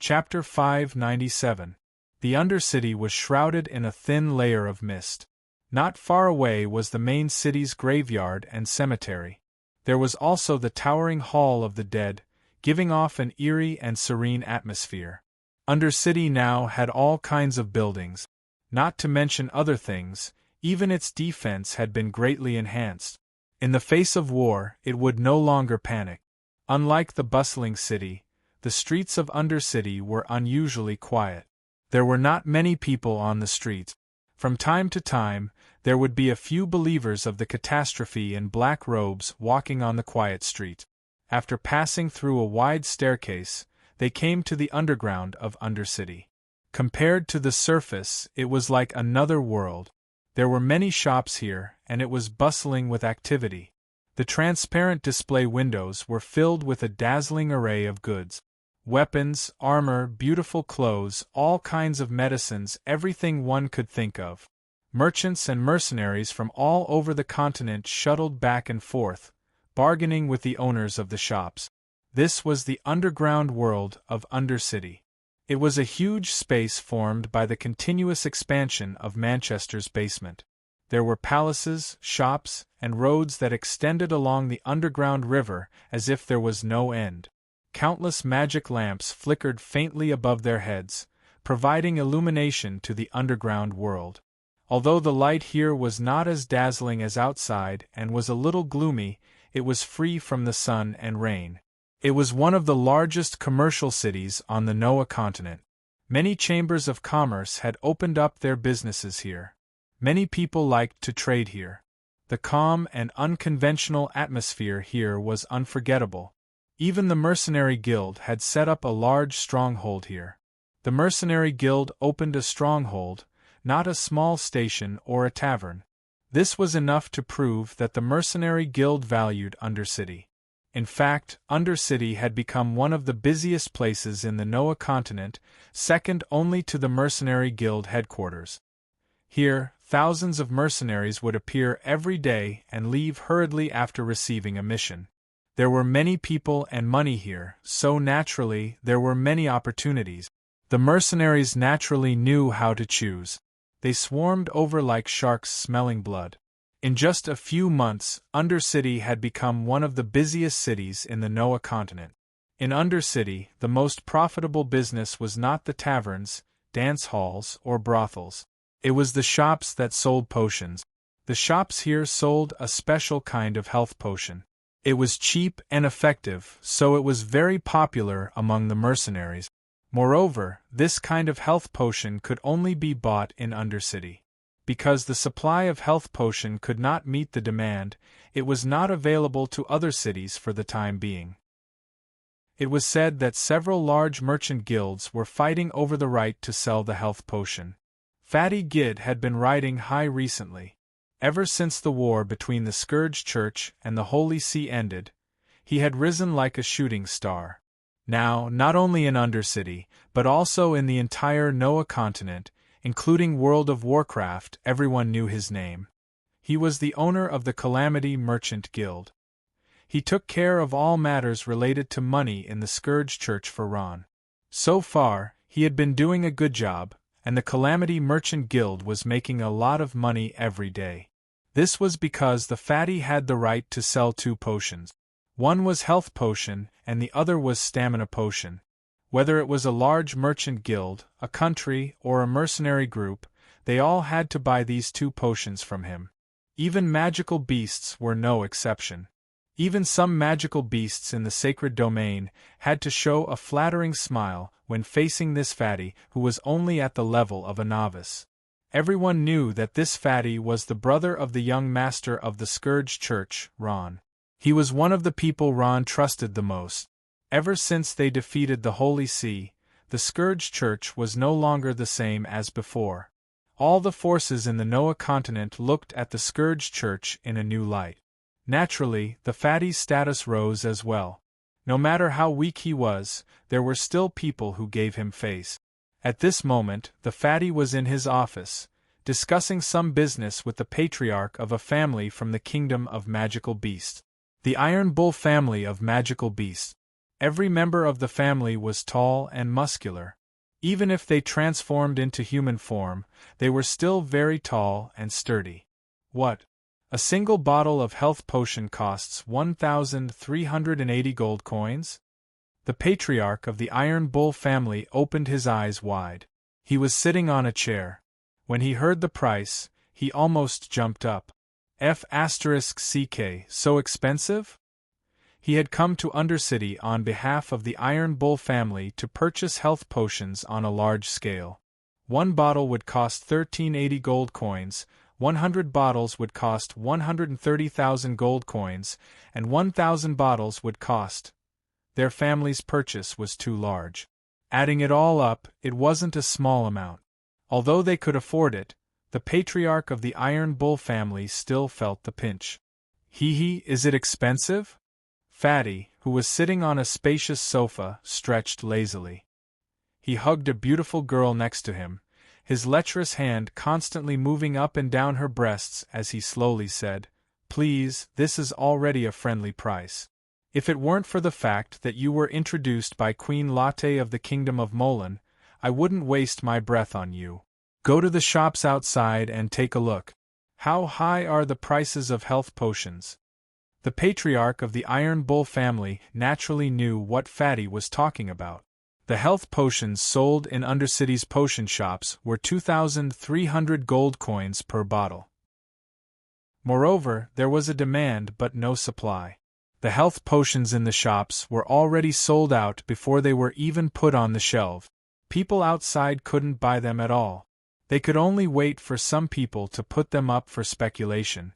Chapter 597. The Undercity was shrouded in a thin layer of mist. Not far away was the main city's graveyard and cemetery. There was also the towering Hall of the Dead, giving off an eerie and serene atmosphere. Undercity now had all kinds of buildings. Not to mention other things, even its defense had been greatly enhanced. In the face of war, it would no longer panic. Unlike the bustling city, the streets of Undercity were unusually quiet. There were not many people on the streets. From time to time, there would be a few believers of the catastrophe in black robes walking on the quiet street. After passing through a wide staircase, they came to the underground of Undercity. Compared to the surface, it was like another world. There were many shops here, and it was bustling with activity. The transparent display windows were filled with a dazzling array of goods. Weapons, armor, beautiful clothes, all kinds of medicines, everything one could think of. Merchants and mercenaries from all over the continent shuttled back and forth, bargaining with the owners of the shops. This was the underground world of Undercity. It was a huge space formed by the continuous expansion of Manchester's basement. There were palaces, shops, and roads that extended along the underground river as if there was no end. Countless magic lamps flickered faintly above their heads, providing illumination to the underground world. Although the light here was not as dazzling as outside and was a little gloomy, it was free from the sun and rain. It was one of the largest commercial cities on the Noah continent. Many chambers of commerce had opened up their businesses here. Many people liked to trade here. The calm and unconventional atmosphere here was unforgettable. Even the Mercenary Guild had set up a large stronghold here. The Mercenary Guild opened a stronghold, not a small station or a tavern. This was enough to prove that the Mercenary Guild valued Undercity. In fact, Undercity had become one of the busiest places in the Noah continent, second only to the Mercenary Guild headquarters. Here, thousands of mercenaries would appear every day and leave hurriedly after receiving a mission. There were many people and money here, so naturally, there were many opportunities. The mercenaries naturally knew how to choose. They swarmed over like sharks smelling blood. In just a few months, Undercity had become one of the busiest cities in the Noah continent. In Undercity, the most profitable business was not the taverns, dance halls, or brothels. It was the shops that sold potions. The shops here sold a special kind of health potion. It was cheap and effective, so it was very popular among the mercenaries. Moreover, this kind of health potion could only be bought in Undercity. Because the supply of health potion could not meet the demand, it was not available to other cities for the time being. It was said that several large merchant guilds were fighting over the right to sell the health potion. Fatty Gid had been riding high recently. Ever since the war between the Scourge Church and the Holy See ended, he had risen like a shooting star. Now, not only in Undercity, but also in the entire Noah continent, including World of Warcraft, everyone knew his name. He was the owner of the Calamity Merchant Guild. He took care of all matters related to money in the Scourge Church for Ron. So far, he had been doing a good job, and the Calamity Merchant Guild was making a lot of money every day. This was because the fatty had the right to sell two potions. One was health potion, and the other was stamina potion. Whether it was a large merchant guild, a country, or a mercenary group, they all had to buy these two potions from him. Even magical beasts were no exception. Even some magical beasts in the sacred domain had to show a flattering smile when facing this fatty who was only at the level of a novice. Everyone knew that this fatty was the brother of the young master of the Scourge Church, Ron. He was one of the people Ron trusted the most. Ever since they defeated the Holy See, the Scourge Church was no longer the same as before. All the forces in the Noah continent looked at the Scourge Church in a new light. Naturally, the fatty's status rose as well. No matter how weak he was, there were still people who gave him face. At this moment, the fatty was in his office, discussing some business with the patriarch of a family from the kingdom of magical beasts. The Iron Bull family of magical beasts. Every member of the family was tall and muscular. Even if they transformed into human form, they were still very tall and sturdy. What? A single bottle of health potion costs 1,380 gold coins? The patriarch of the Iron Bull family opened his eyes wide. He was sitting on a chair. When he heard the price, he almost jumped up. F***ck, so expensive? He had come to Undercity on behalf of the Iron Bull family to purchase health potions on a large scale. One bottle would cost 1,380 gold coins, 100 bottles would cost 130,000 gold coins, and 1,000 bottles would cost. Their family's purchase was too large. Adding it all up, it wasn't a small amount. Although they could afford it, the patriarch of the Iron Bull family still felt the pinch. Is it expensive? Fatty, who was sitting on a spacious sofa, stretched lazily. He hugged a beautiful girl next to him, his lecherous hand constantly moving up and down her breasts as he slowly said, "Please, this is already a friendly price. If it weren't for the fact that you were introduced by Queen Latte of the Kingdom of Molan, I wouldn't waste my breath on you. Go to the shops outside and take a look. How high are the prices of health potions?" The patriarch of the Iron Bull family naturally knew what Fatty was talking about. The health potions sold in Undercity's potion shops were 2,300 gold coins per bottle. Moreover, there was a demand but no supply. The health potions in the shops were already sold out before they were even put on the shelf. People outside couldn't buy them at all. They could only wait for some people to put them up for speculation.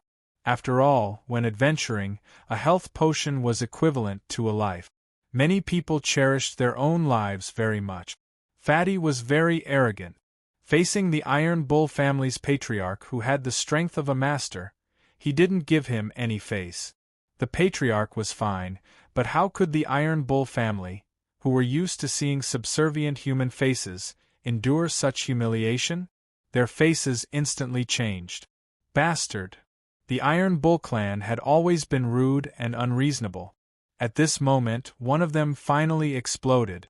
After all, when adventuring, a health potion was equivalent to a life. Many people cherished their own lives very much. Fatty was very arrogant. Facing the Iron Bull family's patriarch who had the strength of a master, he didn't give him any face. The patriarch was fine, but how could the Iron Bull family, who were used to seeing subservient human faces, endure such humiliation? Their faces instantly changed. Bastard! The Iron Bull clan had always been rude and unreasonable. At this moment, one of them finally exploded.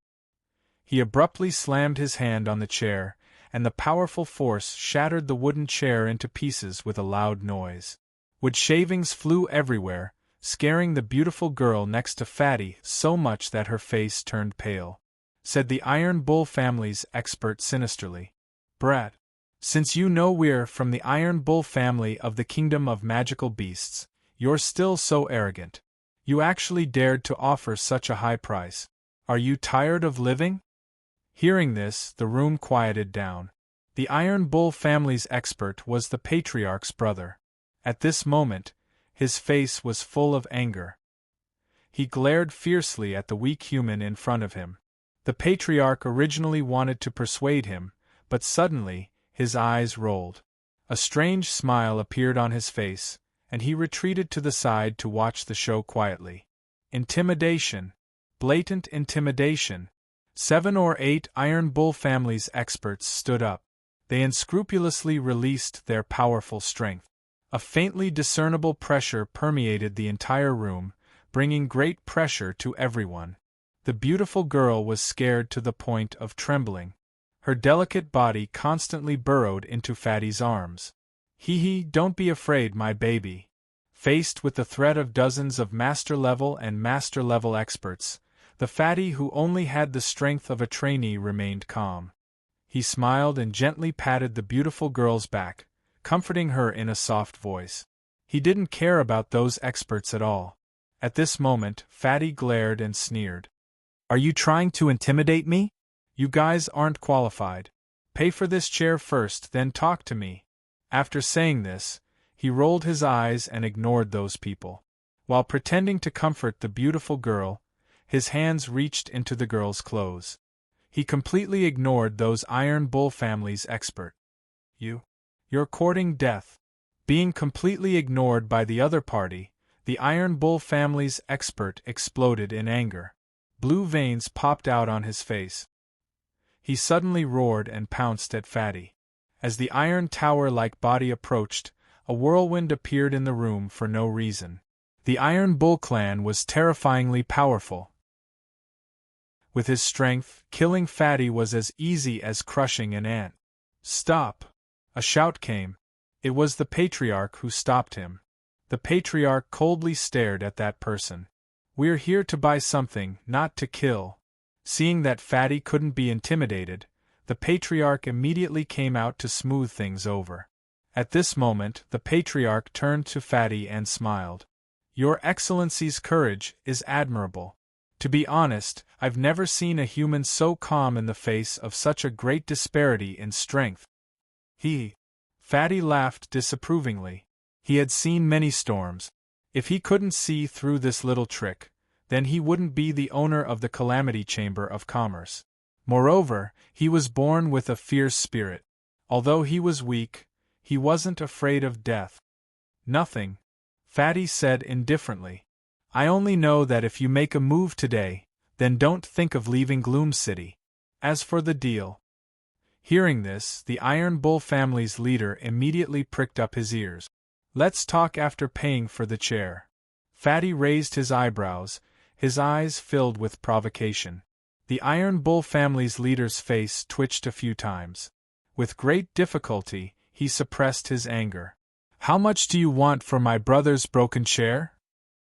He abruptly slammed his hand on the chair, and the powerful force shattered the wooden chair into pieces with a loud noise. Wood shavings flew everywhere, scaring the beautiful girl next to Fatty so much that her face turned pale. Said the Iron Bull family's expert sinisterly. "Brat, since you know we're from the Iron Bull family of the Kingdom of Magical Beasts, you're still so arrogant. You actually dared to offer such a high price. Are you tired of living?" Hearing this, the room quieted down. The Iron Bull family's expert was the patriarch's brother. At this moment, his face was full of anger. He glared fiercely at the weak human in front of him. The patriarch originally wanted to persuade him, but suddenly, his eyes rolled. A strange smile appeared on his face, and he retreated to the side to watch the show quietly. Intimidation. Blatant intimidation. 7 or 8 Iron Bull family's experts stood up. They unscrupulously released their powerful strength. A faintly discernible pressure permeated the entire room, bringing great pressure to everyone. The beautiful girl was scared to the point of trembling. Her delicate body constantly burrowed into Fatty's arms. Don't be afraid, my baby." Faced with the threat of dozens of master-level and master-level experts, the Fatty who only had the strength of a trainee remained calm. He smiled and gently patted the beautiful girl's back, comforting her in a soft voice. He didn't care about those experts at all. At this moment, Fatty glared and sneered. "Are you trying to intimidate me? You guys aren't qualified. Pay for this chair first, then talk to me." After saying this, he rolled his eyes and ignored those people. While pretending to comfort the beautiful girl, his hands reached into the girl's clothes. He completely ignored those Iron Bull family's expert. You're courting death." Being completely ignored by the other party, the Iron Bull family's expert exploded in anger. Blue veins popped out on his face. He suddenly roared and pounced at Fatty. As the iron tower-like body approached, a whirlwind appeared in the room for no reason. The Iron Bull clan was terrifyingly powerful. With his strength, killing Fatty was as easy as crushing an ant. "Stop!" A shout came. It was the patriarch who stopped him. The patriarch coldly stared at that person. "We're here to buy something, not to kill." Seeing that Fatty couldn't be intimidated, the patriarch immediately came out to smooth things over. At this moment, the patriarch turned to Fatty and smiled. "Your Excellency's courage is admirable. To be honest, I've never seen a human so calm in the face of such a great disparity in strength." Fatty laughed disapprovingly. He had seen many storms. If he couldn't see through this little trick, then he wouldn't be the owner of the Calamity Chamber of Commerce. Moreover, he was born with a fierce spirit. Although he was weak, he wasn't afraid of death. "Nothing," Fatty said indifferently. "I only know that if you make a move today, then don't think of leaving Gloom City. As for the deal." Hearing this, the Iron Bull family's leader immediately pricked up his ears. "Let's talk after paying for the chair." Fatty raised his eyebrows, his eyes filled with provocation. The Iron Bull family's leader's face twitched a few times. With great difficulty, he suppressed his anger. "How much do you want for my brother's broken chair?"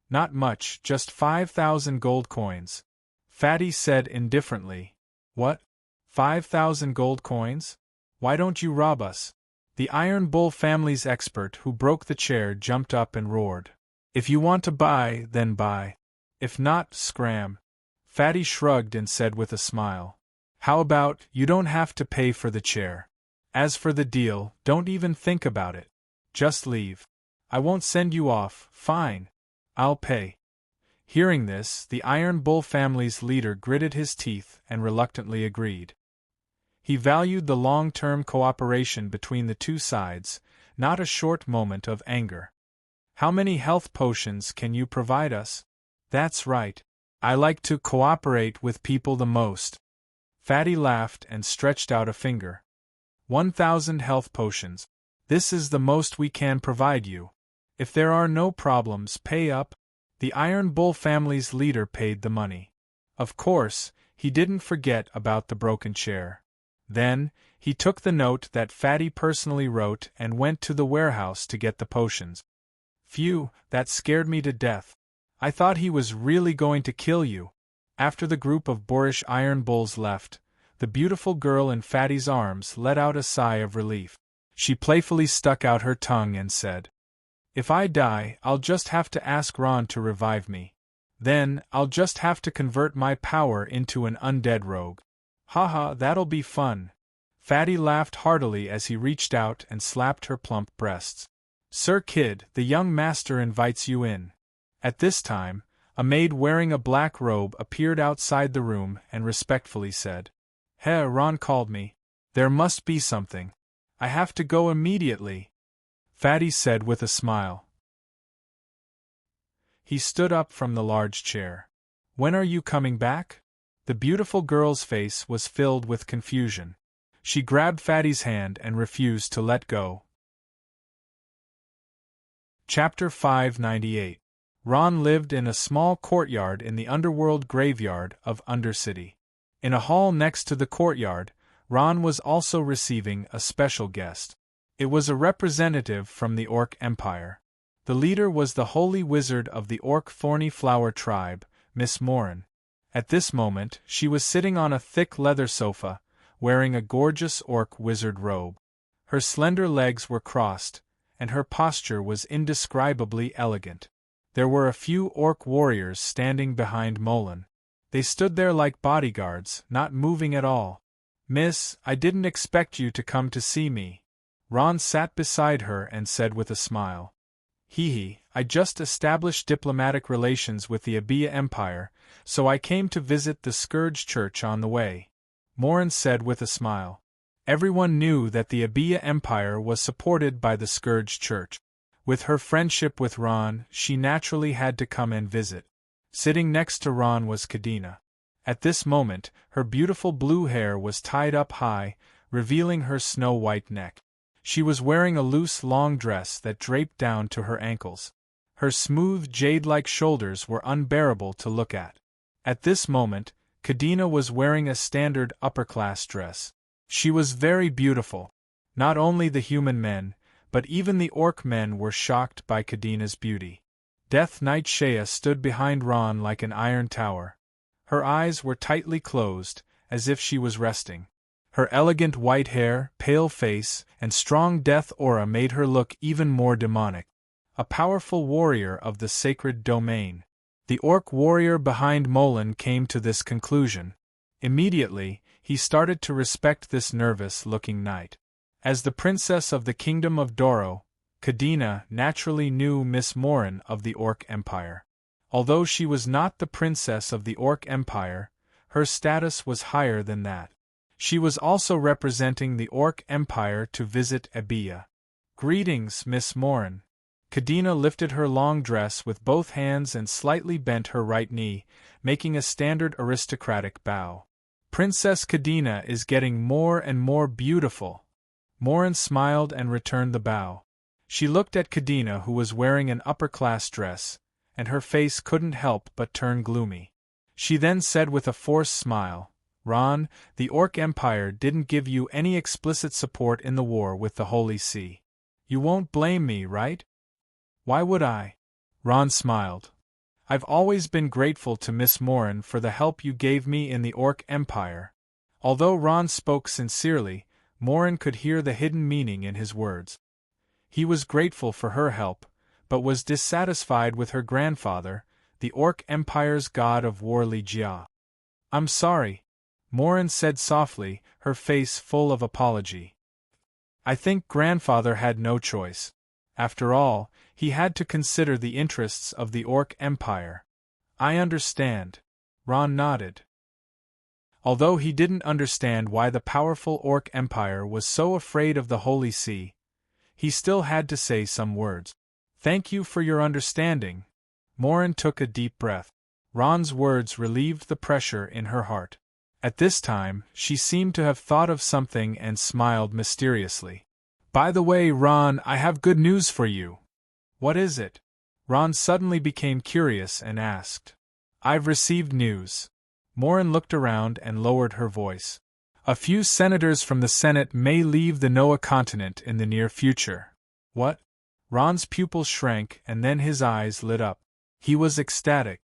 "Not much, just 5,000 gold coins," Fatty said indifferently. "What? 5,000 gold coins? Why don't you rob us?" The Iron Bull family's expert who broke the chair jumped up and roared. "If you want to buy, then buy. If not, scram." Fatty shrugged and said with a smile. "How about, you don't have to pay for the chair. As for the deal, don't even think about it. Just leave. I won't send you off, fine. I'll pay." Hearing this, the Iron Bull family's leader gritted his teeth and reluctantly agreed. He valued the long-term cooperation between the two sides, not a short moment of anger. "How many health potions can you provide us?" "That's right. I like to cooperate with people the most." Fatty laughed and stretched out a finger. 1,000 health potions. This is the most we can provide you. If there are no problems, pay up. The Iron Bull family's leader paid the money. Of course, he didn't forget about the broken chair. Then, he took the note that Fatty personally wrote and went to the warehouse to get the potions. "Phew, that scared me to death. I thought he was really going to kill you." After the group of boorish Iron Bulls left, the beautiful girl in Fatty's arms let out a sigh of relief. She playfully stuck out her tongue and said, "If I die, I'll just have to ask Ron to revive me. Then, I'll just have to convert my power into an undead rogue. Haha, that'll be fun." Fatty laughed heartily as he reached out and slapped her plump breasts. "Sir Kid, the young master invites you in." At this time, a maid wearing a black robe appeared outside the room and respectfully said, "Hey, Ron called me. There must be something. I have to go immediately," Fatty said with a smile. He stood up from the large chair. "When are you coming back?" The beautiful girl's face was filled with confusion. She grabbed Fatty's hand and refused to let go. Chapter 598. Ron lived in a small courtyard in the underworld graveyard of Undercity. In a hall next to the courtyard, Ron was also receiving a special guest. It was a representative from the Orc Empire. The leader was the holy wizard of the Orc Thorny Flower tribe, Miss Morin. At this moment, she was sitting on a thick leather sofa, wearing a gorgeous Orc wizard robe. Her slender legs were crossed, and her posture was indescribably elegant. There were a few Orc warriors standing behind Molan. They stood there like bodyguards, not moving at all. "Miss, I didn't expect you to come to see me." Ron sat beside her and said with a smile. I just established diplomatic relations with the Abia Empire, so I came to visit the Scourge Church on the way," Morin said with a smile. Everyone knew that the Abia Empire was supported by the Scourge Church. With her friendship with Ron, she naturally had to come and visit. Sitting next to Ron was Kadena. At this moment, her beautiful blue hair was tied up high, revealing her snow-white neck. She was wearing a loose long dress that draped down to her ankles. Her smooth jade-like shoulders were unbearable to look at. At this moment, Kadena was wearing a standard upper-class dress. She was very beautiful. Not only the human men, but even the orc men were shocked by Kadena's beauty. Death Knight Shea stood behind Ron like an iron tower. Her eyes were tightly closed, as if she was resting. Her elegant white hair, pale face, and strong death aura made her look even more demonic. A powerful warrior of the sacred domain. The orc warrior behind Molan came to this conclusion. Immediately, he started to respect this nervous-looking knight. As the princess of the kingdom of Doro, Kadena naturally knew Miss Morin of the Orc Empire. Although she was not the princess of the Orc Empire, her status was higher than that. She was also representing the Orc Empire to visit Abia. "Greetings, Miss Morin." Kadena lifted her long dress with both hands and slightly bent her right knee, making a standard aristocratic bow. "Princess Kadena is getting more and more beautiful." Morin smiled and returned the bow. She looked at Kadena, who was wearing an upper-class dress, and her face couldn't help but turn gloomy. She then said with a forced smile, "Ron, the Orc Empire didn't give you any explicit support in the war with the Holy See. You won't blame me, right?" "Why would I?" Ron smiled. "I've always been grateful to Miss Morin for the help you gave me in the Orc Empire." Although Ron spoke sincerely, Morin could hear the hidden meaning in his words. He was grateful for her help, but was dissatisfied with her grandfather, the Orc Empire's god of war Jia. "I'm sorry," Morin said softly, her face full of apology. "I think grandfather had no choice. After all, he had to consider the interests of the Orc Empire." "I understand." Ron nodded. Although he didn't understand why the powerful Orc Empire was so afraid of the Holy See, he still had to say some words. "Thank you for your understanding." Morin took a deep breath. Ron's words relieved the pressure in her heart. At this time, she seemed to have thought of something and smiled mysteriously. "By the way, Ron, I have good news for you." "What is it?" Ron suddenly became curious and asked. "I've received news." Morin looked around and lowered her voice. "A few senators from the Senate may leave the Noah continent in the near future." "What?" Ron's pupils shrank and then his eyes lit up. He was ecstatic.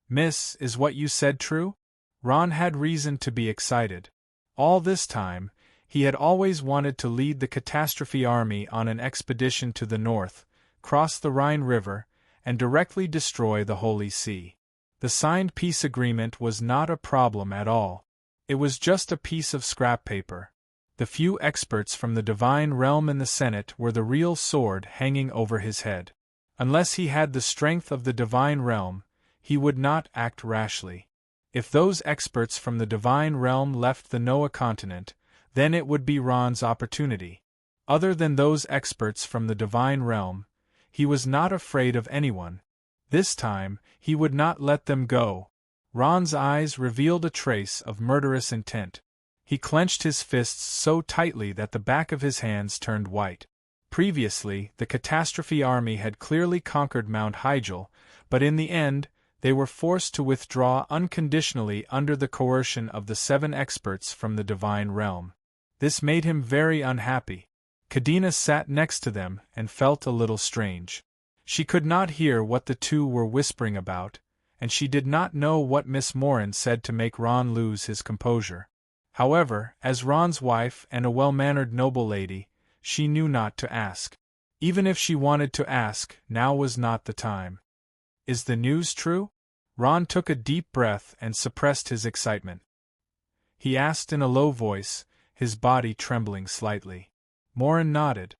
"Miss, is what you said true?" Ron had reason to be excited. All this time, he had always wanted to lead the Catastrophe Army on an expedition to the north, cross the Rhine River, and directly destroy the Holy See. The signed peace agreement was not a problem at all. It was just a piece of scrap paper. The few experts from the divine realm in the Senate were the real sword hanging over his head. Unless he had the strength of the divine realm, he would not act rashly. If those experts from the divine realm left the Noah continent, then it would be Ron's opportunity. Other than those experts from the divine realm, he was not afraid of anyone. This time, he would not let them go. Ron's eyes revealed a trace of murderous intent. He clenched his fists so tightly that the back of his hands turned white. Previously, the Catastrophe Army had clearly conquered Mount Hyjal, but in the end, they were forced to withdraw unconditionally under the coercion of the 7 experts from the divine realm. This made him very unhappy. Kadena sat next to them and felt a little strange. She could not hear what the two were whispering about, and she did not know what Miss Morin said to make Ron lose his composure. However, as Ron's wife and a well-mannered noble lady, she knew not to ask. Even if she wanted to ask, now was not the time. "Is the news true?" Ron took a deep breath and suppressed his excitement. He asked in a low voice, his body trembling slightly. Morin nodded.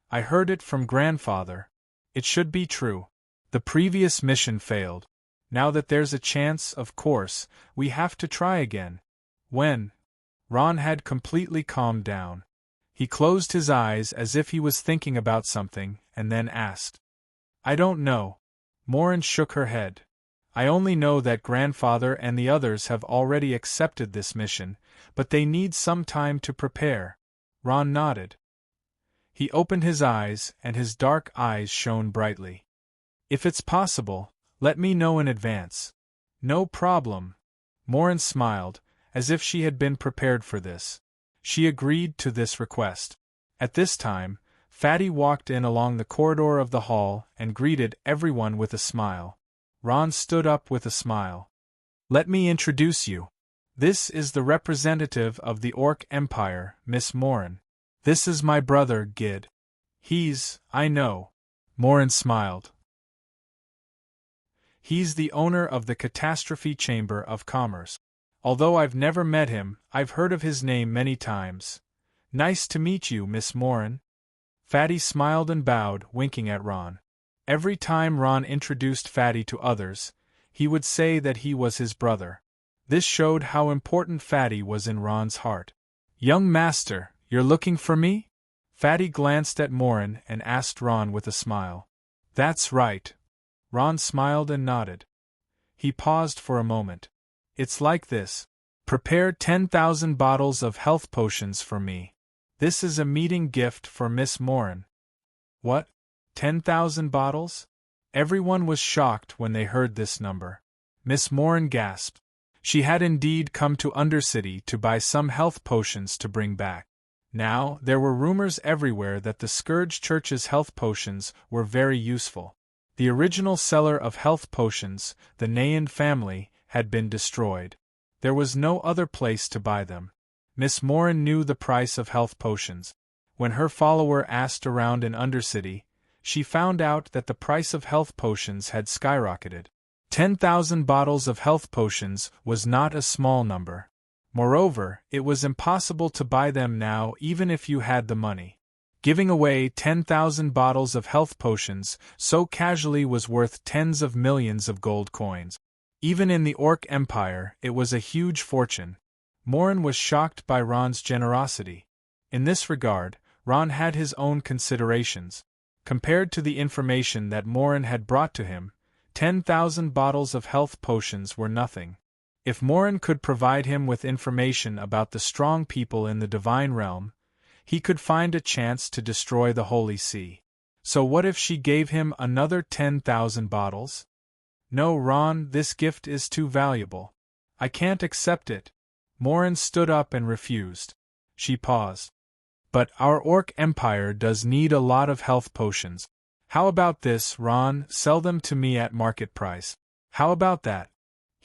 "I heard it from grandfather. It should be true. The previous mission failed. Now that there's a chance, of course, we have to try again." "When?" Ron had completely calmed down. He closed his eyes as if he was thinking about something, and then asked. "I don't know." Morin shook her head. "I only know that grandfather and the others have already accepted this mission, but they need some time to prepare." Ron nodded. He opened his eyes, and his dark eyes shone brightly. "If it's possible, let me know in advance." "No problem." Morin smiled, as if she had been prepared for this. She agreed to this request. At this time, Fatty walked in along the corridor of the hall and greeted everyone with a smile. Ron stood up with a smile. "Let me introduce you. This is the representative of the Orc Empire, Miss Morin. This is my brother, Gid. I know." Morin smiled. "He's the owner of the Catastrophe Chamber of Commerce. Although I've never met him, I've heard of his name many times. Nice to meet you, Miss Morin." Fatty smiled and bowed, winking at Ron. Every time Ron introduced Fatty to others, he would say that he was his brother. This showed how important Fatty was in Ron's heart. "Young master, you're looking for me?" Fatty glanced at Morin and asked Ron with a smile. "That's right." Ron smiled and nodded. He paused for a moment. "It's like this. Prepare 10,000 bottles of health potions for me. This is a meeting gift for Miss Morin." "What? 10,000 bottles?" Everyone was shocked when they heard this number. Miss Morin gasped. She had indeed come to Undercity to buy some health potions to bring back. Now, there were rumors everywhere that the Scourge Church's health potions were very useful. The original seller of health potions, the Nayan family, had been destroyed. There was no other place to buy them. Miss Morin knew the price of health potions. When her follower asked around in Undercity, she found out that the price of health potions had skyrocketed. 10,000 bottles of health potions was not a small number. Moreover, it was impossible to buy them now even if you had the money. Giving away 10,000 bottles of health potions so casually was worth tens of millions of gold coins. Even in the Orc Empire, it was a huge fortune. Morin was shocked by Ron's generosity. In this regard, Ron had his own considerations. Compared to the information that Morin had brought to him, 10,000 bottles of health potions were nothing. If Morin could provide him with information about the strong people in the Divine Realm, he could find a chance to destroy the Holy See. So what if she gave him another 10,000 bottles? "No, Ron, this gift is too valuable. I can't accept it." Morin stood up and refused. She paused. "But our Orc Empire does need a lot of health potions. How about this, Ron? Sell them to me at market price. How about that?"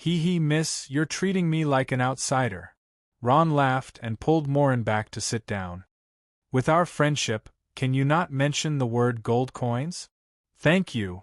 Miss, you're treating me like an outsider." Ron laughed and pulled Morin back to sit down. "With our friendship, can you not mention the word gold coins?" "Thank you."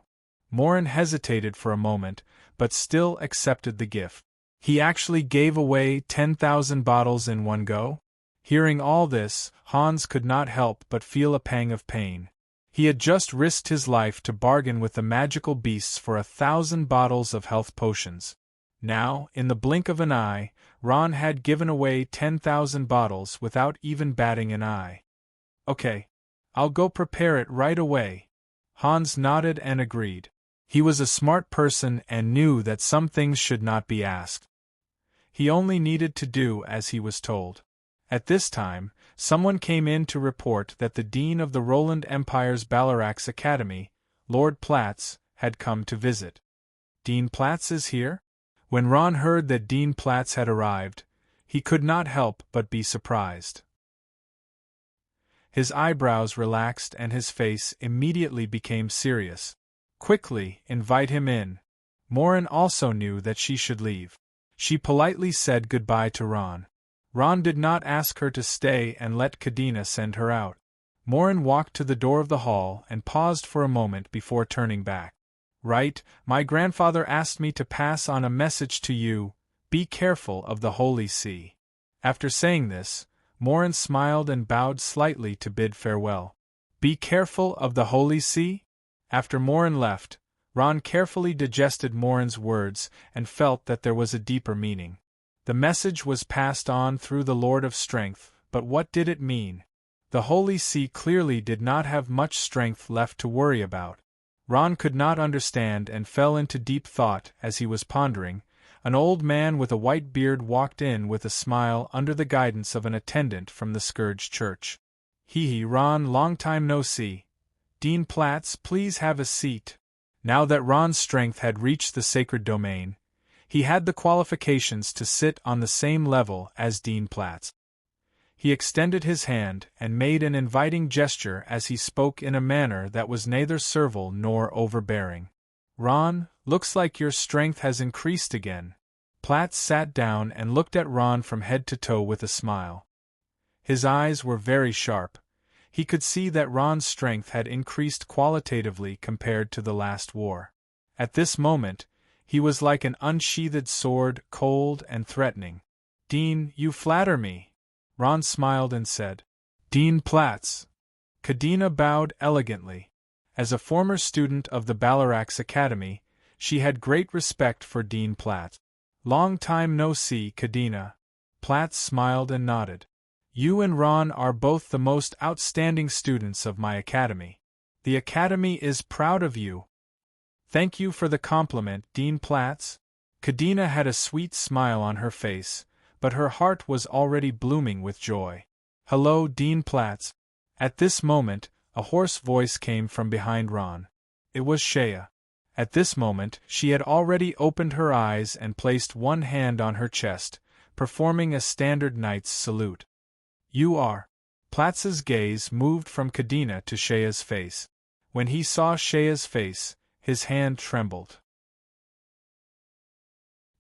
Morin hesitated for a moment, but still accepted the gift. He actually gave away 10,000 bottles in one go? Hearing all this, Hans could not help but feel a pang of pain. He had just risked his life to bargain with the magical beasts for 1,000 bottles of health potions. Now, in the blink of an eye, Ron had given away 10,000 bottles without even batting an eye. "Okay. I'll go prepare it right away." Hans nodded and agreed. He was a smart person and knew that some things should not be asked. He only needed to do as he was told. At this time, someone came in to report that the Dean of the Roland Empire's Balarax Academy, Lord Platz, had come to visit. "Dean Platz is here?" When Ron heard that Dean Platz had arrived, he could not help but be surprised. His eyebrows relaxed and his face immediately became serious. "Quickly, invite him in." Morin also knew that she should leave. She politely said goodbye to Ron. Ron did not ask her to stay and let Kadena send her out. Morin walked to the door of the hall and paused for a moment before turning back. "Right, my grandfather asked me to pass on a message to you. Be careful of the Holy See." After saying this, Morin smiled and bowed slightly to bid farewell. "Be careful of the Holy See?" After Morin left, Ron carefully digested Morin's words and felt that there was a deeper meaning. The message was passed on through the Lord of Strength, but what did it mean? The Holy See clearly did not have much strength left to worry about. Ron could not understand and fell into deep thought. As he was pondering, an old man with a white beard walked in with a smile under the guidance of an attendant from the Scourge Church. Ron, long time no see. Dean Platz, please have a seat." Now that Ron's strength had reached the sacred domain, He had the qualifications to sit on the same level as Dean Platts. He extended his hand and made an inviting gesture as he spoke in a manner that was neither servile nor overbearing. "Ron, looks like your strength has increased again." Platts sat down and looked at Ron from head to toe with a smile. His eyes were very sharp. He could see that Ron's strength had increased qualitatively compared to the last war. At this moment, he was like an unsheathed sword, cold and threatening. "Dean, you flatter me." Ron smiled and said, "Dean Platts." Kadena bowed elegantly. As a former student of the Balarax Academy, she had great respect for Dean Platts. "Long time no see, Kadena." Platts smiled and nodded. "You and Ron are both the most outstanding students of my academy. The academy is proud of you." "Thank you for the compliment, Dean Platts." Kadena had a sweet smile on her face, but her heart was already blooming with joy. "Hello, Dean Platts." At this moment, a hoarse voice came from behind Ron. It was Shea. At this moment, she had already opened her eyes and placed one hand on her chest, performing a standard knight's salute. "You are." Platts's gaze moved from Kadena to Shea's face. When he saw Shea's face, his hand trembled.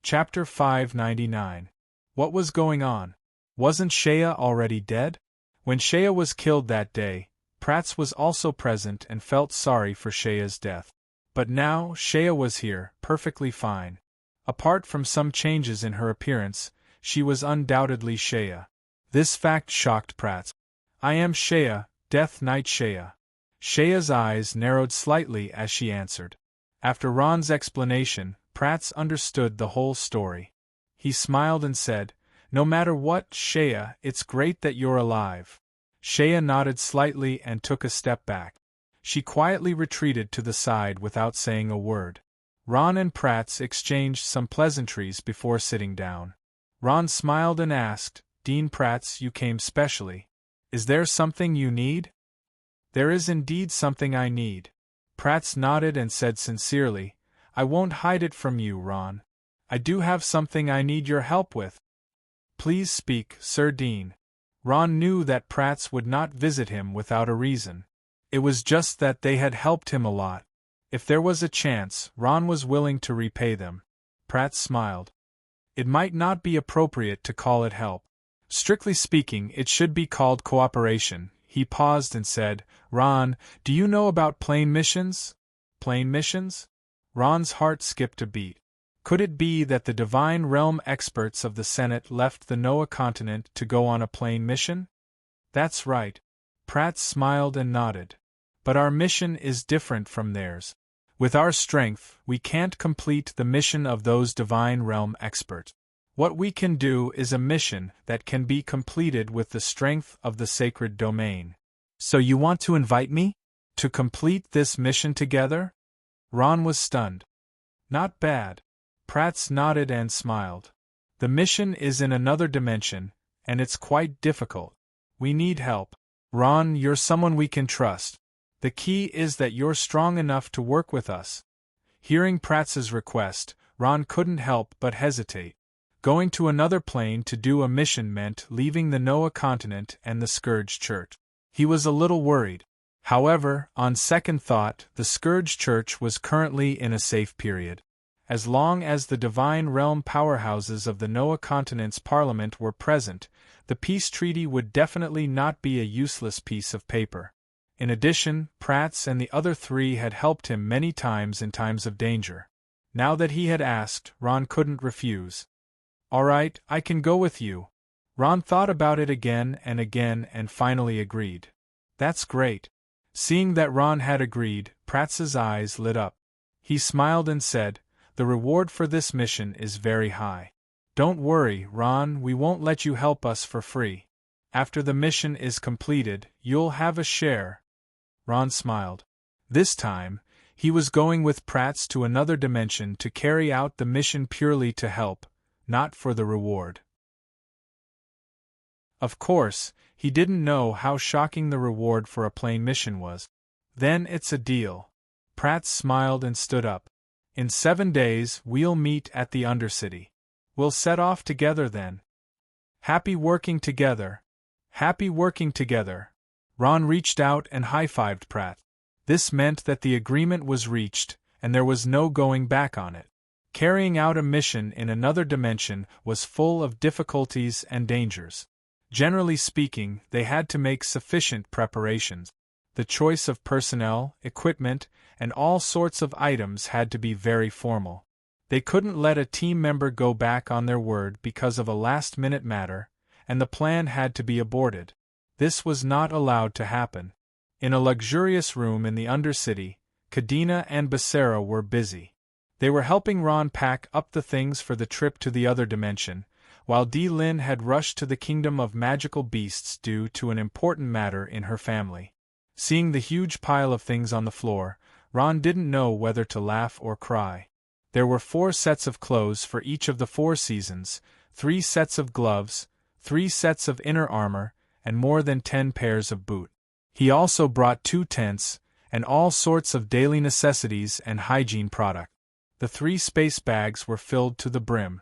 Chapter 599. What was going on? Wasn't Shea already dead? When Shea was killed that day, Platts was also present and felt sorry for Shea's death. But now, Shea was here, perfectly fine. Apart from some changes in her appearance, she was undoubtedly Shea. This fact shocked Platts. "I am Shea, Death Knight Shea." Shea's eyes narrowed slightly as she answered. After Ron's explanation, Platts understood the whole story. He smiled and said, "No matter what, Shea, it's great that you're alive." Shea nodded slightly and took a step back. She quietly retreated to the side without saying a word. Ron and Platts exchanged some pleasantries before sitting down. Ron smiled and asked, "Dean Platts, you came specially. Is there something you need?" "There is indeed something I need." Platts nodded and said sincerely, "I won't hide it from you, Ron. I do have something I need your help with." "Please speak, Sir Dean." Ron knew that Platts would not visit him without a reason. It was just that they had helped him a lot. If there was a chance, Ron was willing to repay them. Platts smiled. "It might not be appropriate to call it help. Strictly speaking, it should be called cooperation." He paused and said, "Ron, do you know about plane missions?" "Plane missions?" Ron's heart skipped a beat. Could it be that the Divine Realm experts of the Senate left the Noah continent to go on a plane mission? "That's right." Platts smiled and nodded. "But our mission is different from theirs. With our strength, we can't complete the mission of those Divine Realm experts. What we can do is a mission that can be completed with the strength of the sacred domain." "So you want to invite me? To complete this mission together?" Ron was stunned. "Not bad." Platts nodded and smiled. "The mission is in another dimension, and it's quite difficult. We need help. Ron, you're someone we can trust. The key is that you're strong enough to work with us." Hearing Platts's request, Ron couldn't help but hesitate. Going to another plane to do a mission meant leaving the Noah continent and the Scourge Church. He was a little worried. However, on second thought, the Scourge Church was currently in a safe period. As long as the Divine Realm powerhouses of the Noah continent's parliament were present, the peace treaty would definitely not be a useless piece of paper. In addition, Platts and the other three had helped him many times in times of danger. Now that he had asked, Ron couldn't refuse. "All right, I can go with you." Ron thought about it again and finally agreed. "That's great." Seeing that Ron had agreed, Platts's eyes lit up. He smiled and said, "The reward for this mission is very high. Don't worry, Ron, we won't let you help us for free. After the mission is completed, you'll have a share." Ron smiled. This time, he was going with Platts to another dimension to carry out the mission purely to help, not for the reward. Of course, he didn't know how shocking the reward for a plane mission was. "Then it's a deal." Platts smiled and stood up. In 7 days, we'll meet at the Undercity. We'll set off together then. Happy working together. Happy working together. Ron reached out and high-fived Pratt. This meant that the agreement was reached, and there was no going back on it. Carrying out a mission in another dimension was full of difficulties and dangers. Generally speaking, they had to make sufficient preparations. The choice of personnel, equipment, and all sorts of items had to be very formal. They couldn't let a team member go back on their word because of a last-minute matter, and the plan had to be aborted. This was not allowed to happen. In a luxurious room in the Undercity, Kadena and Becerra were busy. They were helping Ron pack up the things for the trip to the other dimension, while Lin had rushed to the kingdom of magical beasts due to an important matter in her family. Seeing the huge pile of things on the floor, Ron didn't know whether to laugh or cry. There were 4 sets of clothes for each of the 4 seasons, 3 sets of gloves, 3 sets of inner armor, and more than 10 pairs of boots. He also brought 2 tents, and all sorts of daily necessities and hygiene products. The 3 space bags were filled to the brim.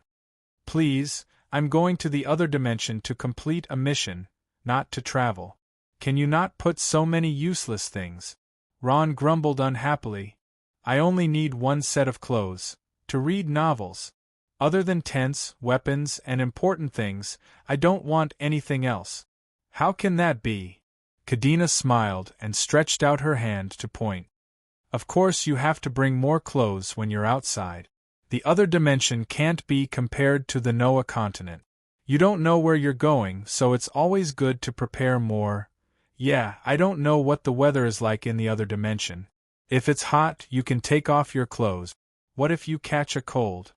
Please, I'm going to the other dimension to complete a mission, not to travel. Can you not put so many useless things? Ron grumbled unhappily. I only need 1 set of clothes, to read novels. Other than tents, weapons, and important things, I don't want anything else. How can that be? Kadena smiled and stretched out her hand to point. Of course you have to bring more clothes when you're outside. The other dimension can't be compared to the Noah continent. You don't know where you're going, so it's always good to prepare more. Yeah, I don't know what the weather is like in the other dimension. If it's hot, you can take off your clothes. What if you catch a cold?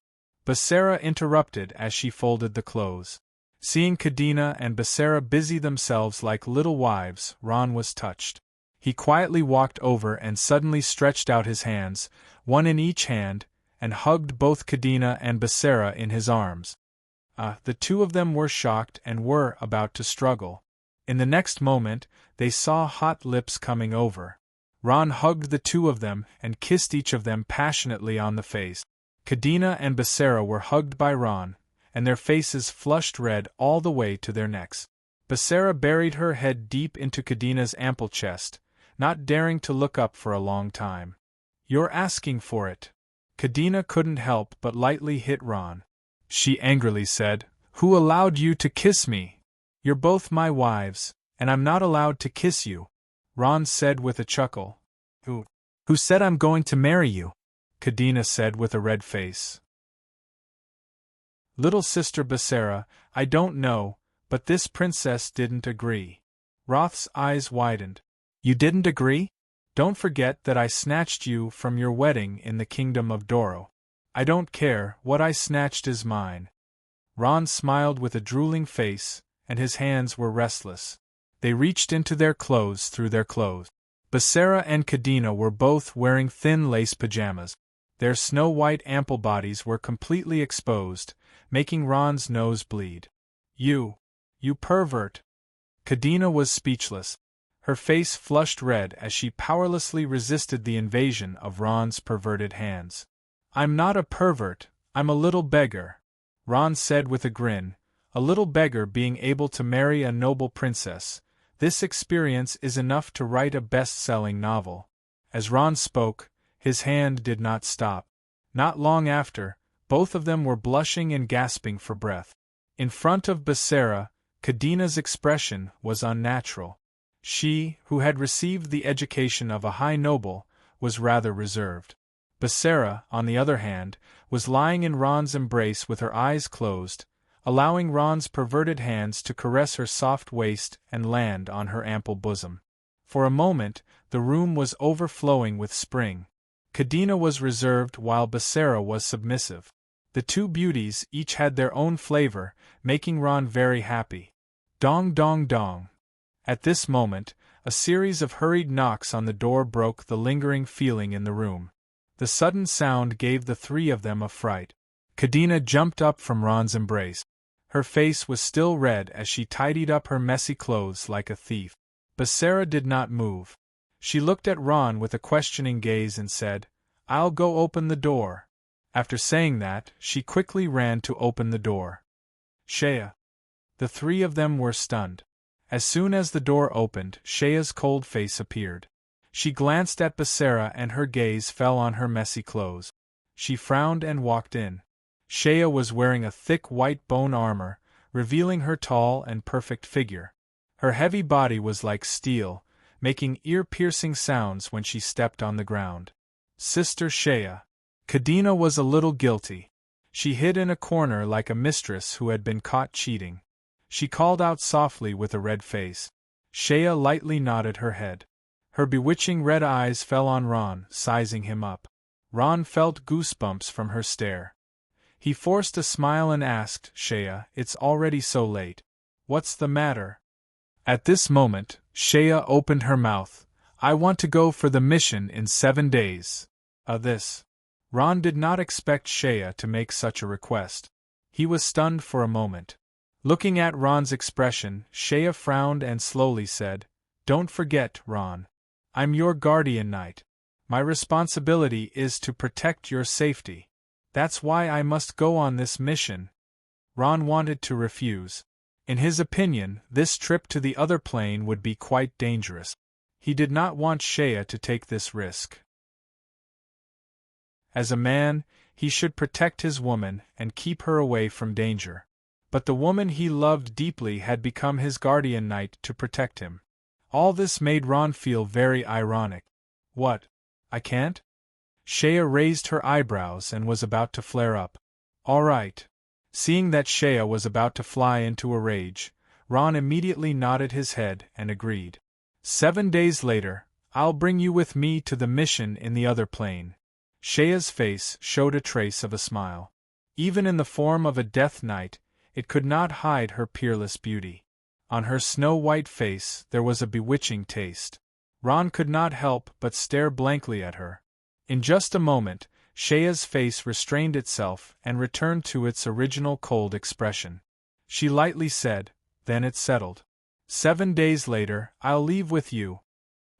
Becerra interrupted as she folded the clothes. Seeing Kadena and Becerra busy themselves like little wives, Ron was touched. He quietly walked over and suddenly stretched out his hands, 1 in each hand, and hugged both Kadena and Becerra in his arms. The 2 of them were shocked and were about to struggle. In the next moment, they saw hot lips coming over. Ron hugged the 2 of them and kissed each of them passionately on the face. Kadena and Becerra were hugged by Ron, and their faces flushed red all the way to their necks. Becerra buried her head deep into Kadena's ample chest, not daring to look up for a long time. You're asking for it. Kadena couldn't help but lightly hit Ron. She angrily said, Who allowed you to kiss me? You're both my wives, and I'm not allowed to kiss you. Ron said with a chuckle. Who said I'm going to marry you? Kadena said with a red face. Little sister Becerra, I don't know, but this princess didn't agree. Roth's eyes widened. You didn't agree? Don't forget that I snatched you from your wedding in the kingdom of Doro. I don't care, what I snatched is mine. Ron smiled with a drooling face, and his hands were restless. They reached into their clothes through their clothes. Becerra and Kadena were both wearing thin lace pajamas. Their snow-white ample bodies were completely exposed, making Ron's nose bleed. You pervert! Kadena was speechless. Her face flushed red as she powerlessly resisted the invasion of Ron's perverted hands. I'm not a pervert, I'm a little beggar, Ron said with a grin, a little beggar being able to marry a noble princess. This experience is enough to write a best-selling novel. As Ron spoke, his hand did not stop. Not long after, both of them were blushing and gasping for breath. In front of Becerra, Kadena's expression was unnatural. She, who had received the education of a high noble, was rather reserved. Becerra, on the other hand, was lying in Ron's embrace with her eyes closed, allowing Ron's perverted hands to caress her soft waist and land on her ample bosom. For a moment, the room was overflowing with spring. Kadena was reserved while Becerra was submissive. The 2 beauties each had their own flavor, making Ron very happy. Dong dong dong. At this moment, a series of hurried knocks on the door broke the lingering feeling in the room. The sudden sound gave the 3 of them a fright. Kadena jumped up from Ron's embrace. Her face was still red as she tidied up her messy clothes like a thief. Becerra did not move. She looked at Ron with a questioning gaze and said, I'll go open the door. After saying that, she quickly ran to open the door. Shea. The three of them were stunned. As soon as the door opened, Shea's cold face appeared. She glanced at Basara and her gaze fell on her messy clothes. She frowned and walked in. Shea was wearing a thick white bone armor, revealing her tall and perfect figure. Her heavy body was like steel, making ear-piercing sounds when she stepped on the ground. Sister Shea. Kadena was a little guilty. She hid in a corner like a mistress who had been caught cheating. She called out softly with a red face. Shea lightly nodded her head. Her bewitching red eyes fell on Ron, sizing him up. Ron felt goosebumps from her stare. He forced a smile and asked, Shea, it's already so late. What's the matter? At this moment, Shea opened her mouth. I want to go for the mission in 7 days. This. Ron did not expect Shea to make such a request. He was stunned for a moment. Looking at Ron's expression, Shea frowned and slowly said, Don't forget, Ron. I'm your guardian knight. My responsibility is to protect your safety. That's why I must go on this mission. Ron wanted to refuse. In his opinion, this trip to the other plane would be quite dangerous. He did not want Shea to take this risk. As a man, he should protect his woman and keep her away from danger. But the woman he loved deeply had become his guardian knight to protect him. All this made Ron feel very ironic. What? I can't? Shea raised her eyebrows and was about to flare up. All right. Seeing that Shea was about to fly into a rage, Ron immediately nodded his head and agreed. 7 days later, I'll bring you with me to the mission in the other plane. Shea's face showed a trace of a smile. Even in the form of a death knight, it could not hide her peerless beauty. On her snow-white face there was a bewitching taste. Ron could not help but stare blankly at her. In just a moment, Shea's face restrained itself and returned to its original cold expression. She lightly said, Then it's settled. 7 days later, I'll leave with you.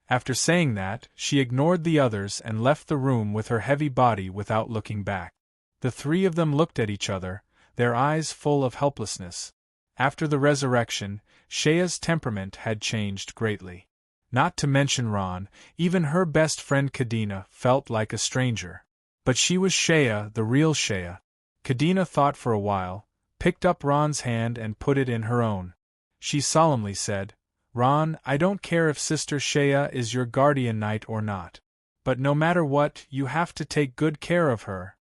After saying that, she ignored the others and left the room with her heavy body without looking back. The three of them looked at each other, their eyes full of helplessness. After the resurrection, Shea's temperament had changed greatly. Not to mention Ron, even her best friend Kadena felt like a stranger. But she was Shea, the real Shea. Kadena thought for a while, picked up Ron's hand and put it in her own. She solemnly said, Ron, I don't care if Sister Shea is your guardian knight or not. But no matter what, you have to take good care of her.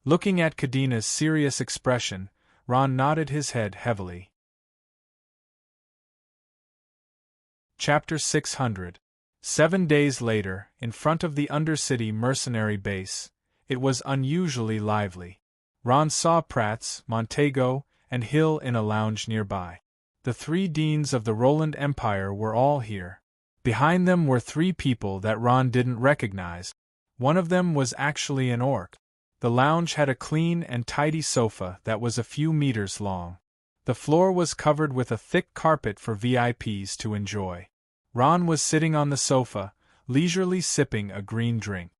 Looking at Kadena's serious expression, Ron nodded his head heavily. Chapter 600. 7 days later, in front of the Undercity mercenary base, it was unusually lively. Ron saw Prats, Montego, and Hill in a lounge nearby. The 3 deans of the Roland Empire were all here. Behind them were 3 people that Ron didn't recognize. One of them was actually an orc. The lounge had a clean and tidy sofa that was a few meters long. The floor was covered with a thick carpet for VIPs to enjoy. Ron was sitting on the sofa, leisurely sipping a green drink.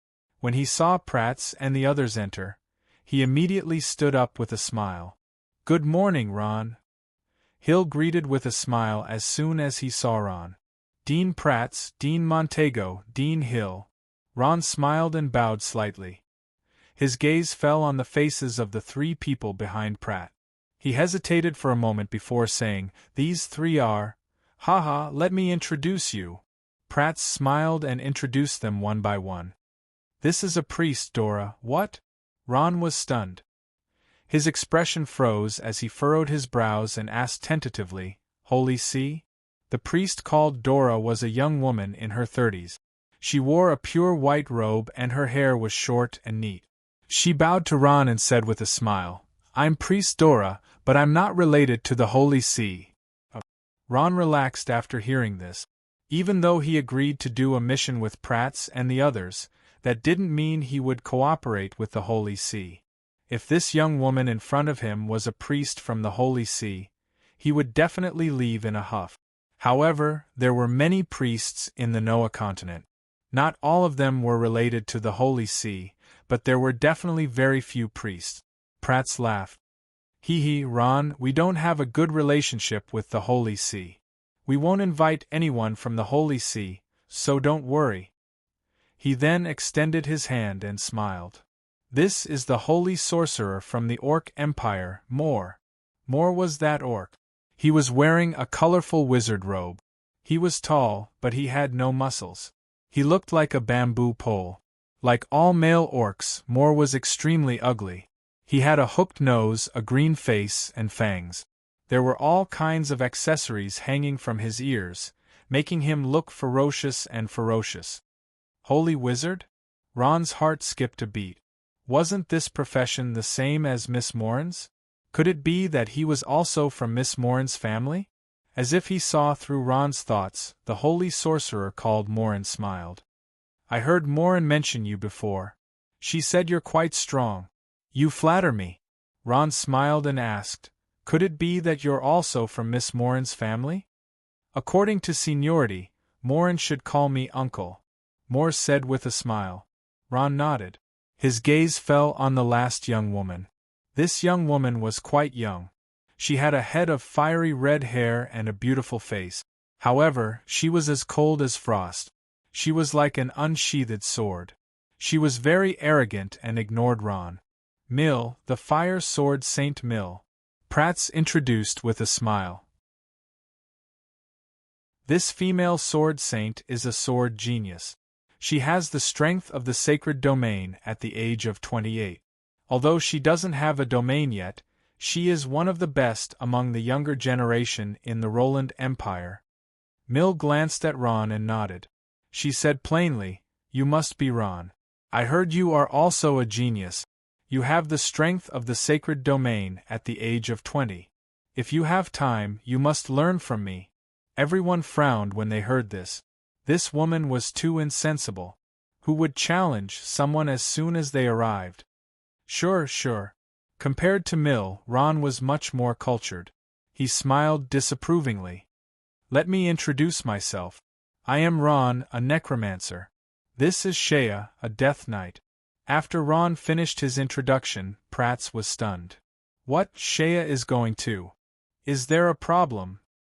When he saw Prats and the others enter, he immediately stood up with a smile. Good morning, Ron. Hill greeted with a smile as soon as he saw Ron. Dean Prats, Dean Montego, Dean Hill. Ron smiled and bowed slightly. His gaze fell on the faces of the 3 people behind Pratt. He hesitated for a moment before saying, These 3 are… Haha, let me introduce you. Pratt smiled and introduced them one by one. This is a priest, Dora. What? Ron was stunned. His expression froze as he furrowed his brows and asked tentatively, Holy See? The priest called Dora was a young woman in her 30s. She wore a pure white robe and her hair was short and neat. She bowed to Ron and said with a smile, I'm Priest Dora, but I'm not related to the Holy See. Ron relaxed after hearing this. Even though he agreed to do a mission with Prats and the others, that didn't mean he would cooperate with the Holy See. If this young woman in front of him was a priest from the Holy See, he would definitely leave in a huff. However, there were many priests in the Noah continent. Not all of them were related to the Holy See, but there were definitely very few priests. Prats laughed. Hee, Ron, we don't have a good relationship with the Holy See. We won't invite anyone from the Holy See, so don't worry. He then extended his hand and smiled. This is the holy sorcerer from the Orc Empire, Mor. Mor was that orc. He was wearing a colorful wizard robe. He was tall, but he had no muscles. He looked like a bamboo pole. Like all male orcs, Mor was extremely ugly. He had a hooked nose, a green face, and fangs. There were all kinds of accessories hanging from his ears, making him look ferocious and ferocious. Holy wizard? Ron's heart skipped a beat. Wasn't this profession the same as Miss Morin's? Could it be that he was also from Miss Morin's family? As if he saw through Ron's thoughts, the holy sorcerer called Morin smiled. I heard Morin mention you before. She said you're quite strong. You flatter me. Ron smiled and asked, could it be that you're also from Miss Morin's family? According to seniority, Morin should call me uncle, Mor said with a smile. Ron nodded. His gaze fell on the last young woman. This young woman was quite young. She had a head of fiery red hair and a beautiful face. However, she was as cold as frost. She was like an unsheathed sword. She was very arrogant and ignored Ron. Mill, the fire sword Saint Mill. Prats introduced with a smile. This female sword saint is a sword genius. She has the strength of the sacred domain at the age of 28. Although she doesn't have a domain yet, she is one of the best among the younger generation in the Roland Empire. Mill glanced at Ron and nodded. She said plainly, you must be Ron. I heard you are also a genius. You have the strength of the sacred domain at the age of 20. If you have time, you must learn from me. Everyone frowned when they heard this. This woman was too insensible. Who would challenge someone as soon as they arrived? Sure. Compared to Mill, Ron was much more cultured. He smiled disapprovingly. Let me introduce myself. I am Ron, a necromancer. This is Shea, a death knight. After Ron finished his introduction, Prats was stunned. What, Shea is going too? Is there a problem?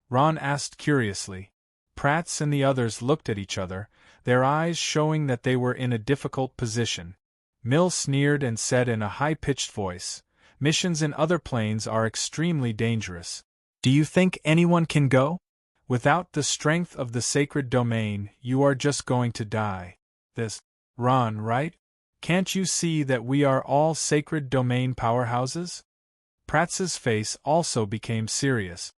Ron asked curiously. Prats and the others looked at each other, their eyes showing that they were in a difficult position. Mill sneered and said in a high-pitched voice, missions in other planes are extremely dangerous. Do you think anyone can go? Without the strength of the sacred domain, you are just going to die. This, Ron, right? Can't you see that we are all sacred domain powerhouses? Prats's face also became serious.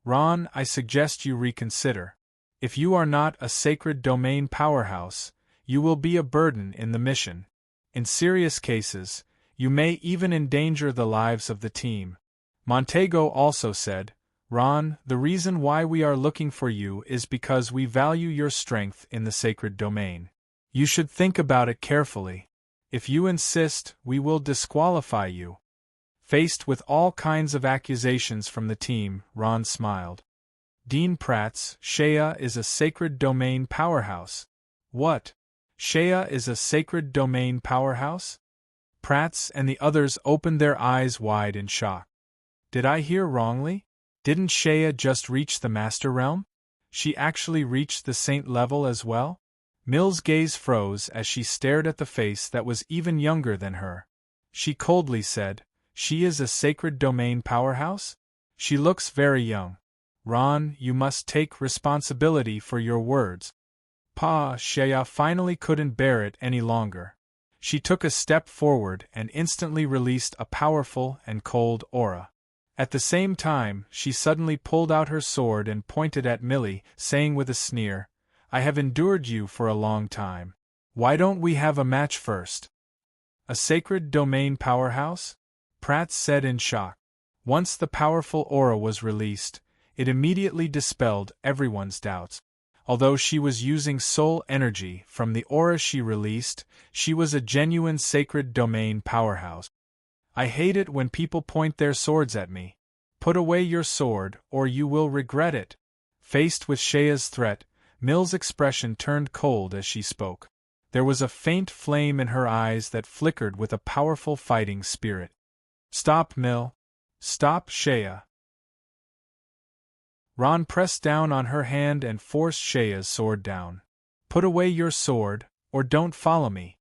Ron, I suggest you reconsider. If you are not a sacred domain powerhouse, you will be a burden in the mission. In serious cases, you may even endanger the lives of the team. Montego also said, Ron, the reason why we are looking for you is because we value your strength in the sacred domain. You should think about it carefully. If you insist, we will disqualify you. Faced with all kinds of accusations from the team, Ron smiled. Dean Prats, Shea is a sacred domain powerhouse. What? Shea is a sacred domain powerhouse? Prats and the others opened their eyes wide in shock. Did I hear wrongly? Didn't Shea just reach the Master Realm? She actually reached the Saint level as well? Mill's gaze froze as she stared at the face that was even younger than her. She coldly said, she is a sacred domain powerhouse? She looks very young. Ron, you must take responsibility for your words. Shea finally couldn't bear it any longer. She took a step forward and instantly released a powerful and cold aura. At the same time, she suddenly pulled out her sword and pointed at Millie, saying with a sneer, I have endured you for a long time. Why don't we have a match first? A sacred domain powerhouse? Pratt said in shock. Once the powerful aura was released, it immediately dispelled everyone's doubts. Although she was using soul energy from the aura she released, she was a genuine sacred domain powerhouse. I hate it when people point their swords at me. Put away your sword, or you will regret it. Faced with Shea's threat, Mill's expression turned cold as she spoke. There was a faint flame in her eyes that flickered with a powerful fighting spirit. "Stop, Mill! Stop, Shea!" Ron pressed down on her hand and forced Shea's sword down. "Put away your sword, or don't follow me."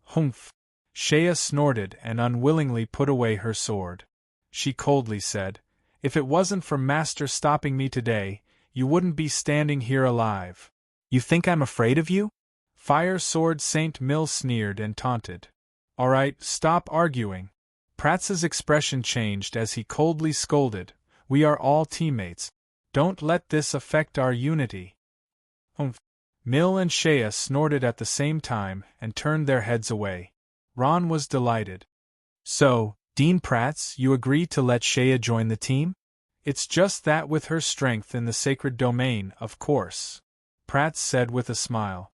"Humph!" Shea snorted and unwillingly put away her sword. She coldly said, "If it wasn't for Master stopping me today, you wouldn't be standing here alive." "You think I'm afraid of you?" Fire Sword Saint Mill sneered and taunted. "All right, stop arguing." Pratt's expression changed as he coldly scolded, "We are all teammates. Don't let this affect our unity." "Humph!" Mill and Shea snorted at the same time and turned their heads away. Ron was delighted. "So, Dean Prats, you agree to let Shea join the team?" "It's just that with her strength in the sacred domain, of course," Prats said with a smile.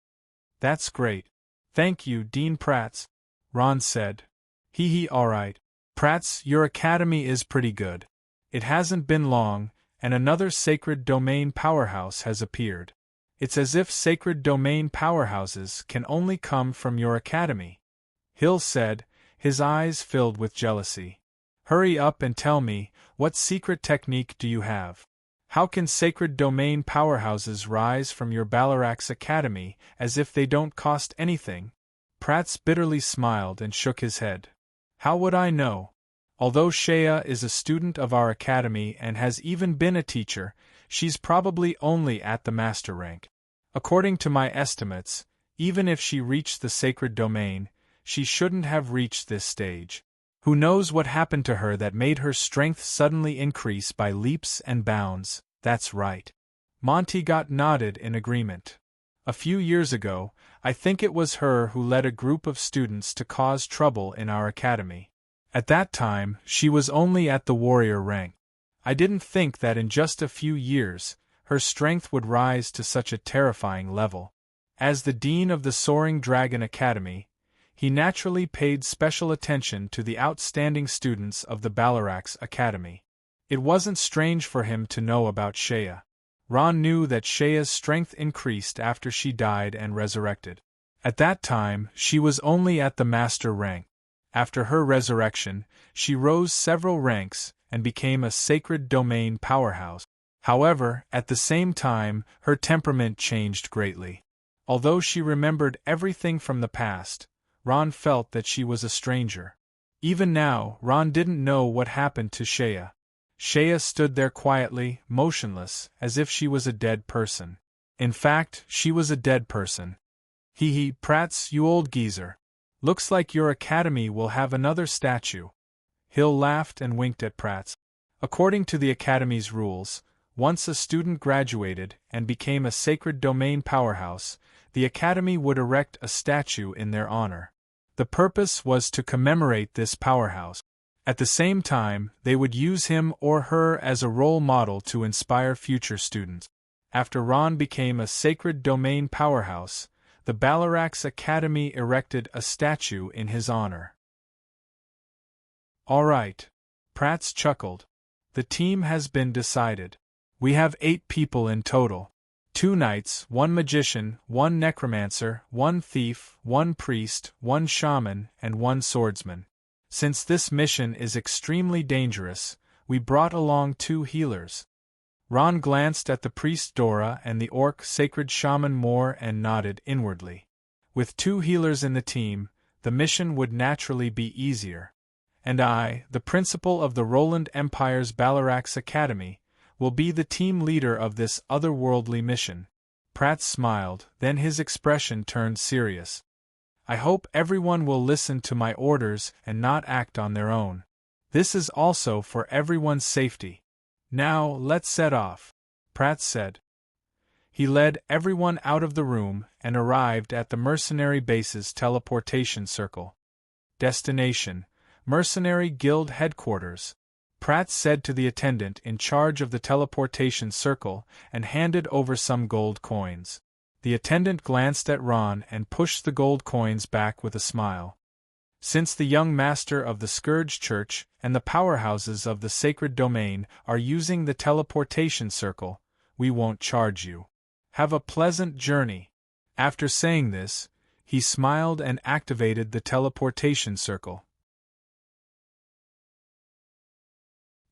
"That's great. Thank you, Dean Prats," Ron said. Hee, alright. Prats, your academy is pretty good. It hasn't been long, and another sacred domain powerhouse has appeared. It's as if sacred domain powerhouses can only come from your academy," Hill said, his eyes filled with jealousy. "Hurry up and tell me, what secret technique do you have? How can sacred domain powerhouses rise from your Balarax academy as if they don't cost anything?" Prats bitterly smiled and shook his head. "How would I know? Although Shea is a student of our academy and has even been a teacher, she's probably only at the master rank. According to my estimates, even if she reached the sacred domain, she shouldn't have reached this stage. Who knows what happened to her that made her strength suddenly increase by leaps and bounds?" "That's right." Montegot nodded in agreement. "A few years ago, I think it was her who led a group of students to cause trouble in our academy. At that time, she was only at the warrior rank. I didn't think that in just a few years, her strength would rise to such a terrifying level. As the dean of the Soaring Dragon Academy, he naturally paid special attention to the outstanding students of the Balarax Academy. It wasn't strange for him to know about Shea. Ron knew that Shea's strength increased after she died and resurrected. At that time, she was only at the master rank. After her resurrection, she rose several ranks and became a sacred domain powerhouse. However, at the same time, her temperament changed greatly. Although she remembered everything from the past, Ron felt that she was a stranger. Even now, Ron didn't know what happened to Shea. Shea stood there quietly, motionless, as if she was a dead person. In fact, she was a dead person. Hee, Prats, you old geezer. Looks like your academy will have another statue." Hill laughed and winked at Prats. According to the academy's rules, once a student graduated and became a sacred domain powerhouse, the academy would erect a statue in their honor. The purpose was to commemorate this powerhouse. At the same time, they would use him or her as a role model to inspire future students. After Ron became a sacred domain powerhouse, the Balarax Academy erected a statue in his honor. "All right," Prats chuckled. "The team has been decided. We have 8 people in total. 2 knights, 1 magician, 1 necromancer, 1 thief, 1 priest, 1 shaman, and 1 swordsman. Since this mission is extremely dangerous, we brought along 2 healers." Ron glanced at the priest Dora and the orc sacred shaman Moore and nodded inwardly. With 2 healers in the team, the mission would naturally be easier. "And I, the principal of the Roland Empire's Balarax Academy, will be the team leader of this otherworldly mission." Pratt smiled, then his expression turned serious. "I hope everyone will listen to my orders and not act on their own. This is also for everyone's safety. Now, let's set off," Pratt said. He led everyone out of the room and arrived at the mercenary base's teleportation circle. Destination: Mercenary Guild Headquarters, Pratt said to the attendant in charge of the teleportation circle and handed over some gold coins. The attendant glanced at Ron and pushed the gold coins back with a smile. "Since the young master of the Scourge Church and the powerhouses of the Sacred Domain are using the teleportation circle, we won't charge you. Have a pleasant journey." After saying this, He smiled and activated the teleportation circle.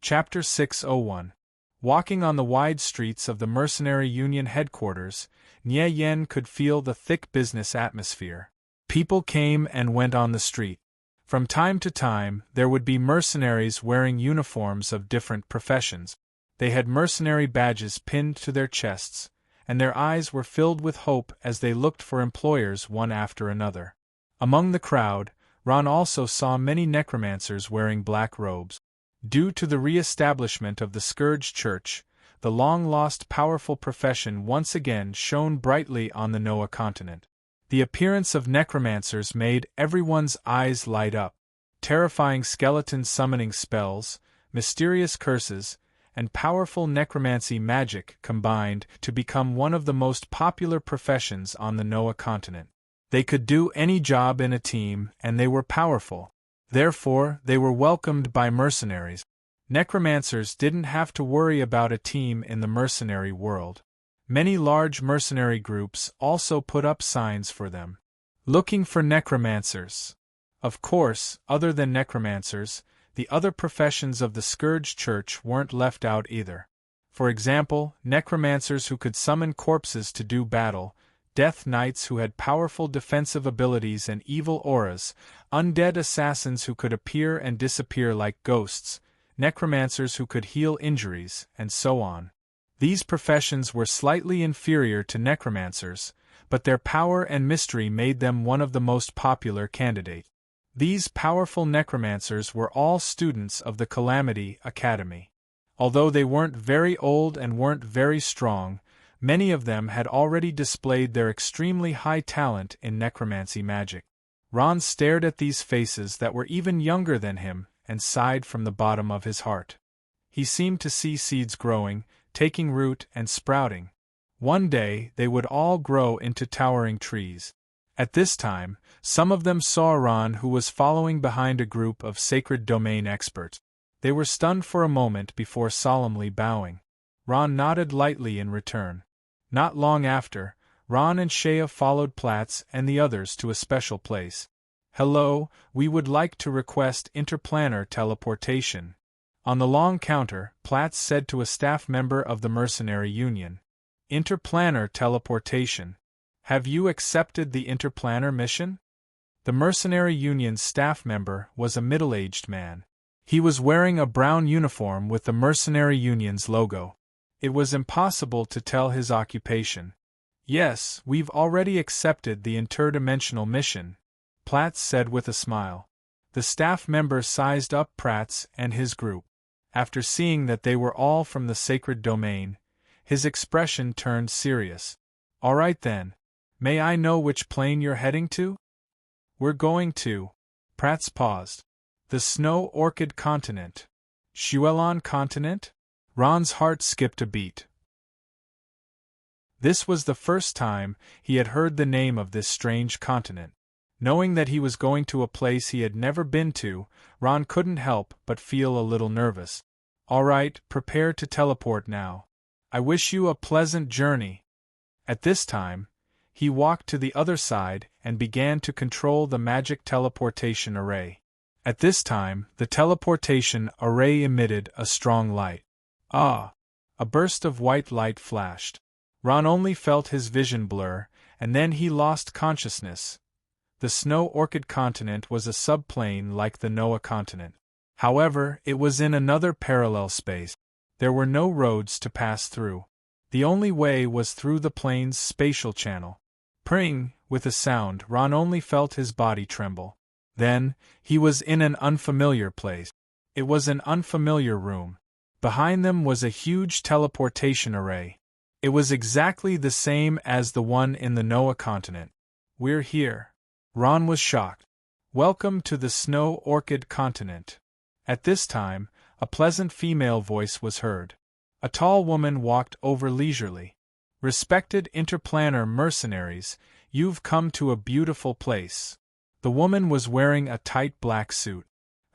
Chapter 601. Walking on the wide streets of the Mercenary Union headquarters, Nye Yen could feel the thick business atmosphere. People came and went on the street. From time to time, there would be mercenaries wearing uniforms of different professions. They had mercenary badges pinned to their chests, and their eyes were filled with hope as they looked for employers one after another. Among the crowd, Ron also saw many necromancers wearing black robes. Due to the re-establishment of the Scourge Church, the long-lost powerful profession once again shone brightly on the Noah continent. The appearance of necromancers made everyone's eyes light up. Terrifying skeleton summoning spells, mysterious curses, and powerful necromancy magic combined to become one of the most popular professions on the Noah continent. They could do any job in a team, and they were powerful. Therefore, they were welcomed by mercenaries. Necromancers didn't have to worry about a team in the mercenary world. Many large mercenary groups also put up signs for them, looking for necromancers. Of course, other than necromancers, the other professions of the Scourge Church weren't left out either. For example, necromancers who could summon corpses to do battle, Death Knights who had powerful defensive abilities and evil auras, undead assassins who could appear and disappear like ghosts, necromancers who could heal injuries, and so on. These professions were slightly inferior to necromancers, but their power and mystery made them one of the most popular candidates. These powerful necromancers were all students of the Calamity Academy. Although they weren't very old and weren't very strong, many of them had already displayed their extremely high talent in necromancy magic. Ron stared at these faces that were even younger than him and sighed from the bottom of his heart. He seemed to see seeds growing, taking root and sprouting. One day they would all grow into towering trees. At this time, some of them saw Ron, who was following behind a group of sacred domain experts. They were stunned for a moment before solemnly bowing. Ron nodded lightly in return. Not long after, Ron and Shea followed Platts and the others to a special place. "Hello, we would like to request interplanar teleportation." On the long counter, Platts said to a staff member of the Mercenary Union. "Interplanar teleportation. Have you accepted the interplanar mission?" The Mercenary Union's staff member was a middle-aged man. He was wearing a brown uniform with the Mercenary Union's logo. It was impossible to tell his occupation. "Yes, we've already accepted the interdimensional mission," Platts said with a smile. The staff member sized up Platts and his group. After seeing that they were all from the sacred domain, his expression turned serious. "All right then. May I know which plane you're heading to?" "We're going to..." Platts paused. "The Snow Orchid Continent." "Xuelon Continent?" Ron's heart skipped a beat. This was the first time he had heard the name of this strange continent. Knowing that he was going to a place he had never been to, Ron couldn't help but feel a little nervous. "All right, prepare to teleport now. I wish you a pleasant journey." At this time, he walked to the other side and began to control the magic teleportation array. At this time, the teleportation array emitted a strong light. Ah! A burst of white light flashed. Ron only felt his vision blur, and then he lost consciousness. The Snow Orchid Continent was a subplane like the Noah continent. However, it was in another parallel space. There were no roads to pass through. The only way was through the plane's spatial channel. Pring! With a sound, Ron only felt his body tremble. Then, he was in an unfamiliar place. It was an unfamiliar room. Behind them was a huge teleportation array. It was exactly the same as the one in the Noah continent. "We're here." Ron was shocked. "Welcome to the Snow Orchid Continent." At this time, a pleasant female voice was heard. A tall woman walked over leisurely. "Respected interplanar mercenaries, you've come to a beautiful place." The woman was wearing a tight black suit.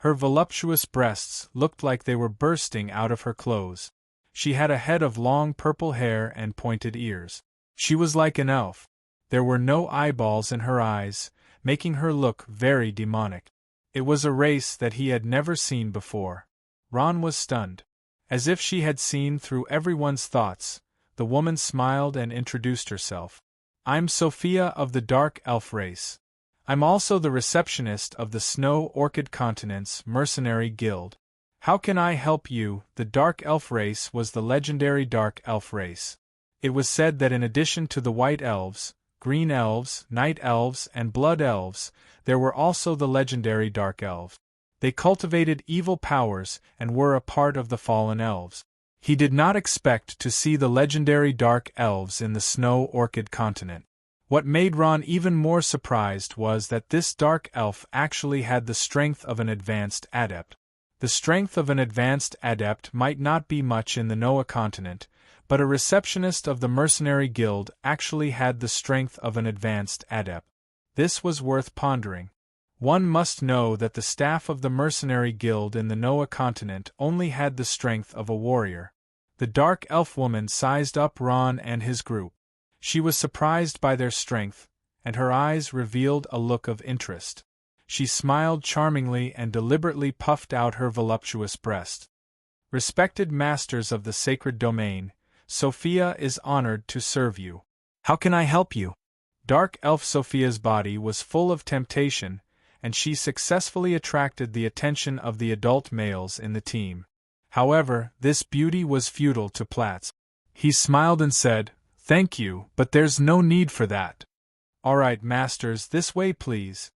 Her voluptuous breasts looked like they were bursting out of her clothes. She had a head of long purple hair and pointed ears. She was like an elf. There were no eyeballs in her eyes, making her look very demonic. It was a race that he had never seen before. Ron was stunned. As if she had seen through everyone's thoughts, the woman smiled and introduced herself. I'm Sophia of the Dark Elf race. I'm also the receptionist of the Snow Orchid Continent's Mercenary Guild. How can I help you? The Dark Elf race was the legendary Dark Elf race. It was said that in addition to the White Elves, Green Elves, Night Elves, and Blood Elves, there were also the legendary Dark Elves. They cultivated evil powers and were a part of the fallen elves. He did not expect to see the legendary Dark Elves in the Snow Orchid Continent. What made Ron even more surprised was that this Dark Elf actually had the strength of an advanced adept. The strength of an advanced adept might not be much in the Noah continent, but a receptionist of the Mercenary Guild actually had the strength of an advanced adept. This was worth pondering. One must know that the staff of the Mercenary Guild in the Noah continent only had the strength of a warrior. The Dark Elf woman sized up Ron and his group. She was surprised by their strength, and her eyes revealed a look of interest. She smiled charmingly and deliberately puffed out her voluptuous breast. Respected masters of the sacred domain, Sophia is honored to serve you. How can I help you? Dark Elf Sophia's body was full of temptation, and she successfully attracted the attention of the adult males in the team. However, this beauty was futile to Platz. He smiled and said, "Thank you, but there's no need for that." "All right, masters, this way please,"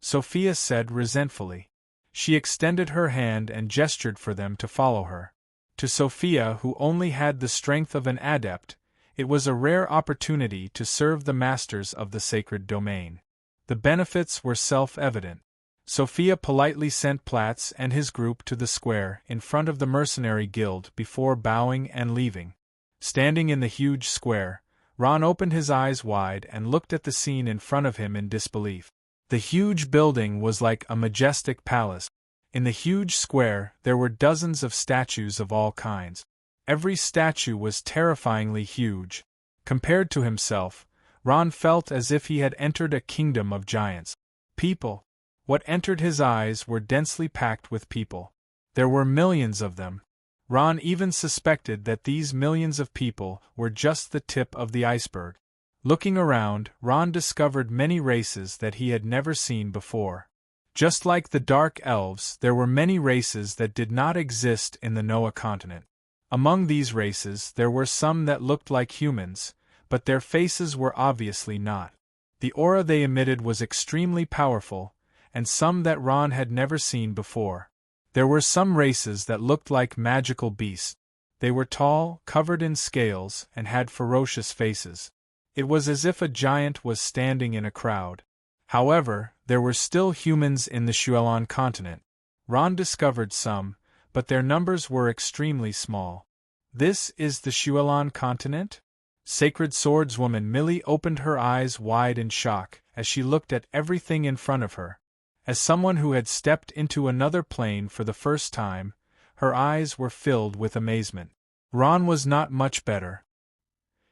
Sophia said resentfully. She extended her hand and gestured for them to follow her. To Sophia, who only had the strength of an adept, it was a rare opportunity to serve the masters of the sacred domain. The benefits were self-evident. Sophia politely sent Platz and his group to the square in front of the Mercenary Guild before bowing and leaving. Standing in the huge square, Ron opened his eyes wide and looked at the scene in front of him in disbelief. The huge building was like a majestic palace. In the huge square, there were dozens of statues of all kinds. Every statue was terrifyingly huge. Compared to himself, Ron felt as if he had entered a kingdom of giants. People. What entered his eyes were densely packed with people. There were millions of them. Ron even suspected that these millions of people were just the tip of the iceberg. Looking around, Ron discovered many races that he had never seen before. Just like the Dark Elves, there were many races that did not exist in the Noah continent. Among these races, there were some that looked like humans, but their faces were obviously not. The aura they emitted was extremely powerful, and some that Ron had never seen before. There were some races that looked like magical beasts. They were tall, covered in scales, and had ferocious faces. It was as if a giant was standing in a crowd. However, there were still humans in the Shuelon continent. Ron discovered some, but their numbers were extremely small. This is the Shuelon continent? Sacred Swordswoman Millie opened her eyes wide in shock as she looked at everything in front of her. As someone who had stepped into another plane for the first time, her eyes were filled with amazement. Ron was not much better.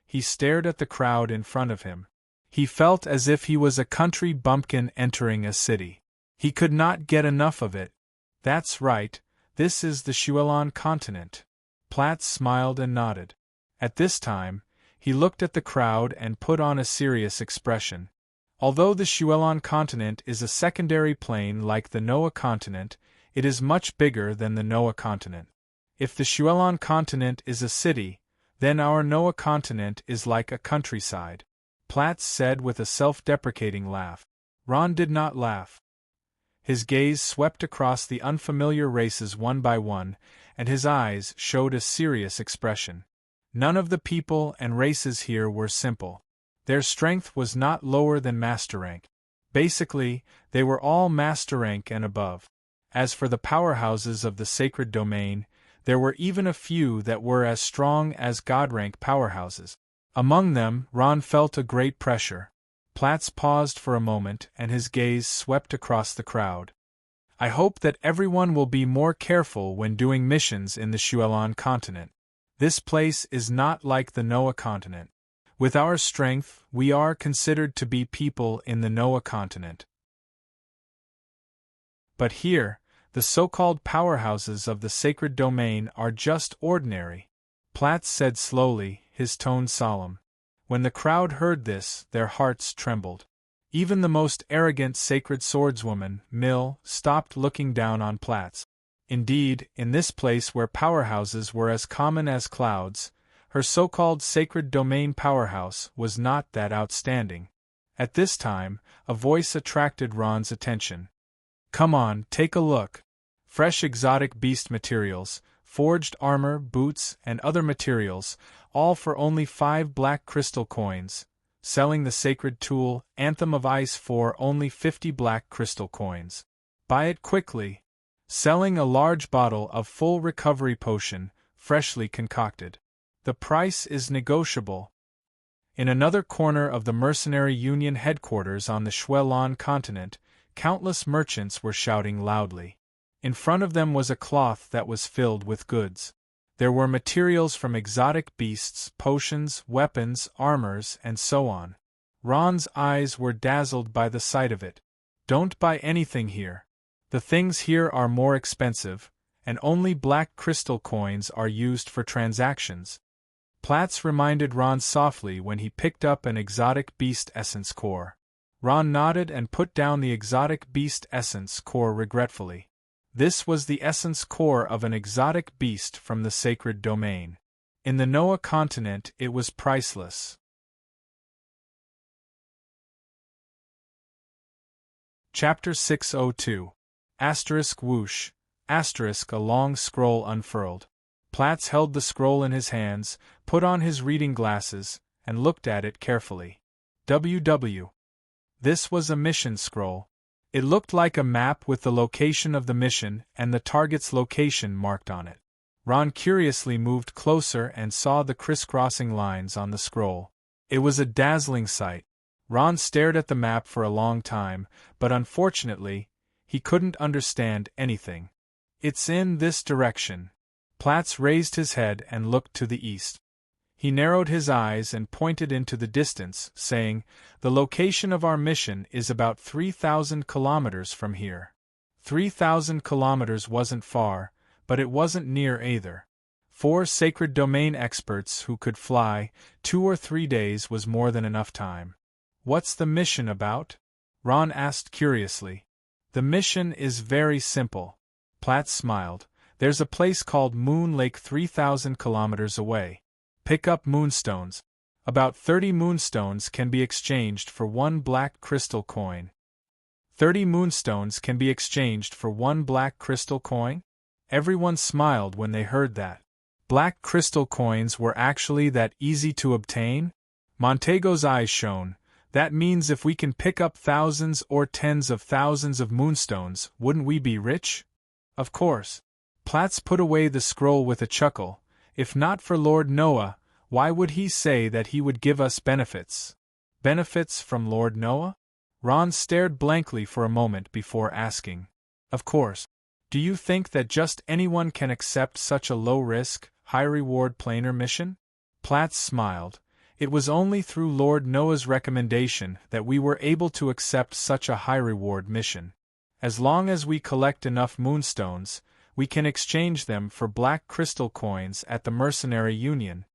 He stared at the crowd in front of him. He felt as if he was a country bumpkin entering a city. He could not get enough of it. That's right, this is the Shuelon continent. Platz smiled and nodded. At this time, he looked at the crowd and put on a serious expression. Although the Shuelon continent is a secondary plane like the Noah continent, it is much bigger than the Noah continent. If the Shuelon continent is a city, then our Noah continent is like a countryside, Platz said with a self-deprecating laugh. Ron did not laugh. His gaze swept across the unfamiliar races one by one, and his eyes showed a serious expression. None of the people and races here were simple. Their strength was not lower than master rank. Basically, they were all master rank and above. As for the powerhouses of the sacred domain, there were even a few that were as strong as god rank powerhouses. Among them, Ron felt a great pressure. Platz paused for a moment and his gaze swept across the crowd. I hope that everyone will be more careful when doing missions in the Shuelon continent. This place is not like the Noah continent. With our strength, we are considered to be people in the Noah continent. But here, the so-called powerhouses of the sacred domain are just ordinary, Platts said slowly, his tone solemn. When the crowd heard this, their hearts trembled. Even the most arrogant sacred swordswoman, Mill, stopped looking down on Platts. Indeed, in this place where powerhouses were as common as clouds, her so-called sacred domain powerhouse was not that outstanding. At this time, a voice attracted Ron's attention. Come on, take a look. Fresh exotic beast materials, forged armor, boots, and other materials, all for only 5 black crystal coins. Selling the sacred tool, Anthem of Ice, for only 50 black crystal coins. Buy it quickly. Selling a large bottle of full recovery potion, freshly concocted. The price is negotiable. In another corner of the Mercenary Union headquarters on the Shuelon continent, countless merchants were shouting loudly. In front of them was a cloth that was filled with goods. There were materials from exotic beasts, potions, weapons, armors, and so on. Ron's eyes were dazzled by the sight of it. Don't buy anything here. The things here are more expensive, and only black crystal coins are used for transactions. Platts reminded Ron softly when he picked up an exotic beast essence core. Ron nodded and put down the exotic beast essence core regretfully. This was the essence core of an exotic beast from the sacred domain. In the Noah continent it was priceless. Chapter 602. Asterisk whoosh, asterisk a long scroll unfurled. Platts held the scroll in his hands, put on his reading glasses, and looked at it carefully. WW. This was a mission scroll. It looked like a map with the location of the mission and the target's location marked on it. Ron curiously moved closer and saw the crisscrossing lines on the scroll. It was a dazzling sight. Ron stared at the map for a long time, but unfortunately, he couldn't understand anything. It's in this direction. Platts raised his head and looked to the east. He narrowed his eyes and pointed into the distance, saying, The location of our mission is about 3,000 kilometers from here. 3,000 kilometers wasn't far, but it wasn't near either. 4 sacred domain experts who could fly, 2 or 3 days was more than enough time. What's the mission about? Ron asked curiously. The mission is very simple. Platts smiled. There's a place called Moon Lake 3,000 kilometers away. Pick up moonstones. About 30 moonstones can be exchanged for 1 black crystal coin. 30 moonstones can be exchanged for 1 black crystal coin? Everyone smiled when they heard that. Black crystal coins were actually that easy to obtain? Montego's eyes shone. That means if we can pick up thousands or tens of thousands of moonstones, wouldn't we be rich? Of course. Platts put away the scroll with a chuckle. If not for Lord Noah, why would he say that he would give us benefits? Benefits from Lord Noah? Ron stared blankly for a moment before asking. Of course. Do you think that just anyone can accept such a low-risk, high-reward planar mission? Platts smiled. It was only through Lord Noah's recommendation that we were able to accept such a high-reward mission. As long as we collect enough moonstones, we can exchange them for black crystal coins at the Mercenary Union.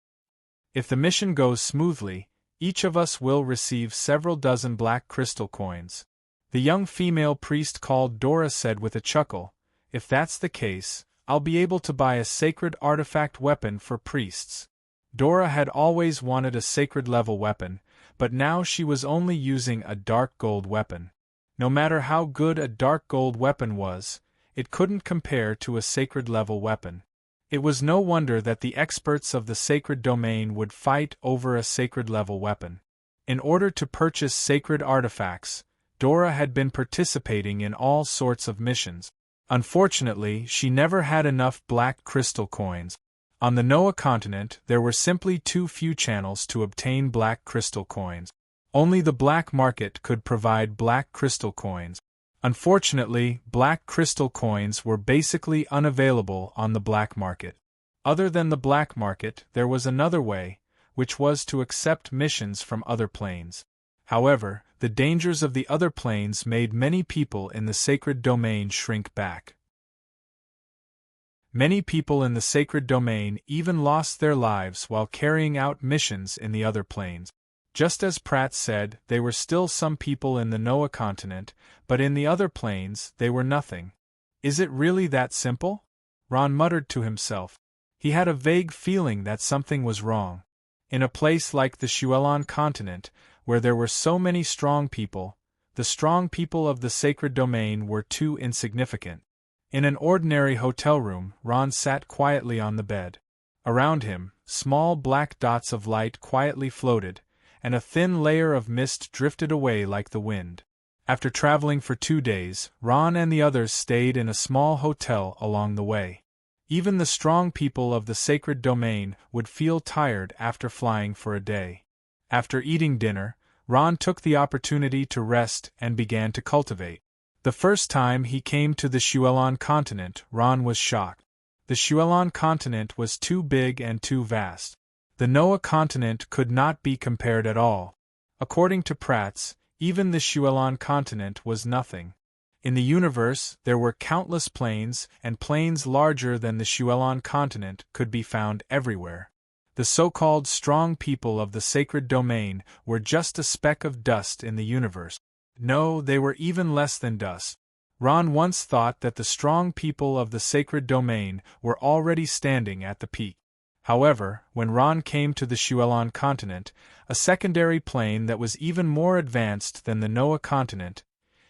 If the mission goes smoothly, each of us will receive several dozen black crystal coins. The young female priest called Dora said with a chuckle, If that's the case, I'll be able to buy a sacred artifact weapon for priests. Dora had always wanted a sacred level weapon, but now she was only using a dark gold weapon. No matter how good a dark gold weapon was, it couldn't compare to a sacred level weapon. It was no wonder that the experts of the sacred domain would fight over a sacred level weapon. In order to purchase sacred artifacts, Dora had been participating in all sorts of missions. Unfortunately, she never had enough black crystal coins. On the Noah continent, there were simply too few channels to obtain black crystal coins. Only the black market could provide black crystal coins. Unfortunately, black crystal coins were basically unavailable on the black market. Other than the black market, there was another way, which was to accept missions from other planes. However, the dangers of the other planes made many people in the sacred domain shrink back. Many people in the sacred domain even lost their lives while carrying out missions in the other planes. Just as Pratt said, they were still some people in the Noah continent, but in the other planes, they were nothing. Is it really that simple? Ron muttered to himself. He had a vague feeling that something was wrong. In a place like the Shuelon continent, where there were so many strong people, the strong people of the sacred domain were too insignificant. In an ordinary hotel room, Ron sat quietly on the bed. Around him, small black dots of light quietly floated, and a thin layer of mist drifted away like the wind. After traveling for 2 days, Ron and the others stayed in a small hotel along the way. Even the strong people of the sacred domain would feel tired after flying for a day. After eating dinner, Ron took the opportunity to rest and began to cultivate. The first time he came to the Shuelon continent, Ron was shocked. The Shuelon continent was too big and too vast. The Noah continent could not be compared at all. According to Pratt, even the Shuelon continent was nothing. In the universe, there were countless planes, and planes larger than the Shuelon continent could be found everywhere. The so-called strong people of the sacred domain were just a speck of dust in the universe. No, they were even less than dust. Ron once thought that the strong people of the sacred domain were already standing at the peak. However, when Ron came to the Shuelon continent, a secondary plane that was even more advanced than the Noah continent,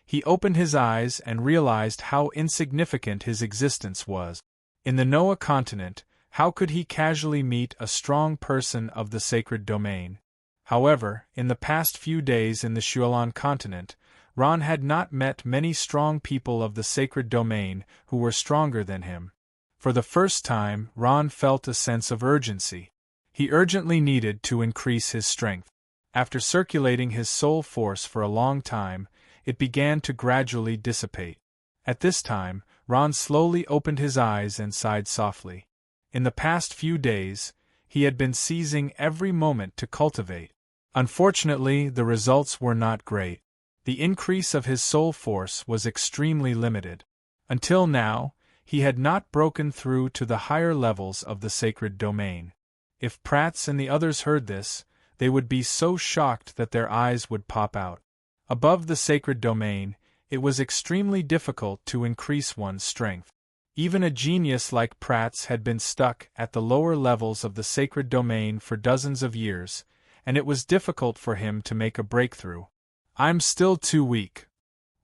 he opened his eyes and realized how insignificant his existence was. In the Noah continent, how could he casually meet a strong person of the sacred domain? However, in the past few days in the Shuelon continent, Ron had not met many strong people of the sacred domain who were stronger than him. For the first time, Ron felt a sense of urgency. He urgently needed to increase his strength. After circulating his soul force for a long time, it began to gradually dissipate. At this time, Ron slowly opened his eyes and sighed softly. In the past few days, he had been seizing every moment to cultivate. Unfortunately, the results were not great. The increase of his soul force was extremely limited. Until now, he had not broken through to the higher levels of the sacred domain. If Pratt and the others heard this, they would be so shocked that their eyes would pop out. Above the sacred domain, it was extremely difficult to increase one's strength. Even a genius like Pratt had been stuck at the lower levels of the sacred domain for dozens of years, and it was difficult for him to make a breakthrough. "I'm still too weak."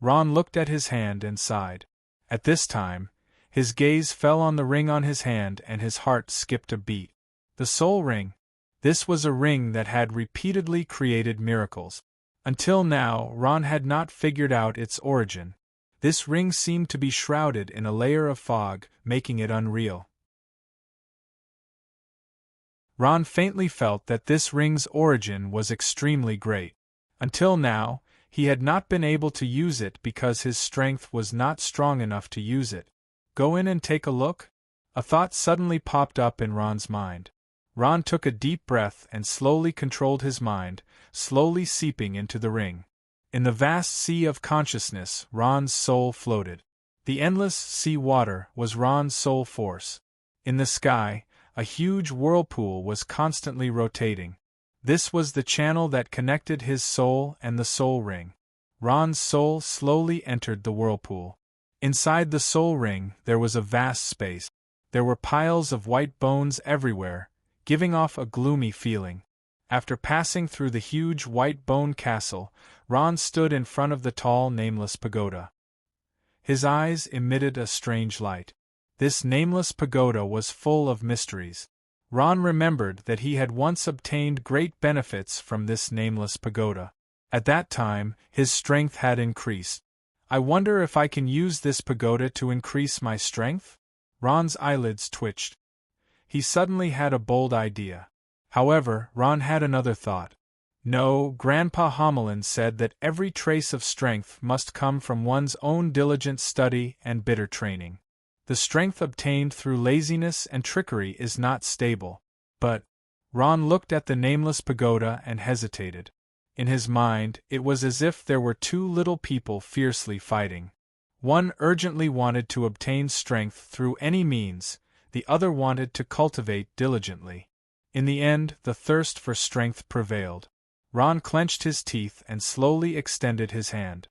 Ron looked at his hand and sighed. At this time, his gaze fell on the ring on his hand and his heart skipped a beat. The soul ring. This was a ring that had repeatedly created miracles. Until now, Ron had not figured out its origin. This ring seemed to be shrouded in a layer of fog, making it unreal. Ron faintly felt that this ring's origin was extremely great. Until now, he had not been able to use it because his strength was not strong enough to use it. Go in and take a look? A thought suddenly popped up in Ron's mind. Ron took a deep breath and slowly controlled his mind, slowly seeping into the ring. In the vast sea of consciousness, Ron's soul floated. The endless sea water was Ron's soul force. In the sky, a huge whirlpool was constantly rotating. This was the channel that connected his soul and the soul ring. Ron's soul slowly entered the whirlpool. Inside the soul ring, there was a vast space. There were piles of white bones everywhere, giving off a gloomy feeling. After passing through the huge white bone castle, Ron stood in front of the tall nameless pagoda. His eyes emitted a strange light. This nameless pagoda was full of mysteries. Ron remembered that he had once obtained great benefits from this nameless pagoda. At that time, his strength had increased. I wonder if I can use this pagoda to increase my strength? Ron's eyelids twitched. He suddenly had a bold idea. However, Ron had another thought. No, Grandpa Homelin said that every trace of strength must come from one's own diligent study and bitter training. The strength obtained through laziness and trickery is not stable. But Ron looked at the nameless pagoda and hesitated. In his mind, it was as if there were two little people fiercely fighting. One urgently wanted to obtain strength through any means, the other wanted to cultivate diligently. In the end, the thirst for strength prevailed. Ron clenched his teeth and slowly extended his hand.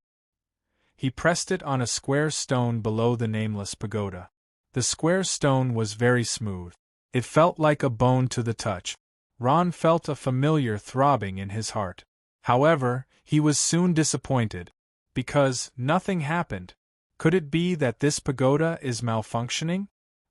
He pressed it on a square stone below the nameless pagoda. The square stone was very smooth. It felt like a bone to the touch. Ron felt a familiar throbbing in his heart. However, he was soon disappointed, because nothing happened. Could it be that this pagoda is malfunctioning?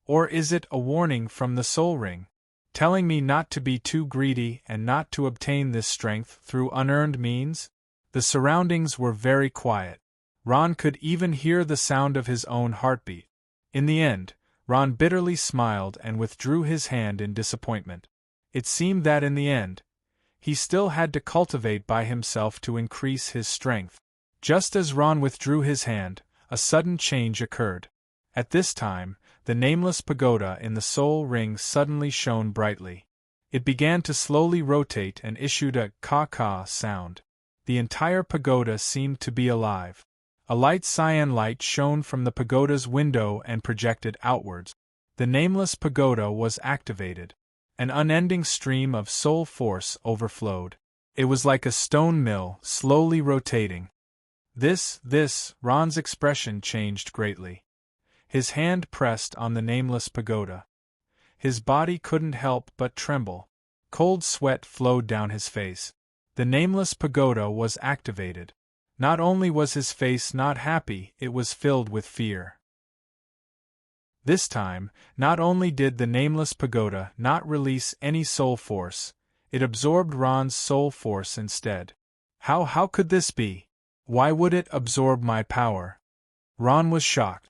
Or is it a warning from the soul ring, telling me not to be too greedy and not to obtain this strength through unearned means? The surroundings were very quiet. Ron could even hear the sound of his own heartbeat. In the end, Ron bitterly smiled and withdrew his hand in disappointment. It seemed that in the end, he still had to cultivate by himself to increase his strength. Just as Ron withdrew his hand, a sudden change occurred. At this time, the nameless pagoda in the soul ring suddenly shone brightly. It began to slowly rotate and issued a caw-caw sound. The entire pagoda seemed to be alive. A light cyan light shone from the pagoda's window and projected outwards. The nameless pagoda was activated. An unending stream of soul force overflowed. It was like a stone mill, slowly rotating. Ron's expression changed greatly. His hand pressed on the nameless pagoda. His body couldn't help but tremble. Cold sweat flowed down his face. The nameless pagoda was activated. Not only was his face not happy, it was filled with fear. This time, not only did the nameless pagoda not release any soul force, it absorbed Ron's soul force instead. How could this be? Why would it absorb my power? Ron was shocked.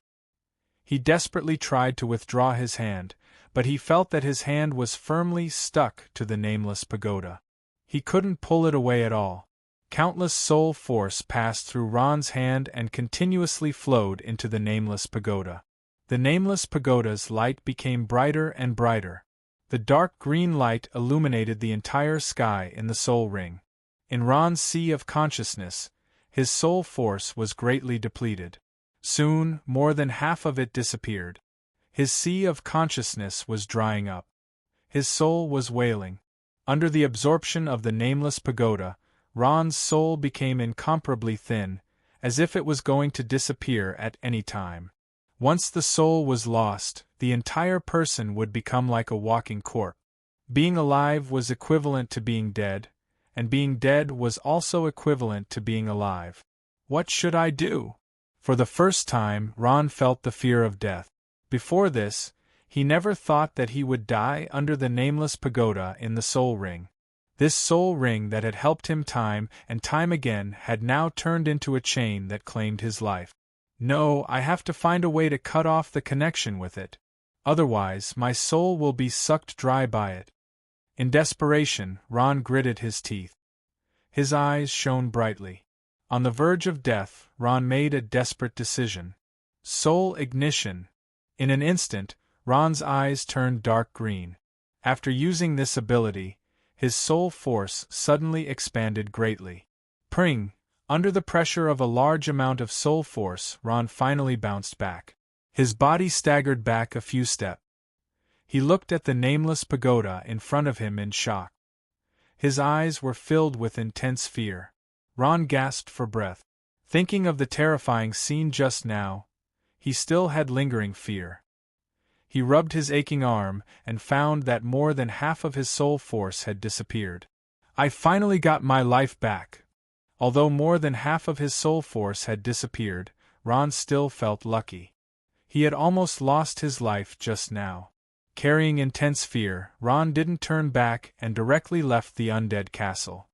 He desperately tried to withdraw his hand, but he felt that his hand was firmly stuck to the nameless pagoda. He couldn't pull it away at all. Countless soul force passed through Ron's hand and continuously flowed into the nameless pagoda. The nameless pagoda's light became brighter and brighter. The dark green light illuminated the entire sky in the soul ring. In Ron's sea of consciousness, his soul force was greatly depleted. Soon, more than half of it disappeared. His sea of consciousness was drying up. His soul was wailing. Under the absorption of the nameless pagoda, Ron's soul became incomparably thin, as if it was going to disappear at any time. Once the soul was lost, the entire person would become like a walking corpse. Being alive was equivalent to being dead, and being dead was also equivalent to being alive. What should I do? For the first time, Ron felt the fear of death. Before this, he never thought that he would die under the nameless pagoda in the soul ring. This soul ring that had helped him time and time again had now turned into a chain that claimed his life. No, I have to find a way to cut off the connection with it. Otherwise, my soul will be sucked dry by it. In desperation, Ron gritted his teeth. His eyes shone brightly. On the verge of death, Ron made a desperate decision. Soul ignition. In an instant, Ron's eyes turned dark green. After using this ability, his soul force suddenly expanded greatly. Pring! Under the pressure of a large amount of soul force, Ron finally bounced back. His body staggered back a few steps. He looked at the nameless pagoda in front of him in shock. His eyes were filled with intense fear. Ron gasped for breath. Thinking of the terrifying scene just now, he still had lingering fear. He rubbed his aching arm and found that more than half of his soul force had disappeared. I finally got my life back. Although more than half of his soul force had disappeared, Ron still felt lucky. He had almost lost his life just now. Carrying intense fear, Ron didn't turn back and directly left the undead castle.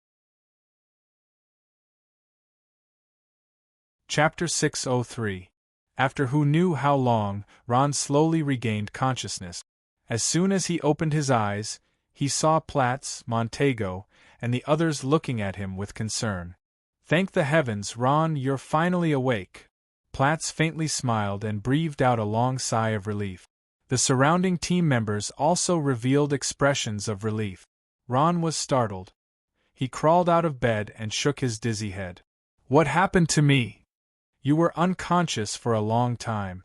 Chapter 603. After who knew how long, Ron slowly regained consciousness. As soon as he opened his eyes, he saw Platts, Montego, and the others looking at him with concern. Thank the heavens, Ron, you're finally awake. Platts faintly smiled and breathed out a long sigh of relief. The surrounding team members also revealed expressions of relief. Ron was startled. He crawled out of bed and shook his dizzy head. What happened to me? You were unconscious for a long time,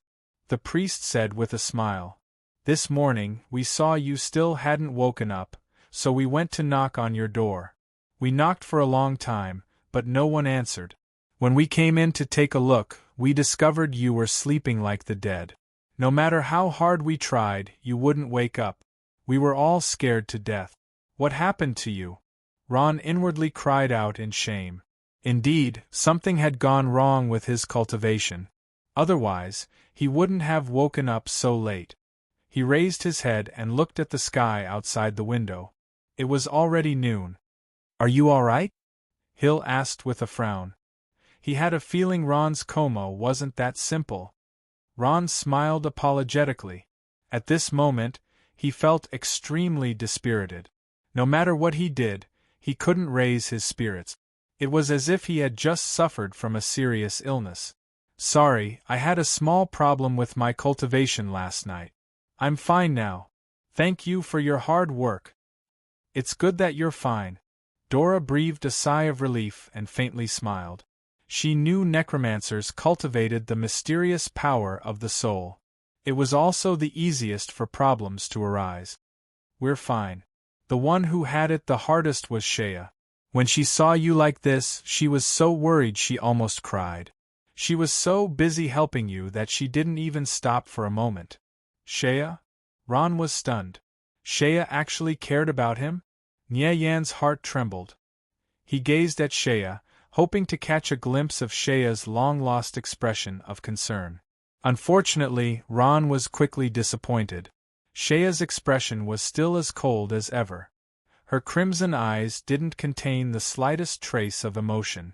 the priest said with a smile. This morning, we saw you still hadn't woken up, so we went to knock on your door. We knocked for a long time, but no one answered. When we came in to take a look, we discovered you were sleeping like the dead. No matter how hard we tried, you wouldn't wake up. We were all scared to death. What happened to you? Ron inwardly cried out in shame. Indeed, something had gone wrong with his cultivation. Otherwise, he wouldn't have woken up so late. He raised his head and looked at the sky outside the window. It was already noon. Are you all right? Hill asked with a frown. He had a feeling Ron's coma wasn't that simple. Ron smiled apologetically. At this moment, he felt extremely dispirited. No matter what he did, he couldn't raise his spirits. It was as if he had just suffered from a serious illness. Sorry, I had a small problem with my cultivation last night. I'm fine now. Thank you for your hard work. It's good that you're fine. Dora breathed a sigh of relief and faintly smiled. She knew necromancers cultivated the mysterious power of the soul. It was also the easiest for problems to arise. We're fine. The one who had it the hardest was Shea. When she saw you like this, she was so worried she almost cried. She was so busy helping you that she didn't even stop for a moment. Shea? Ron was stunned. Shea actually cared about him? Nye Yan's heart trembled. He gazed at Shea, hoping to catch a glimpse of Shea's long-lost expression of concern. Unfortunately, Ron was quickly disappointed. Shea's expression was still as cold as ever. Her crimson eyes didn't contain the slightest trace of emotion.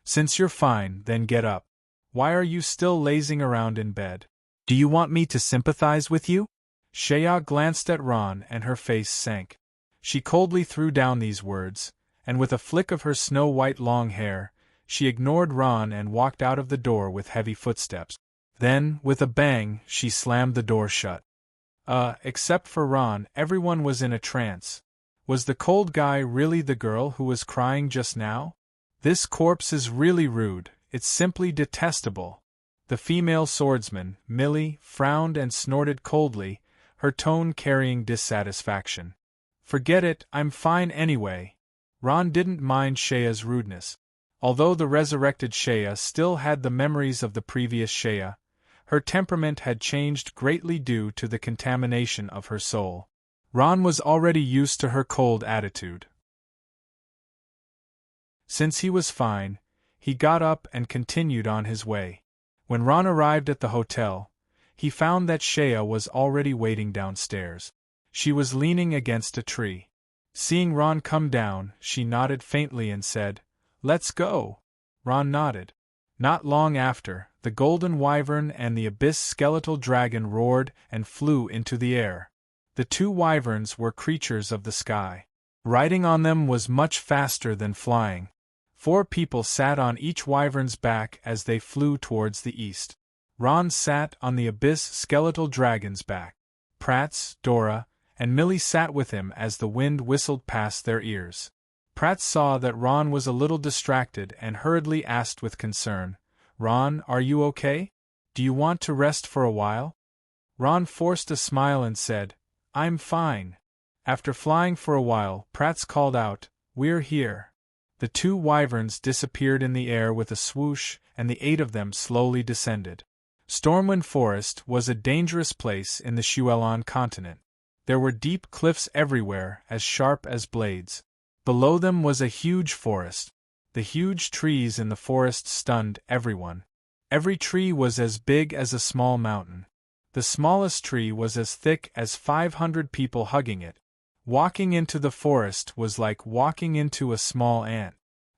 Since you're fine, then get up. Why are you still lazing around in bed? Do you want me to sympathize with you? Shea glanced at Ron and her face sank. She coldly threw down these words, and with a flick of her snow-white long hair, she ignored Ron and walked out of the door with heavy footsteps. Then, with a bang, she slammed the door shut. Except for Ron, everyone was in a trance. Was the cold guy really the girl who was crying just now? This corpse is really rude, it's simply detestable. The female swordsman, Millie, frowned and snorted coldly, her tone carrying dissatisfaction. Forget it, I'm fine anyway. Ron didn't mind Shea's rudeness. Although the resurrected Shea still had the memories of the previous Shea, her temperament had changed greatly due to the contamination of her soul. Ron was already used to her cold attitude. Since he was fine, he got up and continued on his way. When Ron arrived at the hotel, he found that Shea was already waiting downstairs. She was leaning against a tree. Seeing Ron come down, she nodded faintly and said, "Let's go." Ron nodded. Not long after, the golden wyvern and the abyss skeletal dragon roared and flew into the air. The two wyverns were creatures of the sky. Riding on them was much faster than flying. 4 people sat on each wyvern's back as they flew towards the east. Ron sat on the abyss skeletal dragon's back. Prats, Dora, and Millie sat with him as the wind whistled past their ears. Pratt saw that Ron was a little distracted and hurriedly asked with concern, "Ron, are you okay? Do you want to rest for a while?" Ron forced a smile and said, "I'm fine." After flying for a while, Pratt called out, "We're here." The 2 wyverns disappeared in the air with a swoosh, and the 8 of them slowly descended. Stormwind Forest was a dangerous place in the Shuelon continent. There were deep cliffs everywhere, as sharp as blades. Below them was a huge forest. The huge trees in the forest stunned everyone. Every tree was as big as a small mountain. The smallest tree was as thick as 500 people hugging it. Walking into the forest was like walking into a small ant.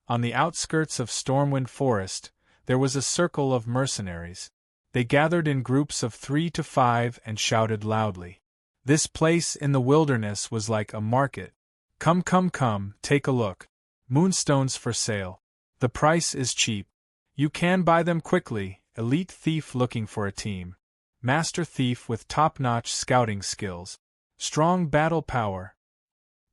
On the outskirts of Stormwind Forest, there was a circle of mercenaries. They gathered in groups of 3 to 5 and shouted loudly. This place in the wilderness was like a market. "Come, come, come, take a look. Moonstones for sale. The price is cheap. You can buy them quickly. Elite thief looking for a team. Master thief with top-notch scouting skills. Strong battle power.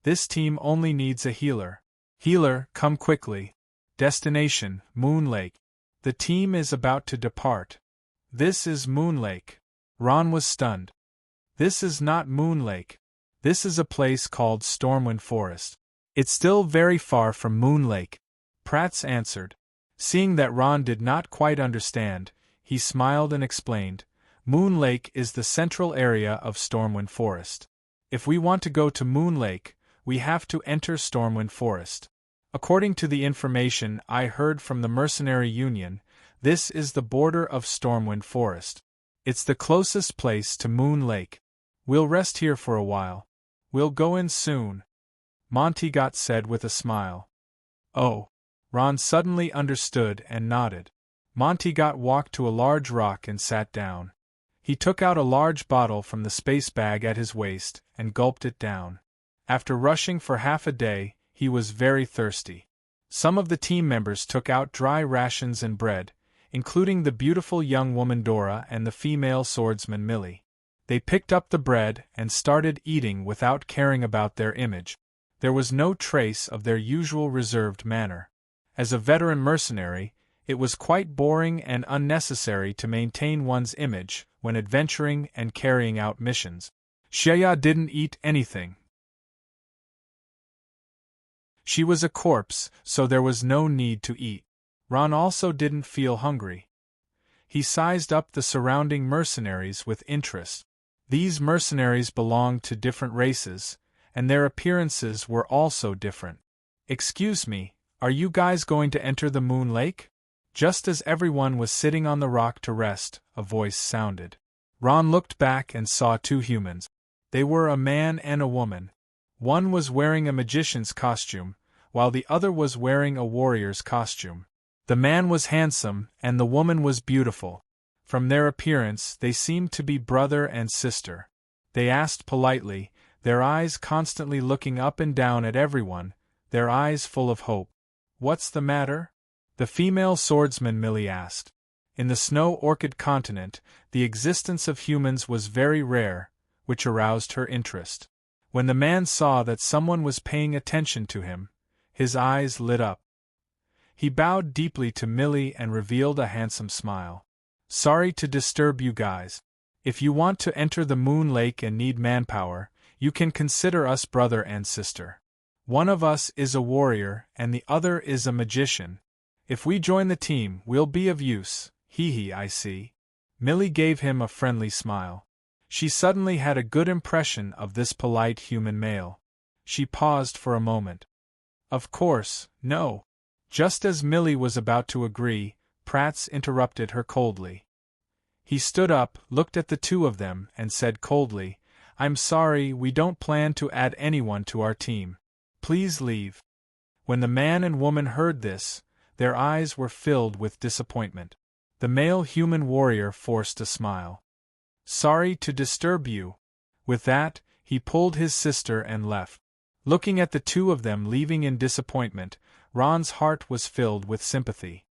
This team only needs a healer. Healer, come quickly. Destination, Moon Lake. The team is about to depart. This is Moon Lake. Ron was stunned. This is not Moon Lake. This is a place called Stormwind Forest. It's still very far from Moon Lake, Pratt answered. Seeing that Ron did not quite understand, he smiled and explained, Moon Lake is the central area of Stormwind Forest. If we want to go to Moon Lake, we have to enter Stormwind Forest. According to the information I heard from the Mercenary Union, this is the border of Stormwind Forest. It's the closest place to Moon Lake. We'll rest here for a while. We'll go in soon, Montegot said with a smile. Oh. Ron suddenly understood and nodded. Montegot walked to a large rock and sat down. He took out a large bottle from the space bag at his waist and gulped it down. After rushing for half a day, he was very thirsty. Some of the team members took out dry rations and bread, including the beautiful young woman Dora and the female swordsman Millie. They picked up the bread and started eating without caring about their image. There was no trace of their usual reserved manner. As a veteran mercenary, it was quite boring and unnecessary to maintain one's image when adventuring and carrying out missions. Shaya didn't eat anything. She was a corpse, so there was no need to eat. Ron also didn't feel hungry. He sized up the surrounding mercenaries with interest. These mercenaries belonged to different races, and their appearances were also different. Excuse me, are you guys going to enter the Moon Lake? Just as everyone was sitting on the rock to rest, a voice sounded. Ron looked back and saw two humans. They were a man and a woman. One was wearing a magician's costume, while the other was wearing a warrior's costume. The man was handsome, and the woman was beautiful. From their appearance, they seemed to be brother and sister. They asked politely, their eyes constantly looking up and down at everyone, their eyes full of hope. What's the matter? The female swordsman Millie asked. In the Snow Orchid continent, the existence of humans was very rare, which aroused her interest. When the man saw that someone was paying attention to him, his eyes lit up. He bowed deeply to Millie and revealed a handsome smile. Sorry to disturb you guys. If you want to enter the Moon Lake and need manpower, you can consider us brother and sister. One of us is a warrior and the other is a magician. If we join the team, we'll be of use. Hee, I see. Millie gave him a friendly smile. She suddenly had a good impression of this polite human male. She paused for a moment. Of course, no. Just as Millie was about to agree, Pratt interrupted her coldly. He stood up, looked at the two of them, and said coldly, I'm sorry, we don't plan to add anyone to our team. Please leave. When the man and woman heard this, their eyes were filled with disappointment. The male human warrior forced a smile. Sorry to disturb you. With that, he pulled his sister and left. Looking at the two of them leaving in disappointment, Ron's heart was filled with sympathy.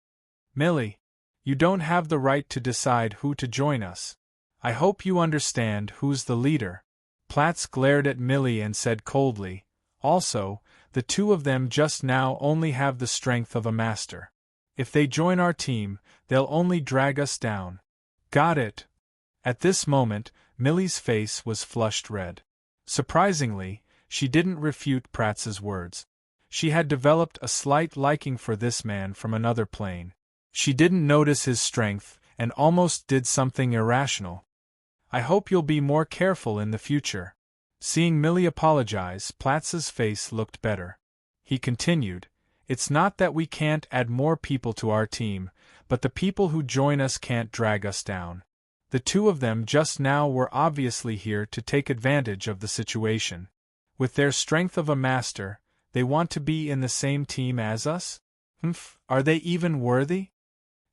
Millie, you don't have the right to decide who to join us. I hope you understand who's the leader. Platts glared at Millie and said coldly, also, the two of them just now only have the strength of a master. If they join our team, they'll only drag us down. Got it. At this moment, Millie's face was flushed red. Surprisingly, she didn't refute Pratt's words. She had developed a slight liking for this man from another plane. She didn't notice his strength and almost did something irrational. I hope you'll be more careful in the future. Seeing Millie apologize, Platz's face looked better. He continued, It's not that we can't add more people to our team, but the people who join us can't drag us down. The two of them just now were obviously here to take advantage of the situation. With their strength of a master, they want to be in the same team as us? Are they even worthy?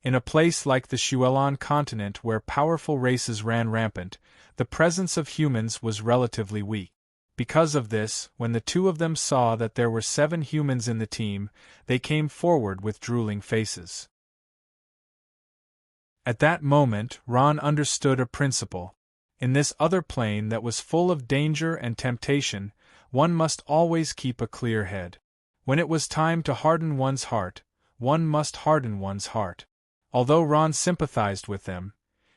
In a place like the Shuelon continent where powerful races ran rampant, the presence of humans was relatively weak. Because of this, when the two of them saw that there were 7 humans in the team, they came forward with drooling faces. At that moment, Ron understood a principle. In this other plane that was full of danger and temptation, one must always keep a clear head. When it was time to harden one's heart, one must harden one's heart. Although Ron sympathized with them,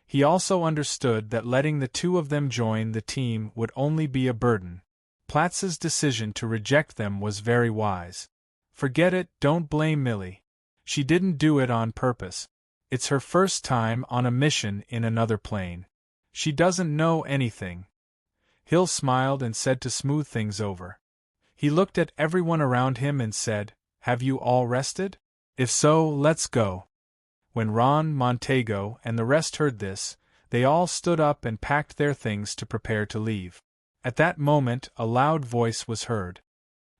he also understood that letting the two of them join the team would only be a burden. Platz's decision to reject them was very wise. Forget it, don't blame Millie. She didn't do it on purpose. It's her first time on a mission in another plane. She doesn't know anything. Hill smiled and said to smooth things over. He looked at everyone around him and said, "Have you all rested? If so, let's go." When Ron, Montego, and the rest heard this, they all stood up and packed their things to prepare to leave. At that moment, a loud voice was heard.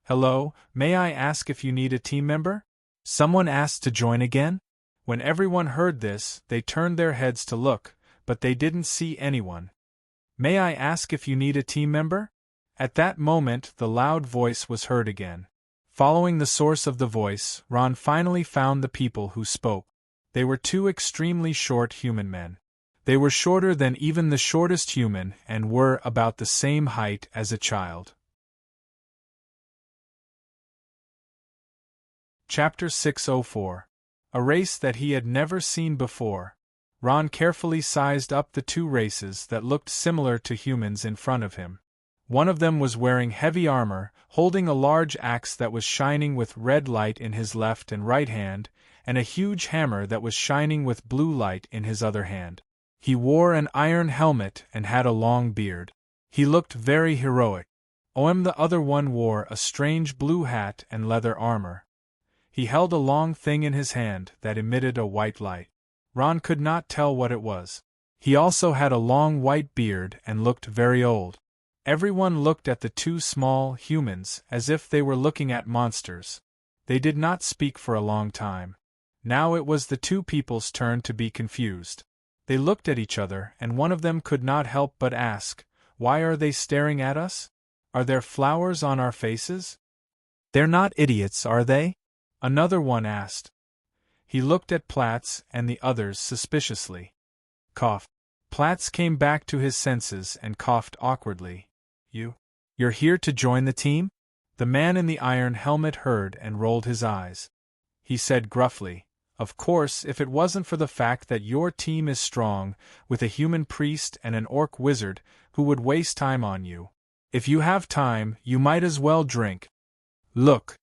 "Hello, may I ask if you need a team member? Someone asked to join again?" When everyone heard this, they turned their heads to look, but they didn't see anyone. "May I ask if you need a team member?" At that moment, the loud voice was heard again. Following the source of the voice, Ron finally found the people who spoke. They were two extremely short human men. They were shorter than even the shortest human and were about the same height as a child. Chapter 604. A race that he had never seen before. Ron carefully sized up the two races that looked similar to humans in front of him. One of them was wearing heavy armor, holding a large axe that was shining with red light in his left and right hand, and a huge hammer that was shining with blue light in his other hand. He wore an iron helmet and had a long beard. He looked very heroic. The other one wore a strange blue hat and leather armor. He held a long thing in his hand that emitted a white light. Ron could not tell what it was. He also had a long white beard and looked very old. Everyone looked at the two small humans as if they were looking at monsters. They did not speak for a long time. Now it was the two people's turn to be confused. They looked at each other, and one of them could not help but ask, "Why are they staring at us? Are there flowers on our faces? They're not idiots, are they?" Another one asked. He looked at Platz and the others suspiciously. Cough. Platz came back to his senses and coughed awkwardly. You're here to join the team?" The man in the iron helmet heard and rolled his eyes. He said gruffly, "Of course, if it wasn't for the fact that your team is strong, with a human priest and an orc wizard, who would waste time on you. If you have time, you might as well drink. Look.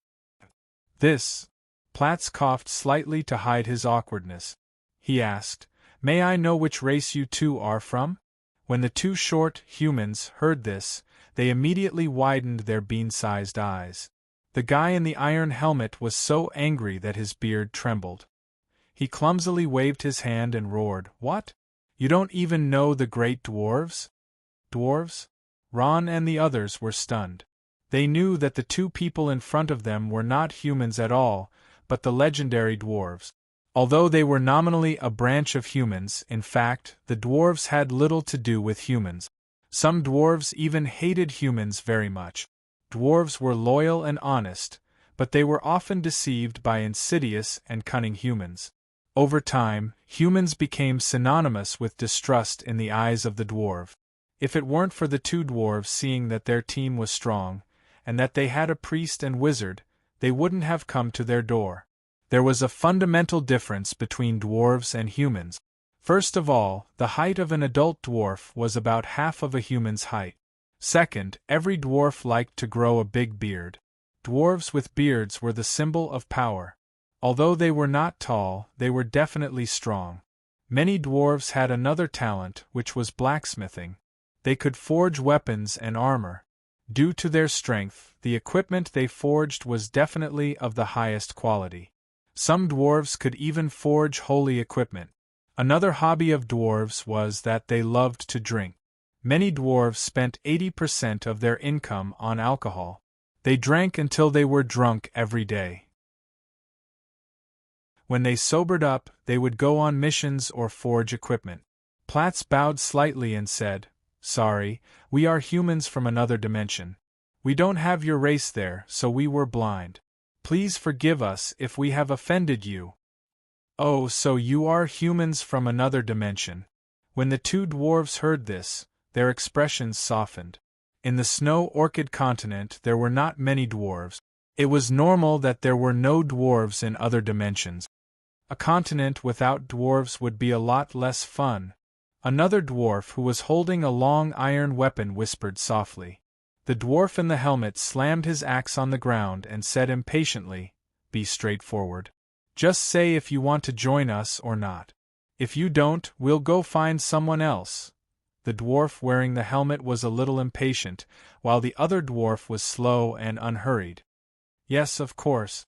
This." Platz coughed slightly to hide his awkwardness. He asked, "May I know which race you two are from?" When the two short humans heard this, they immediately widened their bean-sized eyes. The guy in the iron helmet was so angry that his beard trembled. He clumsily waved his hand and roared, "What? You don't even know the great dwarves?" Dwarves? Ron and the others were stunned. They knew that the two people in front of them were not humans at all, but the legendary dwarves. Although they were nominally a branch of humans, in fact, the dwarves had little to do with humans. Some dwarves even hated humans very much. Dwarves were loyal and honest, but they were often deceived by insidious and cunning humans. Over time, humans became synonymous with distrust in the eyes of the dwarf. If it weren't for the two dwarves seeing that their team was strong, and that they had a priest and wizard, they wouldn't have come to their door. There was a fundamental difference between dwarves and humans. First of all, the height of an adult dwarf was about half of a human's height. Second, every dwarf liked to grow a big beard. Dwarves with beards were the symbol of power. Although they were not tall, they were definitely strong. Many dwarves had another talent, which was blacksmithing. They could forge weapons and armor. Due to their strength, the equipment they forged was definitely of the highest quality. Some dwarves could even forge holy equipment. Another hobby of dwarves was that they loved to drink. Many dwarves spent 80% of their income on alcohol. They drank until they were drunk every day. When they sobered up, they would go on missions or forge equipment. Platz bowed slightly and said, "Sorry, we are humans from another dimension. We don't have your race there, so we were blind. Please forgive us if we have offended you." "Oh, so you are humans from another dimension." When the two dwarves heard this, their expressions softened. In the snow orchid continent there were not many dwarves. It was normal that there were no dwarves in other dimensions. A continent without dwarves would be a lot less fun. Another dwarf who was holding a long iron weapon whispered softly. The dwarf in the helmet slammed his axe on the ground and said impatiently, "Be straightforward. Just say if you want to join us or not. If you don't, we'll go find someone else." The dwarf wearing the helmet was a little impatient, while the other dwarf was slow and unhurried. Yes, of course.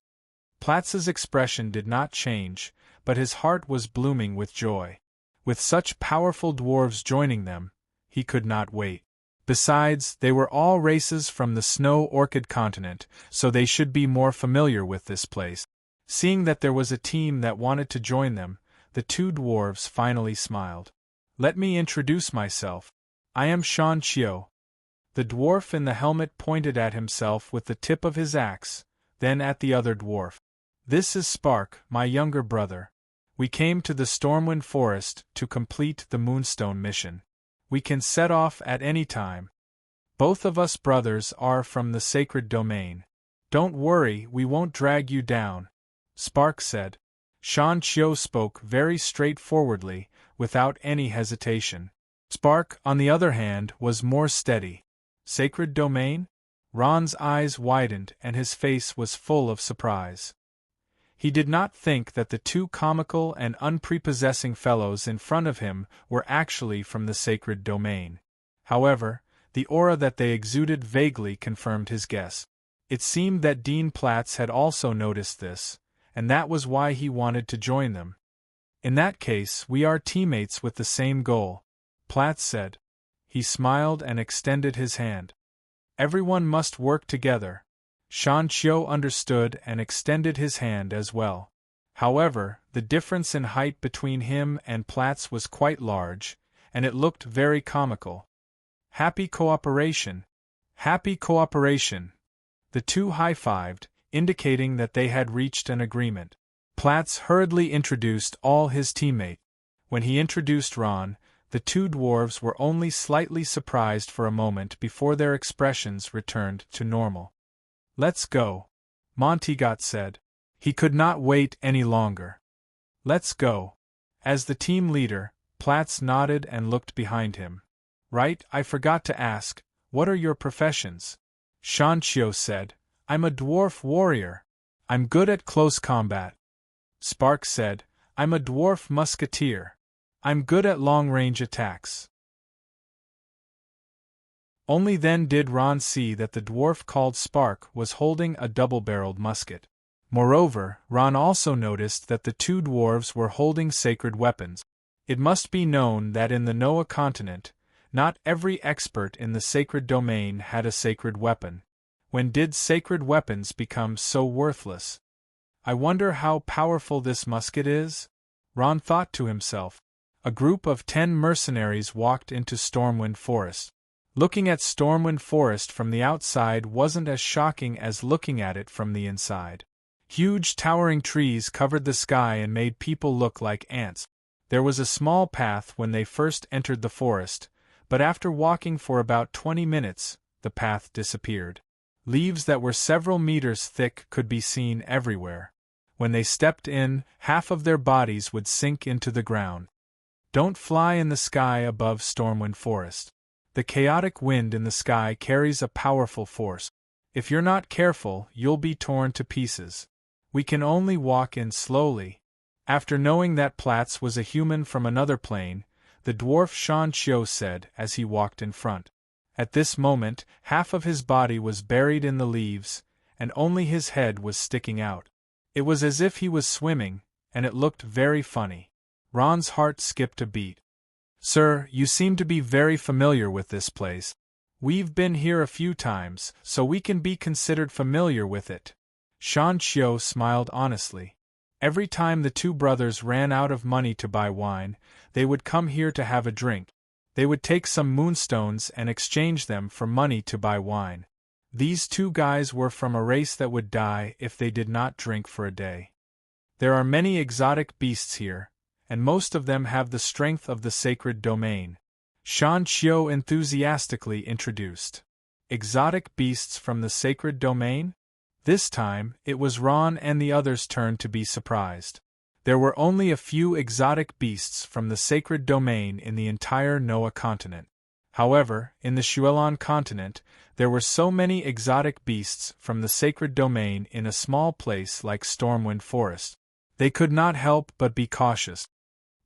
Platz's expression did not change, but his heart was blooming with joy. With such powerful dwarves joining them, he could not wait. Besides, they were all races from the snow orchid continent, so they should be more familiar with this place. Seeing that there was a team that wanted to join them, the two dwarves finally smiled. "Let me introduce myself. I am Shan Chiu." The dwarf in the helmet pointed at himself with the tip of his axe, then at the other dwarf. "This is Spark, my younger brother. We came to the Stormwind Forest to complete the Moonstone mission. We can set off at any time. Both of us brothers are from the sacred domain. Don't worry, we won't drag you down," Spark said. Shan Chiu spoke very straightforwardly, without any hesitation. Spark, on the other hand, was more steady. "Sacred domain?" Ron's eyes widened and his face was full of surprise. He did not think that the two comical and unprepossessing fellows in front of him were actually from the sacred domain. However, the aura that they exuded vaguely confirmed his guess. It seemed that Dean Platz had also noticed this, and that was why he wanted to join them. "In that case, we are teammates with the same goal," Platz said. He smiled and extended his hand. "Everyone must work together." Shan Chiu understood and extended his hand as well. However, the difference in height between him and Platz was quite large, and it looked very comical. "Happy cooperation! Happy cooperation!" The two high-fived, indicating that they had reached an agreement. Platz hurriedly introduced all his teammates. When he introduced Ron, the two dwarves were only slightly surprised for a moment before their expressions returned to normal. "Let's go," Montegot said. He could not wait any longer. "Let's go." As the team leader, Platz nodded and looked behind him. "Right, I forgot to ask, what are your professions?" Shan Chiu said, "I'm a dwarf warrior. I'm good at close combat." Spark said, "I'm a dwarf musketeer. I'm good at long-range attacks." Only then did Ron see that the dwarf called Spark was holding a double-barreled musket. Moreover, Ron also noticed that the two dwarves were holding sacred weapons. It must be known that in the Noah continent, not every expert in the sacred domain had a sacred weapon. When did sacred weapons become so worthless? "I wonder how powerful this musket is?" Ron thought to himself. A group of 10 mercenaries walked into Stormwind Forest. Looking at Stormwind Forest from the outside wasn't as shocking as looking at it from the inside. Huge towering trees covered the sky and made people look like ants. There was a small path when they first entered the forest, but after walking for about 20 minutes, the path disappeared. Leaves that were several meters thick could be seen everywhere. When they stepped in, half of their bodies would sink into the ground. Don't fly in the sky above Stormwind Forest. The chaotic wind in the sky carries a powerful force. If you're not careful, you'll be torn to pieces. We can only walk in slowly. After knowing that Platz was a human from another plane, the dwarf Shan Chiu said as he walked in front. At this moment, half of his body was buried in the leaves, and only his head was sticking out. It was as if he was swimming, and it looked very funny. Ron's heart skipped a beat. "Sir, you seem to be very familiar with this place." "We've been here a few times, so we can be considered familiar with it." Shan Chiu smiled honestly. Every time the two brothers ran out of money to buy wine, they would come here to have a drink. They would take some moonstones and exchange them for money to buy wine. These two guys were from a race that would die if they did not drink for a day. There are many exotic beasts here, and most of them have the strength of the sacred domain. Shan Chiu enthusiastically introduced. Exotic beasts from the sacred domain? This time, it was Ron and the others' turn to be surprised. There were only a few exotic beasts from the sacred domain in the entire Noah continent. However, in the Shuelon continent, there were so many exotic beasts from the sacred domain in a small place like Stormwind Forest. They could not help but be cautious.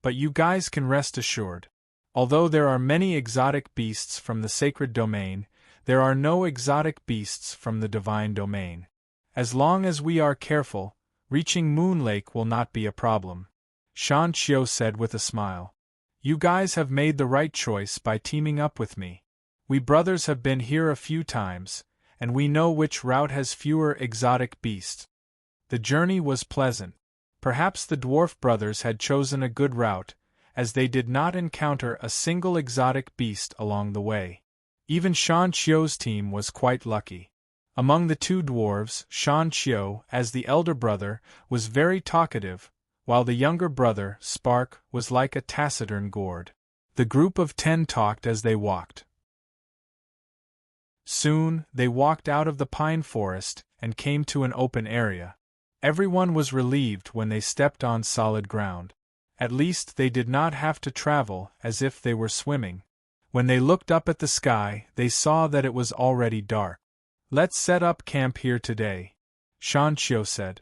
But you guys can rest assured. Although there are many exotic beasts from the sacred domain, there are no exotic beasts from the divine domain. As long as we are careful, reaching Moon Lake will not be a problem. Shan Qiu said with a smile. You guys have made the right choice by teaming up with me. We brothers have been here a few times, and we know which route has fewer exotic beasts. The journey was pleasant. Perhaps the dwarf brothers had chosen a good route, as they did not encounter a single exotic beast along the way. Even Shan Qiu's team was quite lucky. Among the two dwarves, Shan Qiu, as the elder brother, was very talkative, while the younger brother, Spark, was like a taciturn gourd. The group of 10 talked as they walked. Soon, they walked out of the pine forest and came to an open area. Everyone was relieved when they stepped on solid ground. At least they did not have to travel as if they were swimming. When they looked up at the sky, they saw that it was already dark. Let's set up camp here today, Shan Qiu said.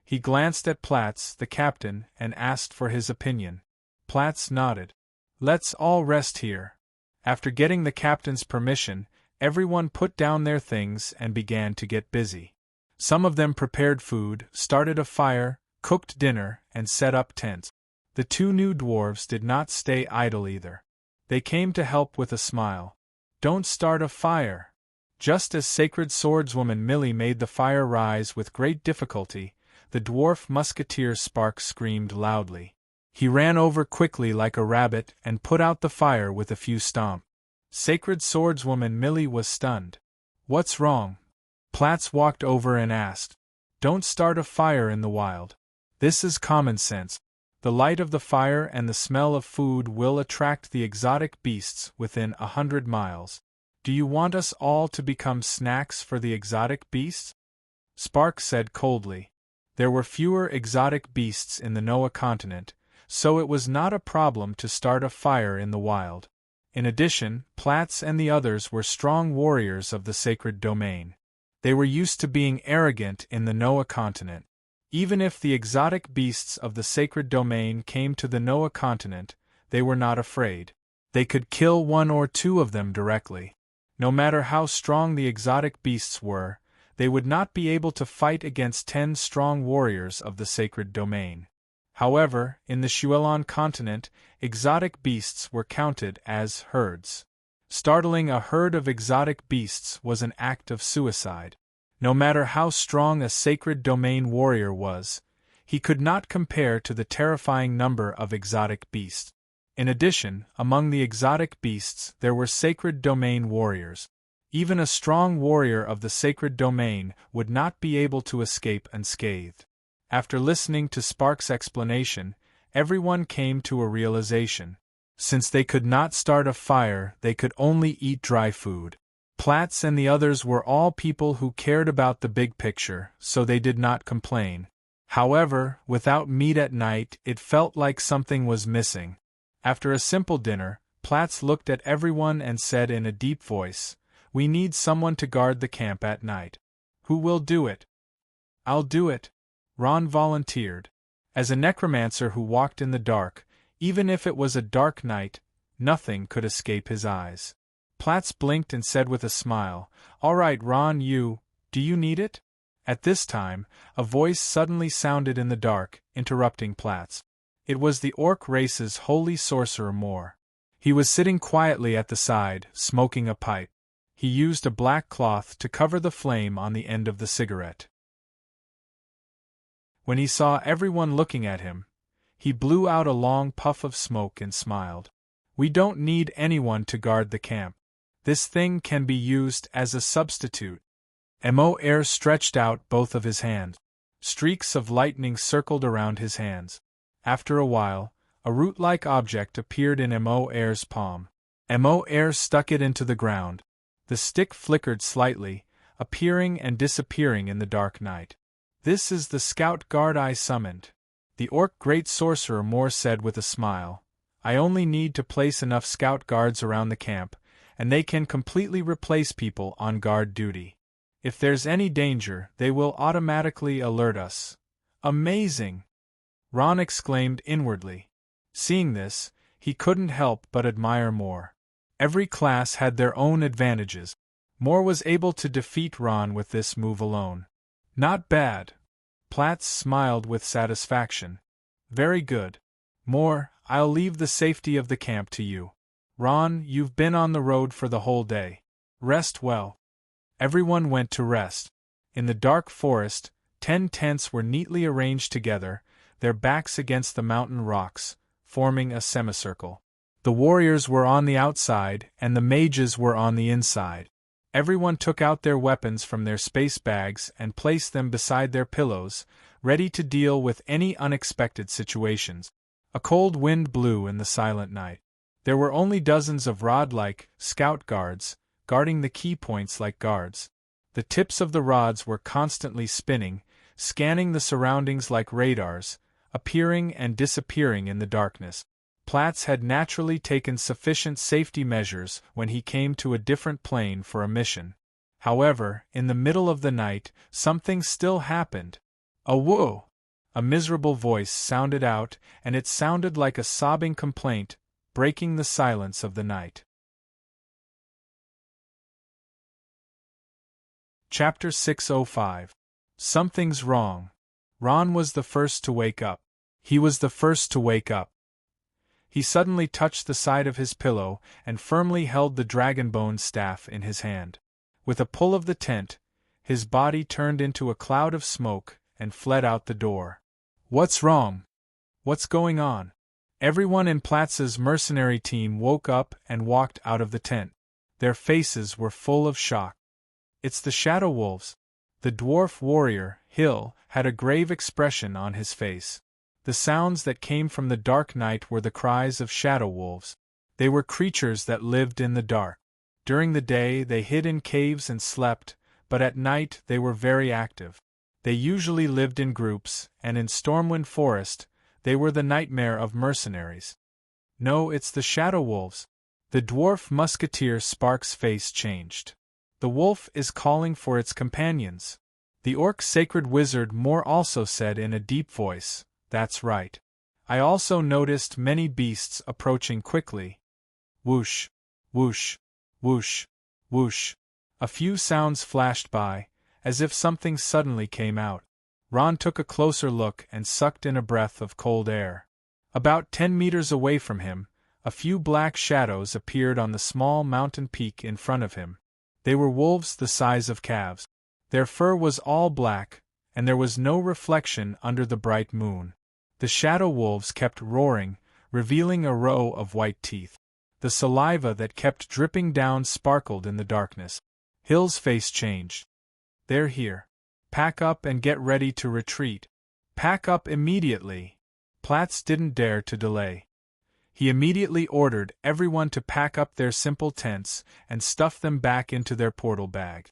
He glanced at Platz, the captain, and asked for his opinion. Platz nodded. Let's all rest here. After getting the captain's permission, everyone put down their things and began to get busy. Some of them prepared food, started a fire, cooked dinner, and set up tents. The two new dwarves did not stay idle either. They came to help with a smile. Don't start a fire. Just as sacred swordswoman Millie made the fire rise with great difficulty, the dwarf musketeer Spark screamed loudly. He ran over quickly like a rabbit and put out the fire with a few stomps. Sacred swordswoman Millie was stunned. What's wrong? Platz walked over and asked. Don't start a fire in the wild. This is common sense. The light of the fire and the smell of food will attract the exotic beasts within 100 miles. Do you want us all to become snacks for the exotic beasts? Spark said coldly. There were fewer exotic beasts in the Noah continent, so it was not a problem to start a fire in the wild. In addition, Platz and the others were strong warriors of the sacred domain. They were used to being arrogant in the Noah continent. Even if the exotic beasts of the sacred domain came to the Noah continent, they were not afraid. They could kill 1 or 2 of them directly. No matter how strong the exotic beasts were, they would not be able to fight against 10 strong warriors of the sacred domain. However, in the Shuelon continent, exotic beasts were counted as herds. Startling a herd of exotic beasts was an act of suicide. No matter how strong a sacred domain warrior was, he could not compare to the terrifying number of exotic beasts. In addition, among the exotic beasts there were sacred domain warriors. Even a strong warrior of the sacred domain would not be able to escape unscathed. After listening to Spark's explanation, everyone came to a realization. Since they could not start a fire, they could only eat dry food. Platz and the others were all people who cared about the big picture, so they did not complain. However, without meat at night, it felt like something was missing. After a simple dinner, Platz looked at everyone and said in a deep voice, "We need someone to guard the camp at night. Who will do it?" "I'll do it," Ron volunteered. As a necromancer who walked in the dark, even if it was a dark night, nothing could escape his eyes. Platz blinked and said with a smile, "All right, Ron, do you need it?" At this time, a voice suddenly sounded in the dark, interrupting Platz. It was the orc race's holy sorcerer Moore. He was sitting quietly at the side, smoking a pipe. He used a black cloth to cover the flame on the end of the cigarette. When he saw everyone looking at him, he blew out a long puff of smoke and smiled. "We don't need anyone to guard the camp. This thing can be used as a substitute." Mo Air stretched out both of his hands. Streaks of lightning circled around his hands. After a while, a root-like object appeared in Mo Air's palm. Mo Air stuck it into the ground. The stick flickered slightly, appearing and disappearing in the dark night. "This is the scout guard I summoned," the orc great sorcerer Moore said with a smile. "I only need to place enough scout guards around the camp, and they can completely replace people on guard duty. If there's any danger, they will automatically alert us." "Amazing!" Ron exclaimed inwardly. Seeing this, he couldn't help but admire Moore. Every class had their own advantages. Moore was able to defeat Ron with this move alone. "Not bad." Platts smiled with satisfaction. "Very good. Moore, I'll leave the safety of the camp to you. Ron, you've been on the road for the whole day. Rest well." Everyone went to rest. In the dark forest, 10 tents were neatly arranged together, their backs against the mountain rocks, forming a semicircle. The warriors were on the outside, and the mages were on the inside. Everyone took out their weapons from their space bags and placed them beside their pillows, ready to deal with any unexpected situations. A cold wind blew in the silent night. There were only dozens of rod-like scout guards, guarding the key points like guards. The tips of the rods were constantly spinning, scanning the surroundings like radars, appearing and disappearing in the darkness. Platts had naturally taken sufficient safety measures when he came to a different plane for a mission. However, in the middle of the night, something still happened. A whoa! A miserable voice sounded out, and it sounded like a sobbing complaint, breaking the silence of the night. Chapter 605. Something's wrong. Ron was the first to wake up. He was the first to wake up. He suddenly touched the side of his pillow and firmly held the dragonbone staff in his hand. With a pull of the tent, his body turned into a cloud of smoke and fled out the door. "What's wrong? What's going on?" Everyone in Platts's mercenary team woke up and walked out of the tent. Their faces were full of shock. "It's the Shadow Wolves." The dwarf warrior, Hill, had a grave expression on his face. The sounds that came from the dark night were the cries of shadow wolves. They were creatures that lived in the dark. During the day they hid in caves and slept, but at night they were very active. They usually lived in groups, and in Stormwind Forest, they were the nightmare of mercenaries. "No, it's the shadow wolves." The dwarf musketeer Spark's face changed. "The wolf is calling for its companions." The orc sacred wizard Moore also said in a deep voice, "That's right. I also noticed many beasts approaching quickly." Whoosh, whoosh, whoosh, whoosh. A few sounds flashed by, as if something suddenly came out. Ron took a closer look and sucked in a breath of cold air. About 10 meters away from him, a few black shadows appeared on the small mountain peak in front of him. They were wolves the size of calves. Their fur was all black, and there was no reflection under the bright moon. The shadow wolves kept roaring, revealing a row of white teeth. The saliva that kept dripping down sparkled in the darkness. Hill's face changed. "They're here. Pack up and get ready to retreat. Pack up immediately." Platts didn't dare to delay. He immediately ordered everyone to pack up their simple tents and stuff them back into their portal bag.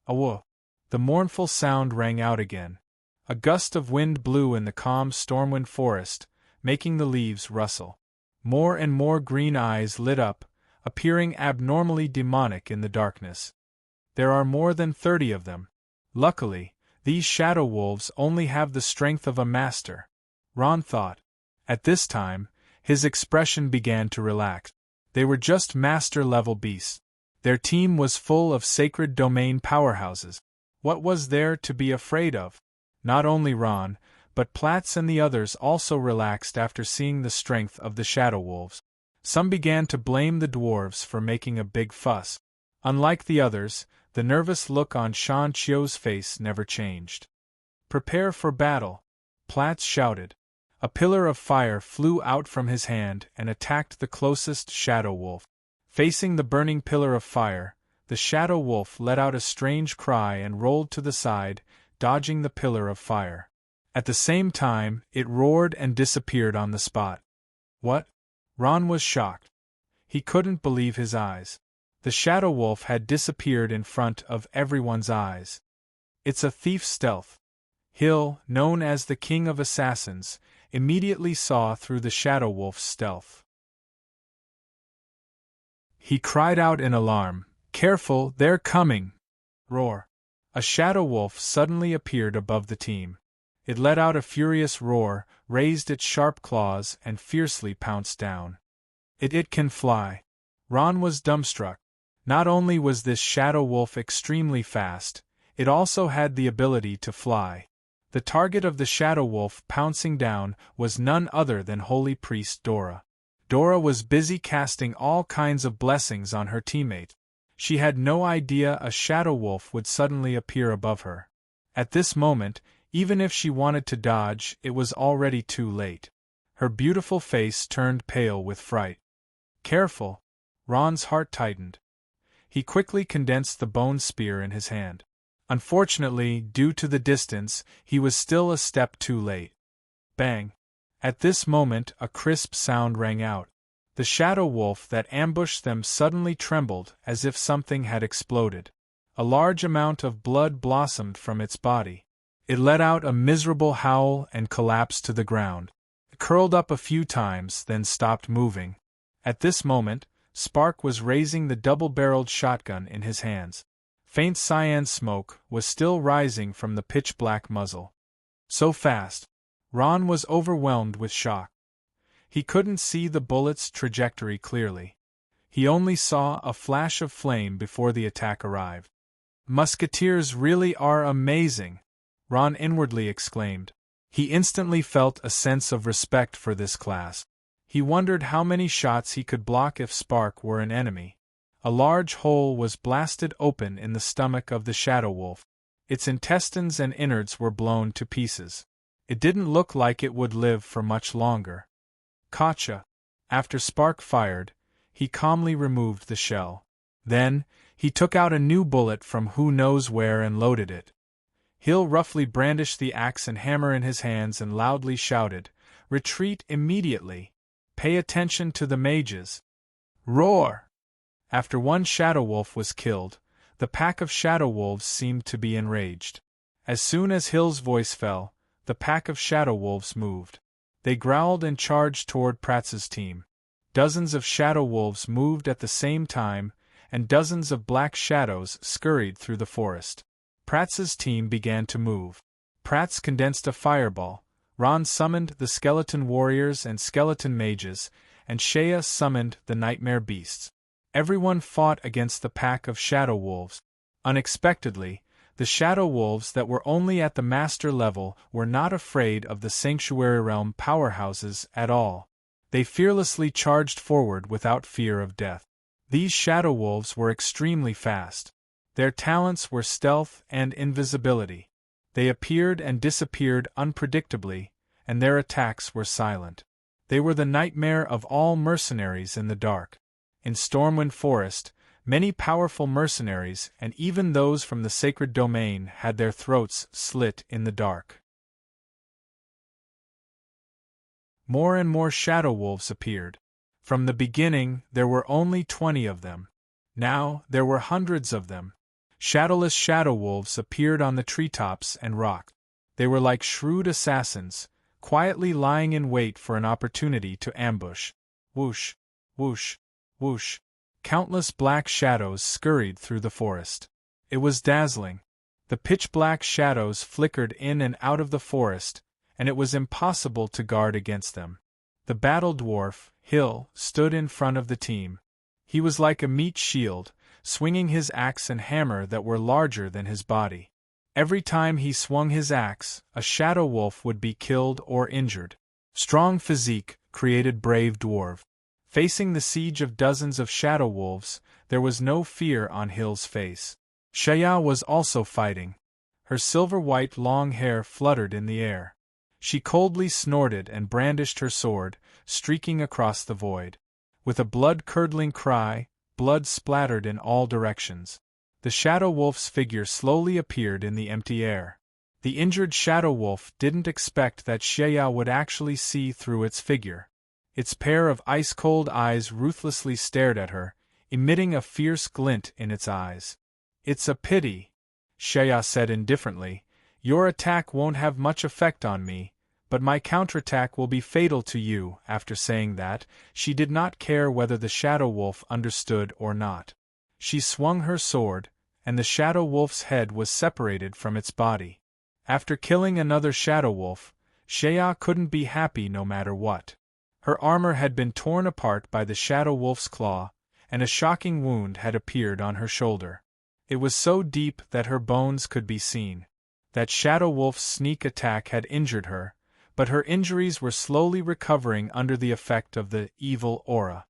"Awooh!" The mournful sound rang out again. A gust of wind blew in the calm Stormwind Forest, making the leaves rustle. More and more green eyes lit up, appearing abnormally demonic in the darkness. There are more than 30 of them. Luckily, these shadow wolves only have the strength of a master, Ron thought. At this time, his expression began to relax. They were just master-level beasts. Their team was full of sacred domain powerhouses. What was there to be afraid of? Not only Ron, but Platts and the others also relaxed after seeing the strength of the shadow wolves. Some began to blame the dwarves for making a big fuss. Unlike the others, the nervous look on Shan Chio's face never changed. "Prepare for battle," Platts shouted. A pillar of fire flew out from his hand and attacked the closest shadow wolf. Facing the burning pillar of fire, the shadow wolf let out a strange cry and rolled to the side, dodging the pillar of fire. At the same time, it roared and disappeared on the spot. "What?" Ron was shocked. He couldn't believe his eyes. The shadow wolf had disappeared in front of everyone's eyes. It's a thief's stealth. Hill, known as the king of assassins, immediately saw through the shadow wolf's stealth. He cried out in alarm, "Careful, they're coming!" Roar. A shadow wolf suddenly appeared above the team. It let out a furious roar, raised its sharp claws, and fiercely pounced down. It can fly. Ron was dumbstruck. Not only was this shadow wolf extremely fast, it also had the ability to fly. The target of the shadow wolf pouncing down was none other than holy priest Dora. Dora was busy casting all kinds of blessings on her teammate. She had no idea a shadow wolf would suddenly appear above her. At this moment, even if she wanted to dodge, it was already too late. Her beautiful face turned pale with fright. Careful! Ron's heart tightened. He quickly condensed the bone spear in his hand. Unfortunately, due to the distance, he was still a step too late. Bang! At this moment, a crisp sound rang out. The shadow wolf that ambushed them suddenly trembled as if something had exploded. A large amount of blood blossomed from its body. It let out a miserable howl and collapsed to the ground. It curled up a few times, then stopped moving. At this moment, Spark was raising the double-barreled shotgun in his hands. Faint cyan smoke was still rising from the pitch-black muzzle. So fast. Ron was overwhelmed with shock. He couldn't see the bullet's trajectory clearly. He only saw a flash of flame before the attack arrived. "Musketeers really are amazing!" Ron inwardly exclaimed. He instantly felt a sense of respect for this class. He wondered how many shots he could block if Spark were an enemy. A large hole was blasted open in the stomach of the shadow wolf. Its intestines and innards were blown to pieces. It didn't look like it would live for much longer. Gotcha! After Spark fired, he calmly removed the shell. Then, he took out a new bullet from who knows where and loaded it. Hill roughly brandished the axe and hammer in his hands and loudly shouted, "Retreat immediately! Pay attention to the mages!" Roar! After one shadow wolf was killed, the pack of shadow wolves seemed to be enraged. As soon as Hill's voice fell, the pack of shadow wolves moved. They growled and charged toward Pratz's team. Dozens of shadow wolves moved at the same time, and dozens of black shadows scurried through the forest. Pratz's team began to move. Pratz condensed a fireball, Ron summoned the skeleton warriors and skeleton mages, and Shea summoned the nightmare beasts. Everyone fought against the pack of shadow wolves. Unexpectedly, the shadow wolves that were only at the master level were not afraid of the sanctuary realm powerhouses at all. They fearlessly charged forward without fear of death. These shadow wolves were extremely fast. Their talents were stealth and invisibility. They appeared and disappeared unpredictably, and their attacks were silent. They were the nightmare of all mercenaries in the dark. In Stormwind Forest, many powerful mercenaries and even those from the sacred domain had their throats slit in the dark. More and more shadow wolves appeared. From the beginning, there were only 20 of them. Now, there were hundreds of them. Shadowless shadow wolves appeared on the treetops and rocked. They were like shrewd assassins, quietly lying in wait for an opportunity to ambush. Whoosh, whoosh, whoosh. Countless black shadows scurried through the forest. It was dazzling. The pitch-black shadows flickered in and out of the forest, and it was impossible to guard against them. The battle dwarf, Hill, stood in front of the team. He was like a meat shield, swinging his axe and hammer that were larger than his body. Every time he swung his axe, a shadow wolf would be killed or injured. Strong physique created brave dwarf. Facing the siege of dozens of shadow wolves, there was no fear on Hill's face. Shaya was also fighting. Her silver-white long hair fluttered in the air. She coldly snorted and brandished her sword, streaking across the void. With a blood-curdling cry, blood splattered in all directions. The shadow wolf's figure slowly appeared in the empty air. The injured shadow wolf didn't expect that Shaya would actually see through its figure. Its pair of ice-cold eyes ruthlessly stared at her, emitting a fierce glint in its eyes. "It's a pity," Shea said indifferently. "Your attack won't have much effect on me, but my counterattack will be fatal to you." After saying that, she did not care whether the Shadow Wolf understood or not. She swung her sword, and the Shadow Wolf's head was separated from its body. After killing another Shadow Wolf, Shea couldn't be happy no matter what. Her armor had been torn apart by the Shadow Wolf's claw, and a shocking wound had appeared on her shoulder. It was so deep that her bones could be seen. That Shadow Wolf's sneak attack had injured her, but her injuries were slowly recovering under the effect of the evil aura.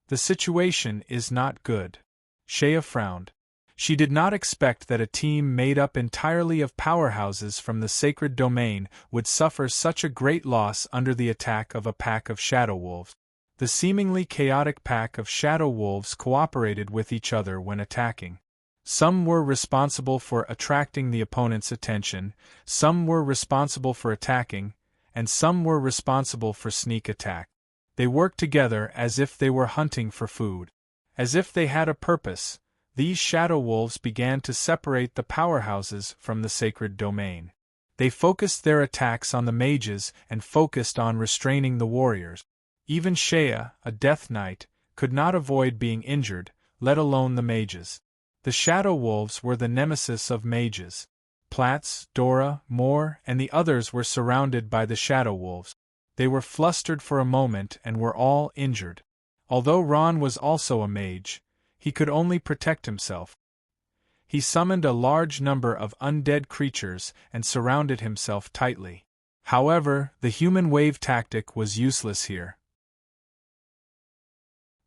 "The situation is not good." Shea frowned. She did not expect that a team made up entirely of powerhouses from the sacred domain would suffer such a great loss under the attack of a pack of shadow wolves. The seemingly chaotic pack of shadow wolves cooperated with each other when attacking. Some were responsible for attracting the opponent's attention, some were responsible for attacking, and some were responsible for sneak attack. They worked together as if they were hunting for food. As if they had a purpose, these shadow wolves began to separate the powerhouses from the sacred domain. They focused their attacks on the mages and focused on restraining the warriors. Even Shea, a death knight, could not avoid being injured, let alone the mages. The shadow wolves were the nemesis of mages. Platz, Dora, Moore, and the others were surrounded by the shadow wolves. They were flustered for a moment and were all injured. Although Ron was also a mage, he could only protect himself. He summoned a large number of undead creatures and surrounded himself tightly. However, the human wave tactic was useless here.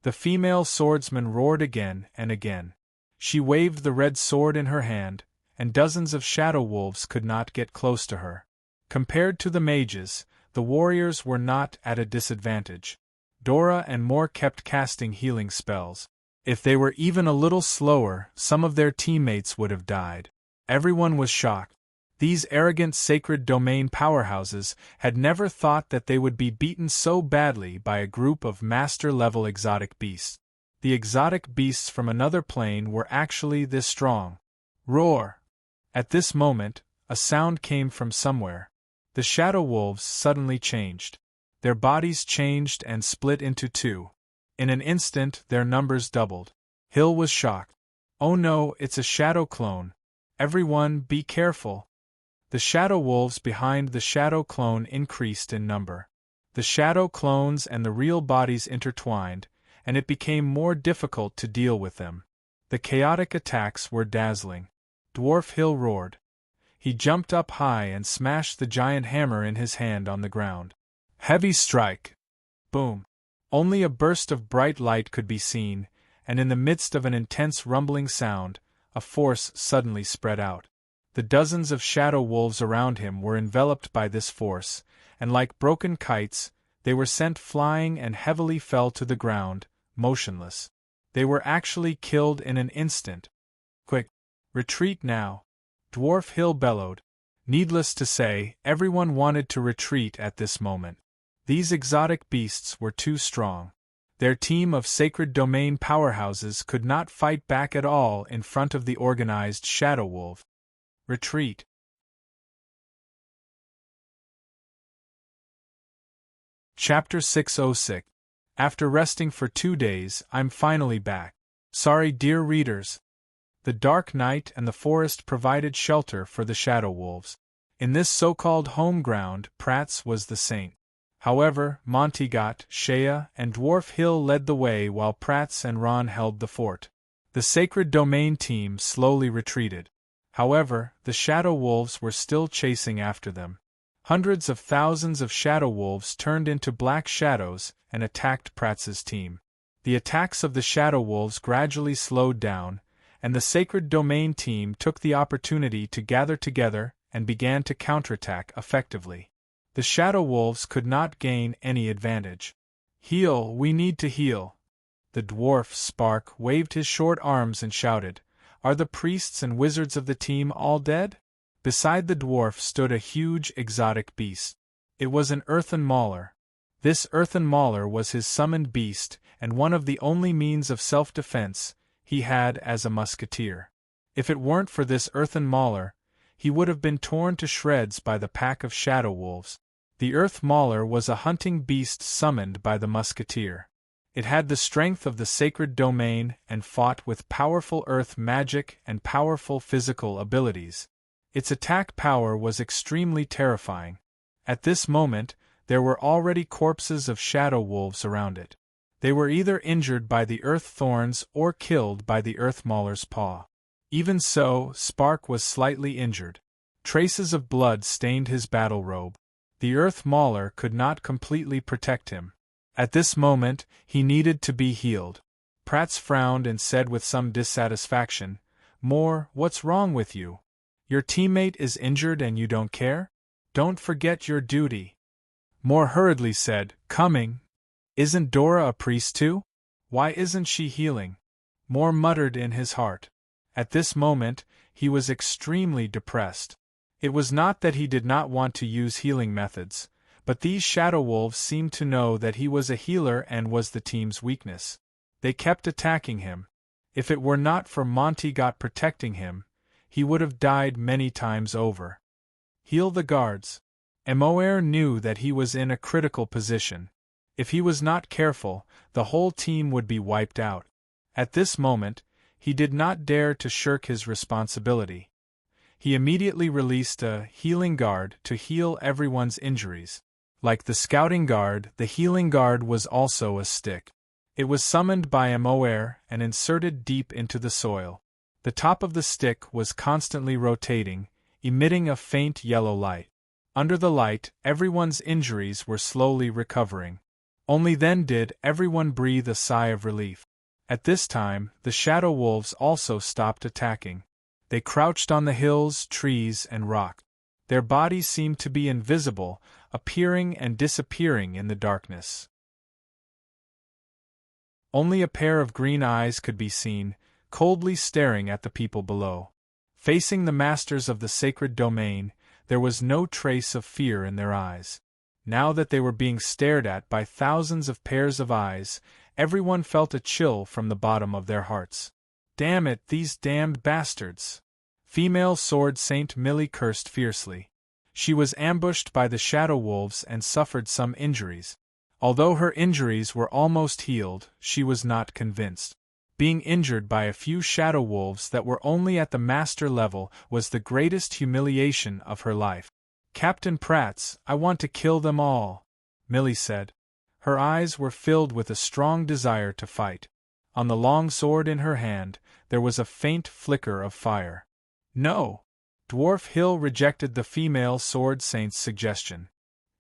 The female swordsman roared again and again. She waved the red sword in her hand, and dozens of shadow wolves could not get close to her. Compared to the mages, the warriors were not at a disadvantage. Dora and Moore kept casting healing spells. If they were even a little slower, some of their teammates would have died. Everyone was shocked. These arrogant sacred domain powerhouses had never thought that they would be beaten so badly by a group of master-level exotic beasts. The exotic beasts from another plane were actually this strong. Roar! At this moment, a sound came from somewhere. The shadow wolves suddenly changed. Their bodies changed and split into two. In an instant, their numbers doubled. Hill was shocked. "Oh no, it's a shadow clone. Everyone, be careful." The shadow wolves behind the shadow clone increased in number. The shadow clones and the real bodies intertwined, and it became more difficult to deal with them. The chaotic attacks were dazzling. Dwarf Hill roared. He jumped up high and smashed the giant hammer in his hand on the ground. Heavy strike! Boom! Only a burst of bright light could be seen, and in the midst of an intense rumbling sound, a force suddenly spread out. The dozens of shadow wolves around him were enveloped by this force, and like broken kites, they were sent flying and heavily fell to the ground, motionless. They were actually killed in an instant. "Quick! Retreat now!" Dwarf Hill bellowed. Needless to say, everyone wanted to retreat at this moment. These exotic beasts were too strong. Their team of sacred domain powerhouses could not fight back at all in front of the organized shadow wolf. Retreat. Chapter 606. After resting for 2 days, I'm finally back. Sorry, dear readers. The dark night and the forest provided shelter for the shadow wolves. In this so-called home ground, Pratt's was the saint. However, Montegot, Shea, and Dwarf Hill led the way while Pratt's and Ron held the fort. The sacred domain team slowly retreated. However, the shadow wolves were still chasing after them. Hundreds of thousands of shadow wolves turned into black shadows and attacked Pratt's team. The attacks of the shadow wolves gradually slowed down, and the sacred domain team took the opportunity to gather together and began to counterattack effectively. The shadow wolves could not gain any advantage. "Heal, we need to heal." The dwarf, Spark, waved his short arms and shouted, "Are the priests and wizards of the team all dead?" Beside the dwarf stood a huge exotic beast. It was an earthen mauler. This earthen mauler was his summoned beast, and one of the only means of self-defense he had as a musketeer. If it weren't for this earthen mauler, he would have been torn to shreds by the pack of shadow wolves. The earth mauler was a hunting beast summoned by the musketeer. It had the strength of the sacred domain and fought with powerful earth magic and powerful physical abilities. Its attack power was extremely terrifying. At this moment, there were already corpses of shadow wolves around it. They were either injured by the earth thorns or killed by the earth mauler's paw. Even so, Spark was slightly injured. Traces of blood stained his battle robe. The earth mauler could not completely protect him. At this moment, he needed to be healed. Prats frowned and said with some dissatisfaction, "More, what's wrong with you? Your teammate is injured and you don't care? Don't forget your duty." More hurriedly said, "Coming. Isn't Dora a priest too? Why isn't she healing?" More muttered in his heart. At this moment, he was extremely depressed. It was not that he did not want to use healing methods, but these shadow wolves seemed to know that he was a healer and was the team's weakness. They kept attacking him. If it were not for Monty-Got protecting him, he would have died many times over. Heal the guards. Emoer knew that he was in a critical position. If he was not careful, the whole team would be wiped out. At this moment, he did not dare to shirk his responsibility. He immediately released a healing guard to heal everyone's injuries. Like the scouting guard, the healing guard was also a stick. It was summoned by Emoer and inserted deep into the soil. The top of the stick was constantly rotating, emitting a faint yellow light. Under the light, everyone's injuries were slowly recovering. Only then did everyone breathe a sigh of relief. At this time, the shadow wolves also stopped attacking. They crouched on the hills, trees, and rock. Their bodies seemed to be invisible, appearing and disappearing in the darkness. Only a pair of green eyes could be seen, coldly staring at the people below. Facing the masters of the sacred domain, there was no trace of fear in their eyes. Now that they were being stared at by thousands of pairs of eyes, everyone felt a chill from the bottom of their hearts. "Damn it, these damned bastards!" Female Sword Saint Millie cursed fiercely. She was ambushed by the shadow wolves and suffered some injuries. Although her injuries were almost healed, she was not convinced. Being injured by a few shadow wolves that were only at the master level was the greatest humiliation of her life. "Captain Prats, I want to kill them all," Millie said. Her eyes were filled with a strong desire to fight. On the long sword in her hand, there was a faint flicker of fire. "No!" Dwarf Hill rejected the female sword saint's suggestion.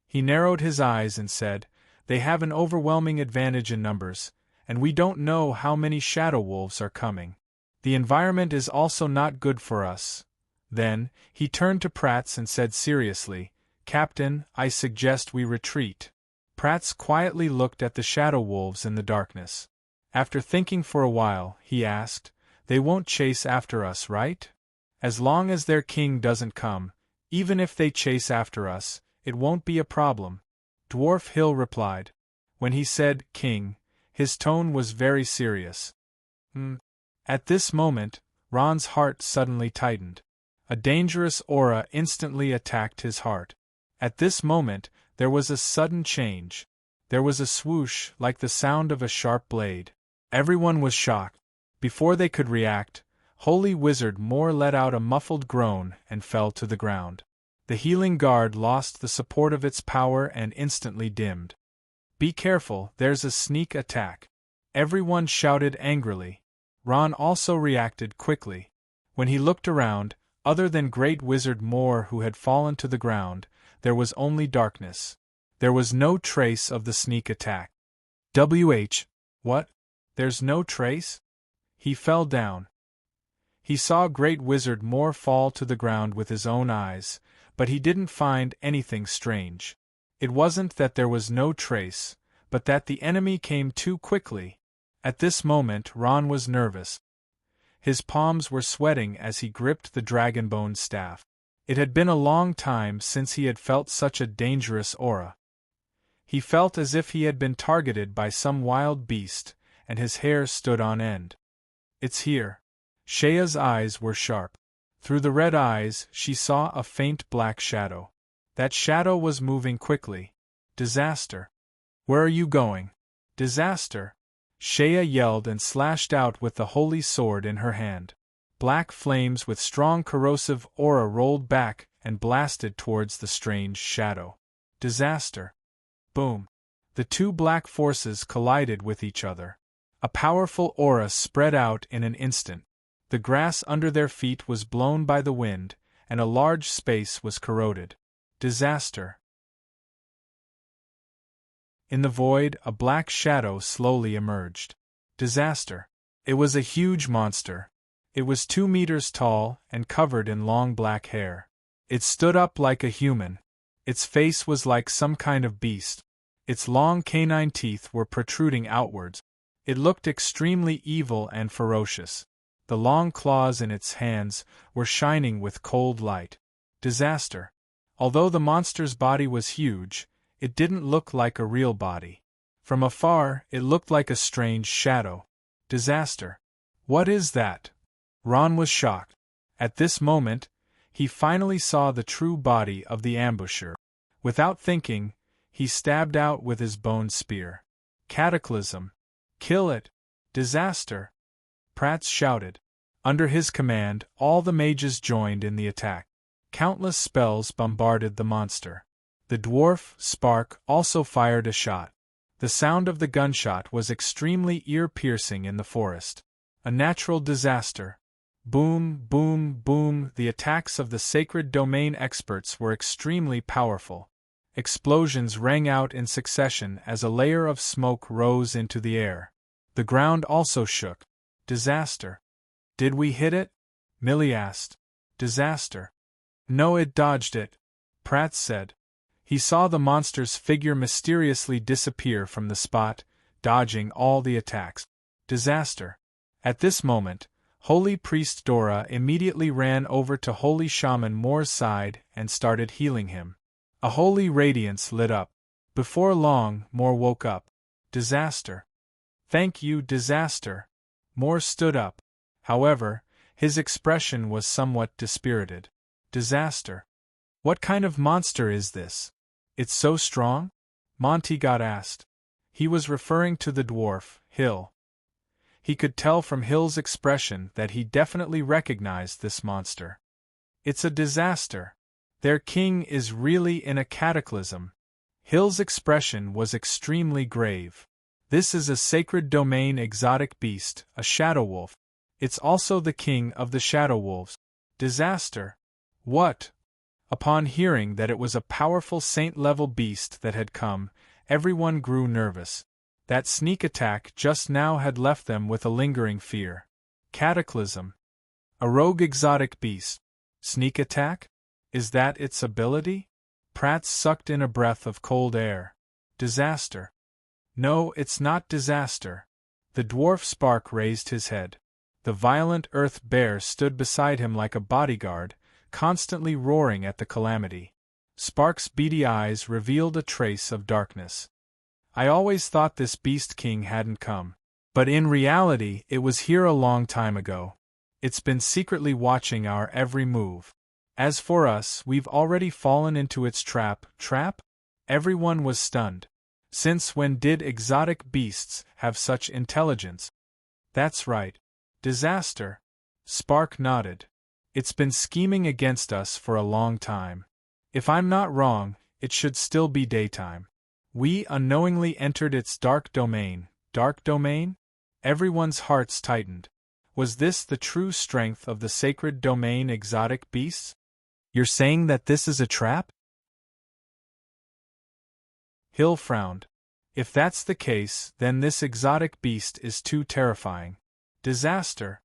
He narrowed his eyes and said, "They have an overwhelming advantage in numbers, and we don't know how many shadow wolves are coming. The environment is also not good for us." Then, he turned to Prats and said seriously, "Captain, I suggest we retreat." Prats quietly looked at the shadow wolves in the darkness. After thinking for a while, he asked, "They won't chase after us, right? As long as their king doesn't come, even if they chase after us, it won't be a problem." Dwarf Hill replied. When he said king, his tone was very serious. At this moment, Ron's heart suddenly tightened. A dangerous aura instantly attacked his heart. At this moment, there was a sudden change. There was a swoosh like the sound of a sharp blade. Everyone was shocked. Before they could react, Holy Wizard Moore let out a muffled groan and fell to the ground. The healing guard lost the support of its power and instantly dimmed. "Be careful, there's a sneak attack." Everyone shouted angrily. Ron also reacted quickly. When he looked around, other than Great Wizard Moore who had fallen to the ground, there was only darkness. There was no trace of the sneak attack. What? There's no trace? He fell down. He saw Great Wizard Moore fall to the ground with his own eyes, but he didn't find anything strange. It wasn't that there was no trace, but that the enemy came too quickly. At this moment Ron was nervous. His palms were sweating as he gripped the dragonbone staff. It had been a long time since he had felt such a dangerous aura. He felt as if he had been targeted by some wild beast, and his hair stood on end. It's here. Shea's eyes were sharp. Through the red eyes, she saw a faint black shadow. That shadow was moving quickly. Disaster. Where are you going? Disaster. Shea yelled and slashed out with the holy sword in her hand. Black flames with strong corrosive aura rolled back and blasted towards the strange shadow. Disaster. Boom. The two black forces collided with each other. A powerful aura spread out in an instant. The grass under their feet was blown by the wind, and a large space was corroded. Disaster. In the void, a black shadow slowly emerged. Disaster. It was a huge monster. It was 2 meters tall and covered in long black hair. It stood up like a human. Its face was like some kind of beast. Its long canine teeth were protruding outwards. It looked extremely evil and ferocious. The long claws in its hands were shining with cold light. Disaster. Although the monster's body was huge, it didn't look like a real body. From afar, it looked like a strange shadow. Disaster. What is that? Ron was shocked. At this moment, he finally saw the true body of the ambusher. Without thinking, he stabbed out with his bone spear. Cataclysm. Kill it. Disaster. Prats shouted. Under his command, all the mages joined in the attack. Countless spells bombarded the monster. The dwarf, Spark, also fired a shot. The sound of the gunshot was extremely ear-piercing in the forest. A natural disaster. Boom, boom, boom. The attacks of the sacred domain experts were extremely powerful. Explosions rang out in succession as a layer of smoke rose into the air. The ground also shook. Disaster. Did we hit it? Millie asked. Disaster. No, it dodged it, Pratt said. He saw the monster's figure mysteriously disappear from the spot, dodging all the attacks. Disaster. At this moment, Holy Priest Dora immediately ran over to Holy Shaman Moore's side and started healing him. A holy radiance lit up. Before long, Moore woke up. Disaster. Thank you, Disaster. Moore stood up. However, his expression was somewhat dispirited. Disaster. What kind of monster is this? It's so strong? Montegot asked. He was referring to the dwarf, Hill. He could tell from Hill's expression that he definitely recognized this monster. It's a disaster. Their king is really in a cataclysm. Hill's expression was extremely grave. This is a sacred domain exotic beast, a shadow wolf. It's also the king of the shadow wolves. Disaster. What? Upon hearing that it was a powerful saint-level beast that had come, everyone grew nervous. That sneak attack just now had left them with a lingering fear. Cataclysm. A rogue exotic beast. Sneak attack? Is that its ability? Pratt sucked in a breath of cold air. Disaster. No, it's not Disaster. The dwarf Spark raised his head. The violent earth bear stood beside him like a bodyguard, constantly roaring at the calamity. Spark's beady eyes revealed a trace of darkness. I always thought this beast king hadn't come. But in reality, it was here a long time ago. It's been secretly watching our every move. As for us, we've already fallen into its trap. Trap? Everyone was stunned. Since when did exotic beasts have such intelligence? That's right. Disaster. Spark nodded. It's been scheming against us for a long time. If I'm not wrong, it should still be daytime. We unknowingly entered its dark domain. Dark domain? Everyone's hearts tightened. Was this the true strength of the sacred domain exotic beasts? You're saying that this is a trap? Hill frowned. If that's the case, then this exotic beast is too terrifying. Disaster.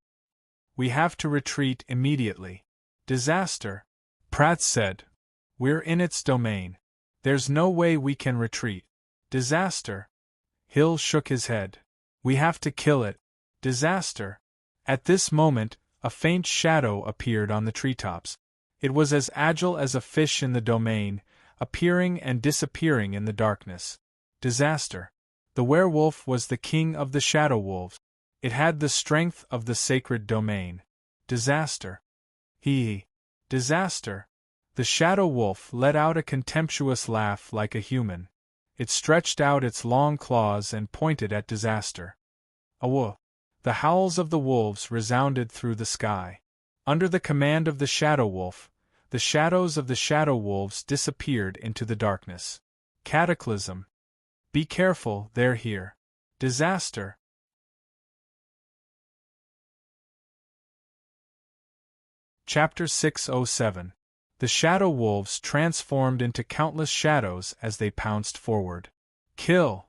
We have to retreat immediately. Disaster. Pratt said. We're in its domain. There's no way we can retreat. Disaster. Hill shook his head. We have to kill it. Disaster. At this moment, a faint shadow appeared on the treetops. It was as agile as a fish in the domain, appearing and disappearing in the darkness. Disaster. The werewolf was the king of the shadow wolves. It had the strength of the sacred domain. Disaster. Disaster. The shadow wolf let out a contemptuous laugh like a human. It stretched out its long claws and pointed at Disaster. Awoof. The howls of the wolves resounded through the sky. Under the command of the shadow wolf, the shadows of the shadow wolves disappeared into the darkness. Cataclysm. Be careful, they're here. Disaster. Chapter 607. The shadow wolves transformed into countless shadows as they pounced forward. Kill!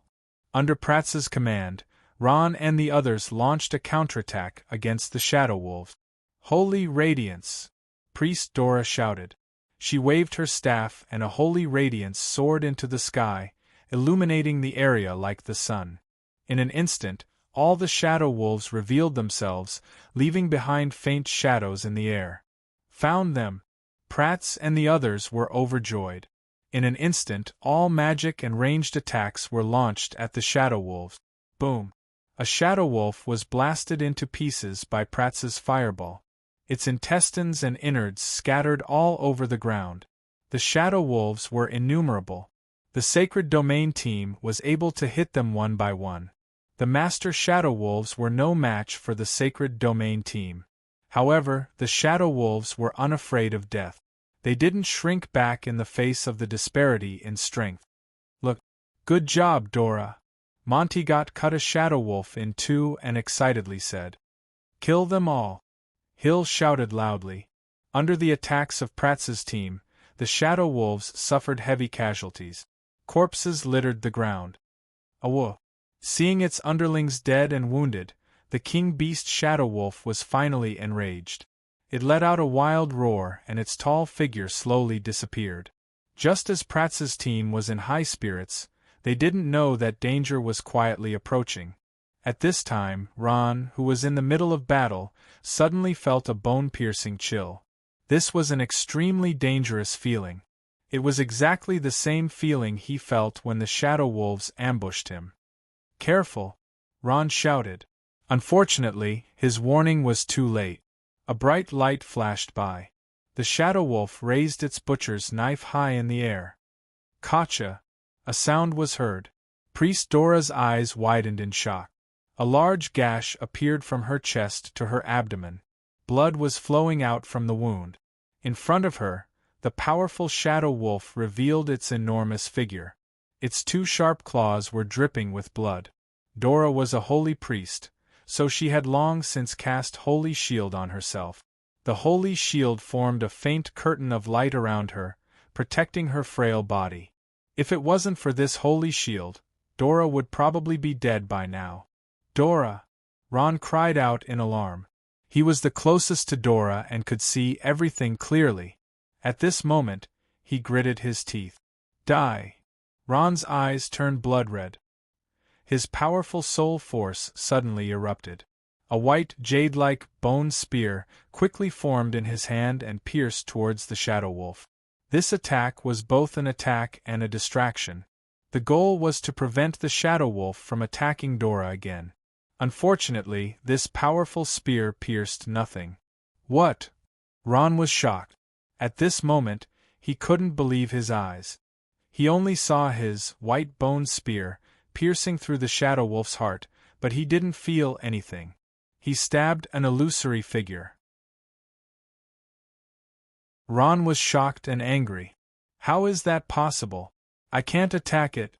Under Pratz's command, Ron and the others launched a counterattack against the shadow wolves. Holy radiance! Priest Dora shouted. She waved her staff and a holy radiance soared into the sky, illuminating the area like the sun. In an instant, all the shadow wolves revealed themselves, leaving behind faint shadows in the air. Found them! Pratz and the others were overjoyed. In an instant, all magic and ranged attacks were launched at the shadow wolves. Boom! A shadow wolf was blasted into pieces by Pratz's fireball. Its intestines and innards scattered all over the ground. The shadow wolves were innumerable. The Sacred Domain team was able to hit them one by one. The Master Shadow Wolves were no match for the Sacred Domain team. However, the shadow wolves were unafraid of death. They didn't shrink back in the face of the disparity in strength. Look! Good job, Dora! Montigot cut a shadow wolf in two and excitedly said. Kill them all! Hill shouted loudly. Under the attacks of Pratz's team, the shadow wolves suffered heavy casualties. Corpses littered the ground. Awoof! Seeing its underlings dead and wounded, the king beast shadow wolf was finally enraged. It let out a wild roar and its tall figure slowly disappeared. Just as Pratz's team was in high spirits, they didn't know that danger was quietly approaching. At this time, Ron, who was in the middle of battle, suddenly felt a bone-piercing chill. This was an extremely dangerous feeling. It was exactly the same feeling he felt when the shadow wolves ambushed him. Careful! Ron shouted. Unfortunately, his warning was too late. A bright light flashed by. The shadow wolf raised its butcher's knife high in the air. Gotcha! A sound was heard. Priest Dora's eyes widened in shock. A large gash appeared from her chest to her abdomen. Blood was flowing out from the wound. In front of her, the powerful shadow wolf revealed its enormous figure. Its two sharp claws were dripping with blood. Dora was a holy priest, so she had long since cast Holy Shield on herself. The Holy Shield formed a faint curtain of light around her, protecting her frail body. If it wasn't for this Holy Shield, Dora would probably be dead by now. Dora! Ron cried out in alarm. He was the closest to Dora and could see everything clearly. At this moment, he gritted his teeth. Die! Ron's eyes turned blood-red. His powerful soul force suddenly erupted. A white, jade-like bone spear quickly formed in his hand and pierced towards the shadow wolf. This attack was both an attack and a distraction. The goal was to prevent the shadow wolf from attacking Dora again. Unfortunately, this powerful spear pierced nothing. What? Ron was shocked. At this moment, he couldn't believe his eyes. He only saw his white bone spear piercing through the shadow wolf's heart, but he didn't feel anything. He stabbed an illusory figure. Ron was shocked and angry. How is that possible? I can't attack it.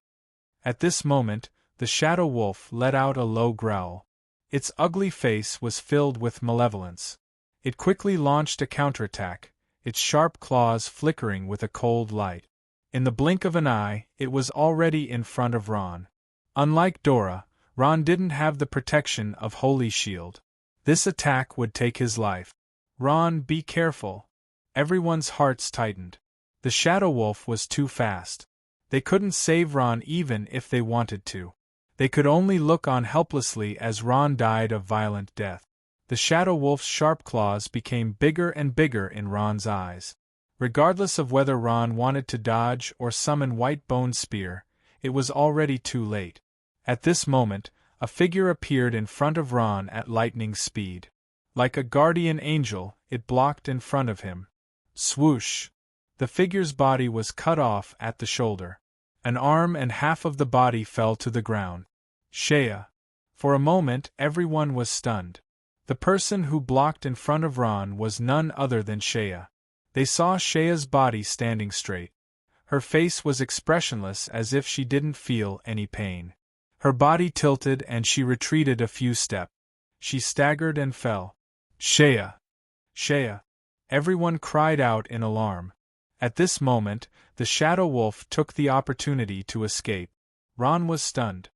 At this moment, the shadow wolf let out a low growl. Its ugly face was filled with malevolence. It quickly launched a counterattack, its sharp claws flickering with a cold light. In the blink of an eye, it was already in front of Ron. Unlike Dora, Ron didn't have the protection of Holy Shield. This attack would take his life. Ron, be careful. Everyone's hearts tightened. The shadow wolf was too fast. They couldn't save Ron even if they wanted to. They could only look on helplessly as Ron died a violent death. The shadow wolf's sharp claws became bigger and bigger in Ron's eyes. Regardless of whether Ron wanted to dodge or summon White Bone's spear, it was already too late. At this moment, a figure appeared in front of Ron at lightning speed. Like a guardian angel, it blocked in front of him. Swoosh! The figure's body was cut off at the shoulder. An arm and half of the body fell to the ground. Shea! For a moment, everyone was stunned. The person who blocked in front of Ron was none other than Shea. They saw Shea's body standing straight. Her face was expressionless, as if she didn't feel any pain. Her body tilted and she retreated a few steps. She staggered and fell. Shea! Shea! Everyone cried out in alarm. At this moment, the Shadow Wolf took the opportunity to escape. Ron was stunned.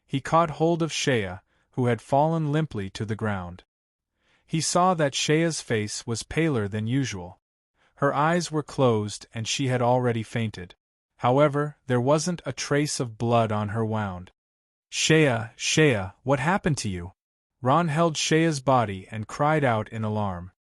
He caught hold of Shea, who had fallen limply to the ground. He saw that Shea's face was paler than usual. Her eyes were closed and she had already fainted. However, there wasn't a trace of blood on her wound. Shea, Shea, what happened to you? Ron held Shea's body and cried out in alarm.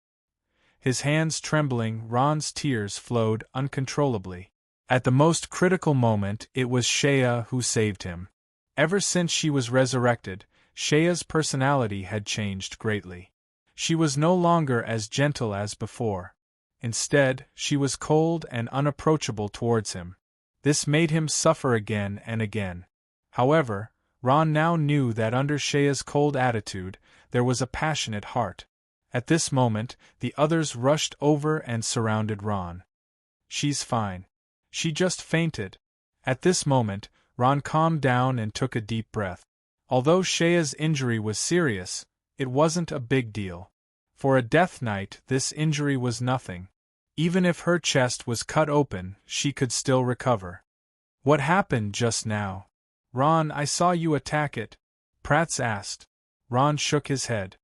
His hands trembling, Ron's tears flowed uncontrollably. At the most critical moment, it was Shea who saved him. Ever since she was resurrected, Shea's personality had changed greatly. She was no longer as gentle as before. Instead, she was cold and unapproachable towards him. This made him suffer again and again. However, Ron now knew that under Shea's cold attitude, there was a passionate heart. At this moment, the others rushed over and surrounded Ron. She's fine. She just fainted. At this moment, Ron calmed down and took a deep breath. Although Shea's injury was serious, it wasn't a big deal. For a Death Knight, this injury was nothing. Even if her chest was cut open, she could still recover. What happened just now? Ron, I saw you attack it, Prats asked. Ron shook his head.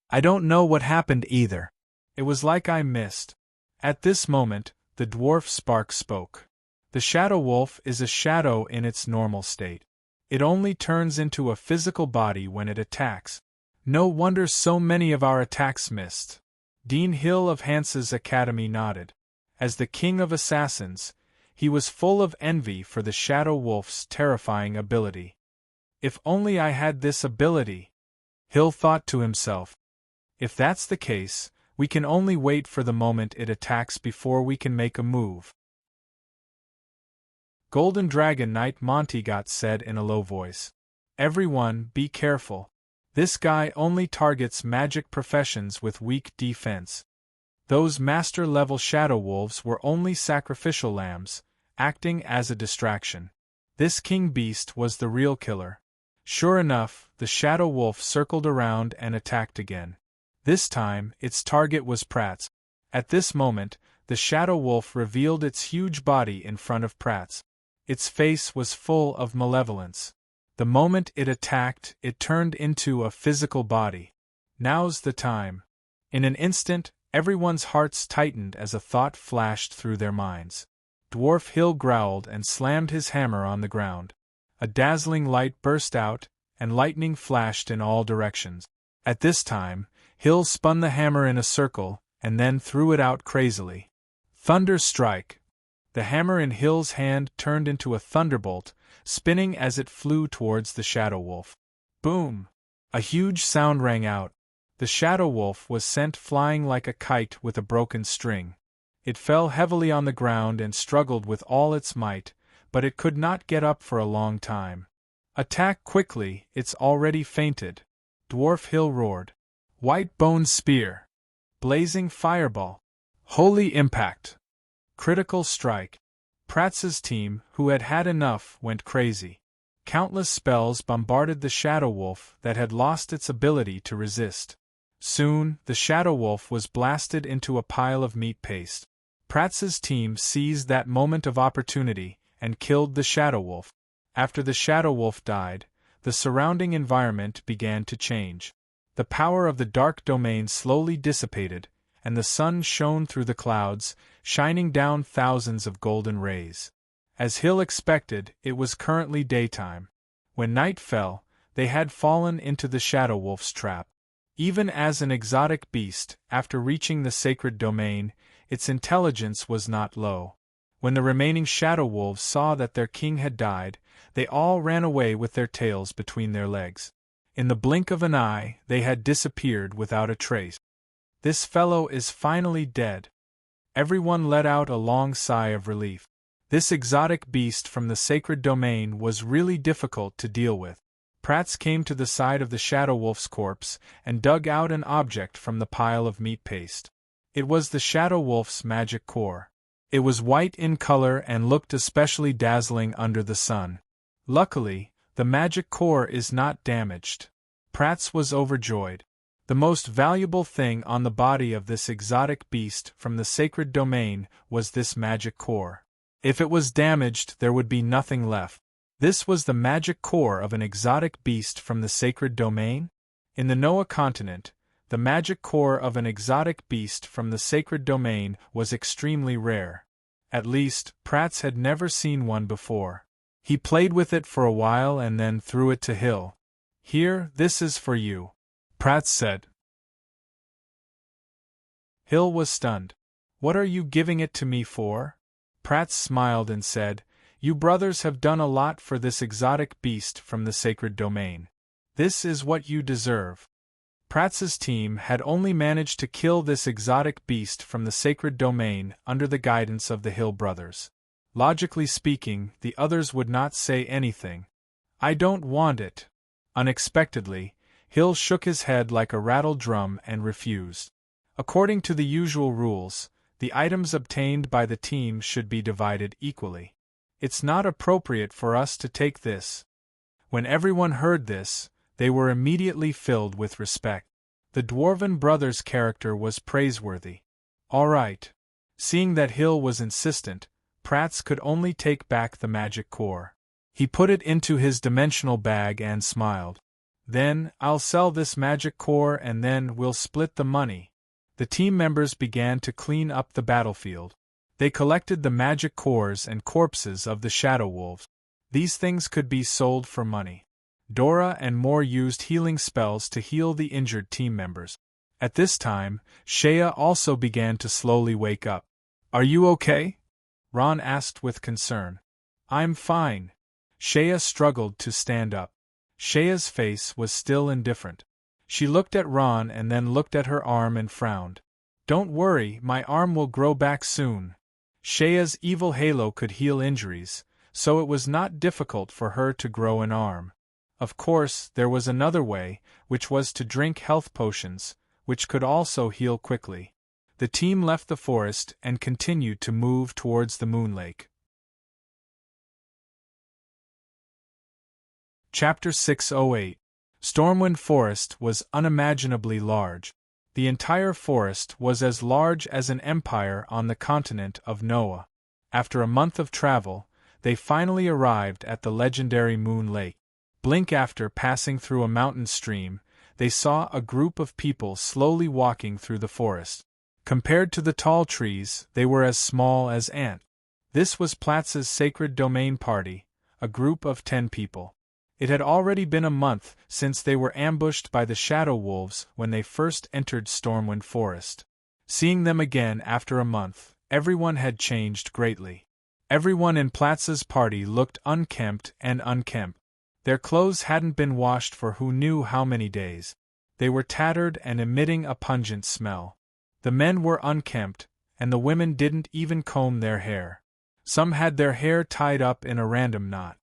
I don't know what happened either. It was like I missed. At this moment, the dwarf Spark spoke. The Shadow Wolf is a shadow in its normal state. It only turns into a physical body when it attacks. No wonder so many of our attacks missed. Dean Hill of Hance's Academy nodded. As the king of assassins, he was full of envy for the Shadow Wolf's terrifying ability. If only I had this ability, Hill thought to himself. If that's the case, we can only wait for the moment it attacks before we can make a move. Golden Dragon Knight Montygot said in a low voice. Everyone, be careful. This guy only targets magic professions with weak defense. Those master-level Shadow Wolves were only sacrificial lambs, acting as a distraction. This king beast was the real killer. Sure enough, the Shadow Wolf circled around and attacked again. This time, its target was Prats. At this moment, the Shadow Wolf revealed its huge body in front of Prats. Its face was full of malevolence. The moment it attacked, it turned into a physical body. Now's the time. In an instant, everyone's hearts tightened as a thought flashed through their minds. Dwarf Hill growled and slammed his hammer on the ground. A dazzling light burst out, and lightning flashed in all directions. At this time, Hill spun the hammer in a circle, and then threw it out crazily. Thunder strike! The hammer in Hill's hand turned into a thunderbolt, spinning as it flew towards the Shadow Wolf. Boom! A huge sound rang out. The Shadow Wolf was sent flying like a kite with a broken string. It fell heavily on the ground and struggled with all its might, but it could not get up for a long time. Attack quickly, it's already fainted. Dwarf Hill roared. White Bone Spear! Blazing Fireball! Holy Impact! Critical Strike! Prats's team, who had had enough, went crazy. Countless spells bombarded the Shadow Wolf that had lost its ability to resist. Soon, the Shadow Wolf was blasted into a pile of meat paste. Prats's team seized that moment of opportunity and killed the Shadow Wolf. After the Shadow Wolf died, the surrounding environment began to change. The power of the dark domain slowly dissipated, and the sun shone through the clouds, shining down thousands of golden rays. As Hill expected, it was currently daytime. When night fell, they had fallen into the Shadow Wolf's trap. Even as an exotic beast, after reaching the sacred domain, its intelligence was not low. When the remaining Shadow Wolves saw that their king had died, they all ran away with their tails between their legs. In the blink of an eye, they had disappeared without a trace. "This fellow is finally dead." Everyone let out a long sigh of relief. This exotic beast from the sacred domain was really difficult to deal with. Prats came to the side of the Shadow Wolf's corpse and dug out an object from the pile of meat paste. It was the Shadow Wolf's magic core. It was white in color and looked especially dazzling under the sun. Luckily, the magic core is not damaged. Prats was overjoyed. The most valuable thing on the body of this exotic beast from the sacred domain was this magic core. If it was damaged, there would be nothing left. This was the magic core of an exotic beast from the sacred domain? In the Noah continent, the magic core of an exotic beast from the sacred domain was extremely rare. At least, Prats had never seen one before. He played with it for a while and then threw it to Hill. "Here, this is for you," Prats said. Hill was stunned. "What are you giving it to me for?" Prats smiled and said, "You brothers have done a lot for this exotic beast from the sacred domain. This is what you deserve." Prats's team had only managed to kill this exotic beast from the sacred domain under the guidance of the Hill brothers. Logically speaking, the others would not say anything. "I don't want it." Unexpectedly, Hill shook his head like a rattled drum and refused. According to the usual rules, the items obtained by the team should be divided equally. "It's not appropriate for us to take this." When everyone heard this, they were immediately filled with respect. The Dwarven brothers' character was praiseworthy. "All right." Seeing that Hill was insistent, Prats could only take back the magic core. He put it into his dimensional bag and smiled. "Then, I'll sell this magic core and then we'll split the money." The team members began to clean up the battlefield. They collected the magic cores and corpses of the Shadow Wolves. These things could be sold for money. Dora and Moore used healing spells to heal the injured team members. At this time, Shea also began to slowly wake up. "Are you okay?" Ron asked with concern. "I'm fine." Shea struggled to stand up. Shea's face was still indifferent. She looked at Ron and then looked at her arm and frowned. "Don't worry, my arm will grow back soon." Shea's evil halo could heal injuries, so it was not difficult for her to grow an arm. Of course, there was another way, which was to drink health potions, which could also heal quickly. The team left the forest and continued to move towards the Moon Lake. Chapter 608. Stormwind Forest was unimaginably large. The entire forest was as large as an empire on the continent of Noah. After a month of travel, they finally arrived at the legendary Moon Lake. Blink after passing through a mountain stream, they saw a group of people slowly walking through the forest. Compared to the tall trees, they were as small as ants. This was Platz's sacred domain party, a group of 10 people. It had already been a month since they were ambushed by the Shadow Wolves when they first entered Stormwind Forest. Seeing them again after a month, everyone had changed greatly. Everyone in Platz's party looked unkempt and unkempt. Their clothes hadn't been washed for who knew how many days. They were tattered and emitting a pungent smell. The men were unkempt, and the women didn't even comb their hair. Some had their hair tied up in a random knot.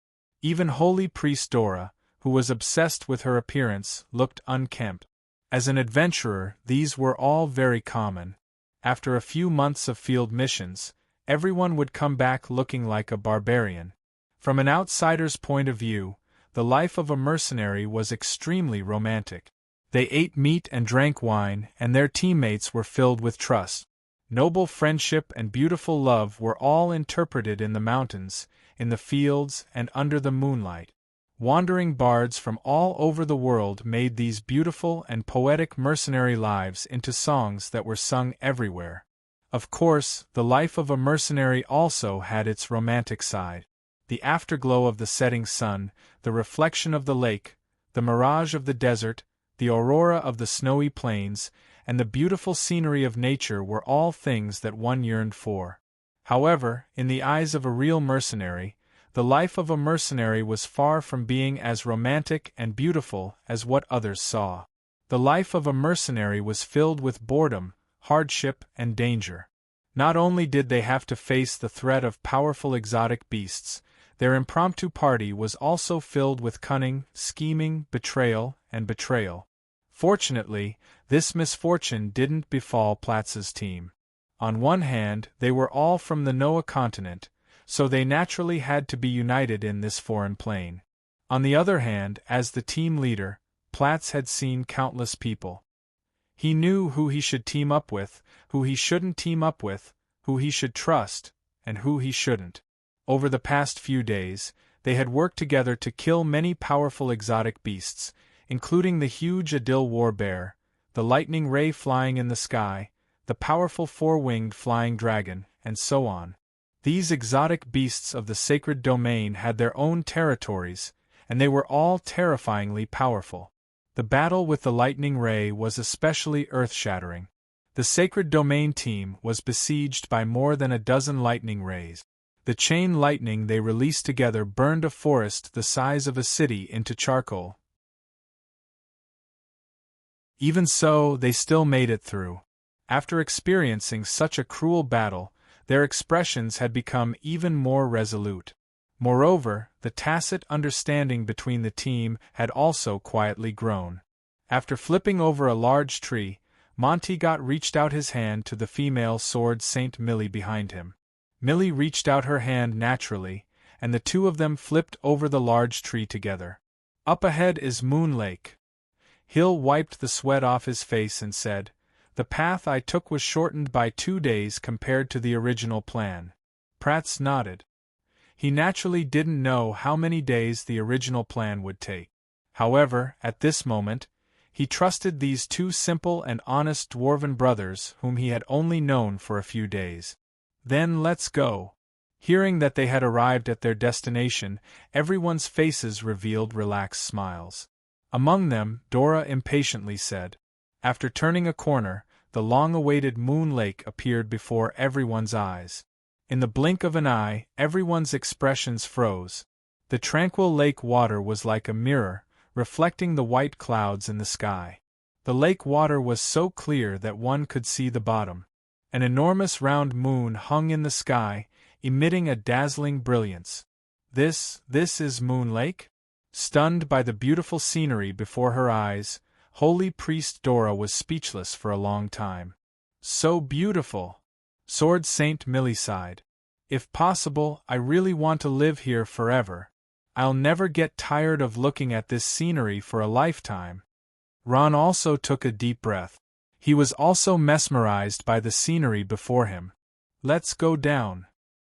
Even Holy Priest Dora, who was obsessed with her appearance, looked unkempt. As an adventurer, these were all very common. After a few months of field missions, everyone would come back looking like a barbarian. From an outsider's point of view, the life of a mercenary was extremely romantic. They ate meat and drank wine, and their teammates were filled with trust. Noble friendship and beautiful love were all interpreted in the mountains, in the fields, and under the moonlight. Wandering bards from all over the world made these beautiful and poetic mercenary lives into songs that were sung everywhere. Of course, the life of a mercenary also had its romantic side. The afterglow of the setting sun, the reflection of the lake, the mirage of the desert, the aurora of the snowy plains, and the beautiful scenery of nature were all things that one yearned for. However, in the eyes of a real mercenary, The life of a mercenary was far from being as romantic and beautiful as what others saw. The life of a mercenary was filled with boredom, hardship, and danger. Not only did they have to face the threat of powerful exotic beasts, their impromptu party was also filled with cunning, scheming, betrayal, and betrayal. Fortunately, this misfortune didn't befall Platz's team. On one hand, they were all from the Noah continent, so they naturally had to be united in this foreign plane. On the other hand, as the team leader, Platz had seen countless people. He knew who he should team up with, who he shouldn't team up with, who he should trust, and who he shouldn't. Over the past few days, they had worked together to kill many powerful exotic beasts, including the huge Adil war bear, the lightning ray flying in the sky, the powerful four-winged flying dragon, and so on. These exotic beasts of the sacred domain had their own territories, and they were all terrifyingly powerful. The battle with the lightning ray was especially earth-shattering. The sacred domain team was besieged by more than a dozen lightning rays. The chain lightning they released together burned a forest the size of a city into charcoal. Even so, they still made it through. After experiencing such a cruel battle, their expressions had become even more resolute. Moreover, the tacit understanding between the team had also quietly grown. After flipping over a large tree, Montegot reached out his hand to the female sword Saint Millie behind him. Millie reached out her hand naturally, and the two of them flipped over the large tree together. Up ahead is Moon Lake. Hill wiped the sweat off his face and said, "The path I took was shortened by 2 days compared to the original plan." Pratt nodded. He naturally didn't know how many days the original plan would take. However, at this moment, he trusted these two simple and honest dwarven brothers whom he had only known for a few days. "Then let's go." Hearing that they had arrived at their destination, everyone's faces revealed relaxed smiles. Among them, Dora impatiently said. After turning a corner, the long-awaited Moon Lake appeared before everyone's eyes. In the blink of an eye, everyone's expressions froze. The tranquil lake water was like a mirror, reflecting the white clouds in the sky. The lake water was so clear that one could see the bottom. An enormous round moon hung in the sky, emitting a dazzling brilliance. This is Moon Lake? Stunned by the beautiful scenery before her eyes, Holy Priest Dora was speechless for a long time. So beautiful! Sword Saint Millie sighed. "If possible, I really want to live here forever. I'll never get tired of looking at this scenery for a lifetime." Ron also took a deep breath. He was also mesmerized by the scenery before him. "Let's go down,"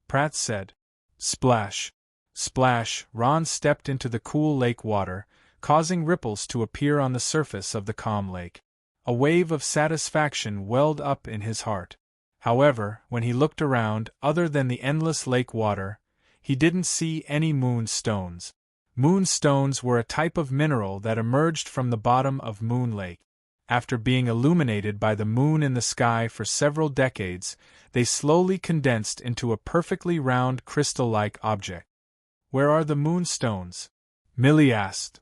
Pratt said. Splash! Splash! Ron stepped into the cool lake water, causing ripples to appear on the surface of the calm lake. A wave of satisfaction welled up in his heart. However, when he looked around, other than the endless lake water, he didn't see any moonstones. Moonstones were a type of mineral that emerged from the bottom of Moon Lake. After being illuminated by the moon in the sky for several decades, they slowly condensed into a perfectly round crystal-like object. "Where are the moonstones?" Millie asked.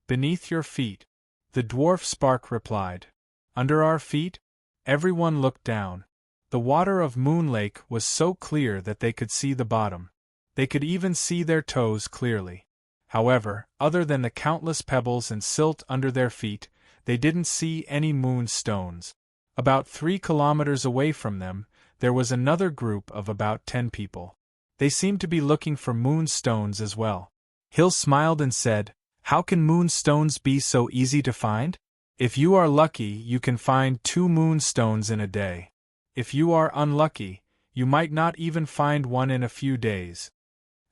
"Beneath your feet," the dwarf Spark replied. "Under our feet?" Everyone looked down. The water of Moon Lake was so clear that they could see the bottom. They could even see their toes clearly. However, other than the countless pebbles and silt under their feet, they didn't see any moonstones. About 3 kilometers away from them, there was another group of about 10 people. They seemed to be looking for moonstones as well. Hill smiled and said, "How can moonstones be so easy to find? If you are lucky, you can find 2 moonstones in a day. If you are unlucky, you might not even find one in a few days."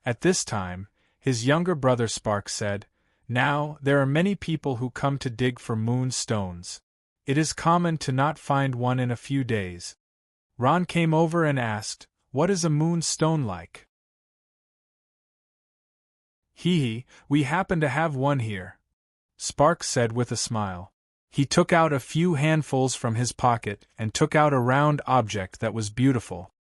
At this time, his younger brother Spark said, "Now, there are many people who come to dig for moonstones. It is common to not find one in a few days." Ron came over and asked, "What is a moonstone like?" "Hee, we happen to have one here," Spark said with a smile. He took out a few handfuls from his pocket and took out a round object that was beautiful.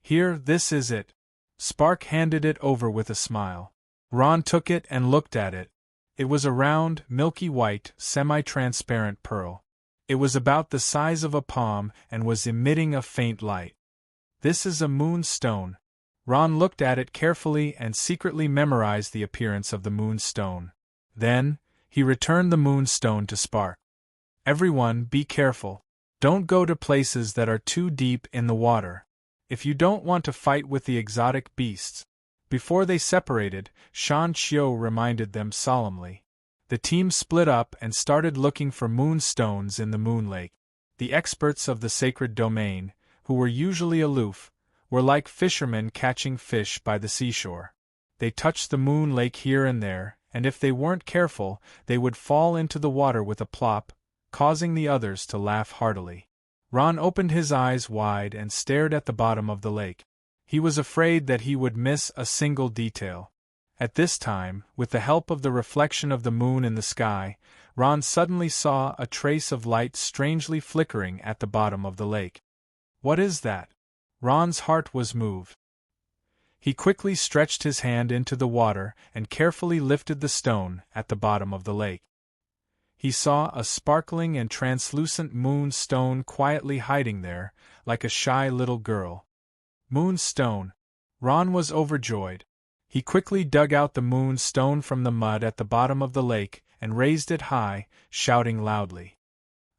"Here, this is it." Spark handed it over with a smile. Ron took it and looked at it. It was a round, milky white, semi-transparent pearl. It was about the size of a palm and was emitting a faint light. This is a moonstone. Ron looked at it carefully and secretly memorized the appearance of the moonstone. Then, he returned the moonstone to Spark. Everyone, be careful. Don't go to places that are too deep in the water. If you don't want to fight with the exotic beasts. Before they separated, Shan Qiu reminded them solemnly. The team split up and started looking for moonstones in the Moon Lake. The experts of the sacred domain, who were usually aloof, were like fishermen catching fish by the seashore. They touched the Moon Lake here and there, and if they weren't careful, they would fall into the water with a plop, causing the others to laugh heartily. Ron opened his eyes wide and stared at the bottom of the lake. He was afraid that he would miss a single detail. At this time, with the help of the reflection of the moon in the sky, Ron suddenly saw a trace of light strangely flickering at the bottom of the lake. What is that? Ron's heart was moved. He quickly stretched his hand into the water and carefully lifted the stone at the bottom of the lake. He saw a sparkling and translucent moonstone quietly hiding there, like a shy little girl. Moonstone! Ron was overjoyed. He quickly dug out the moonstone from the mud at the bottom of the lake and raised it high, shouting loudly.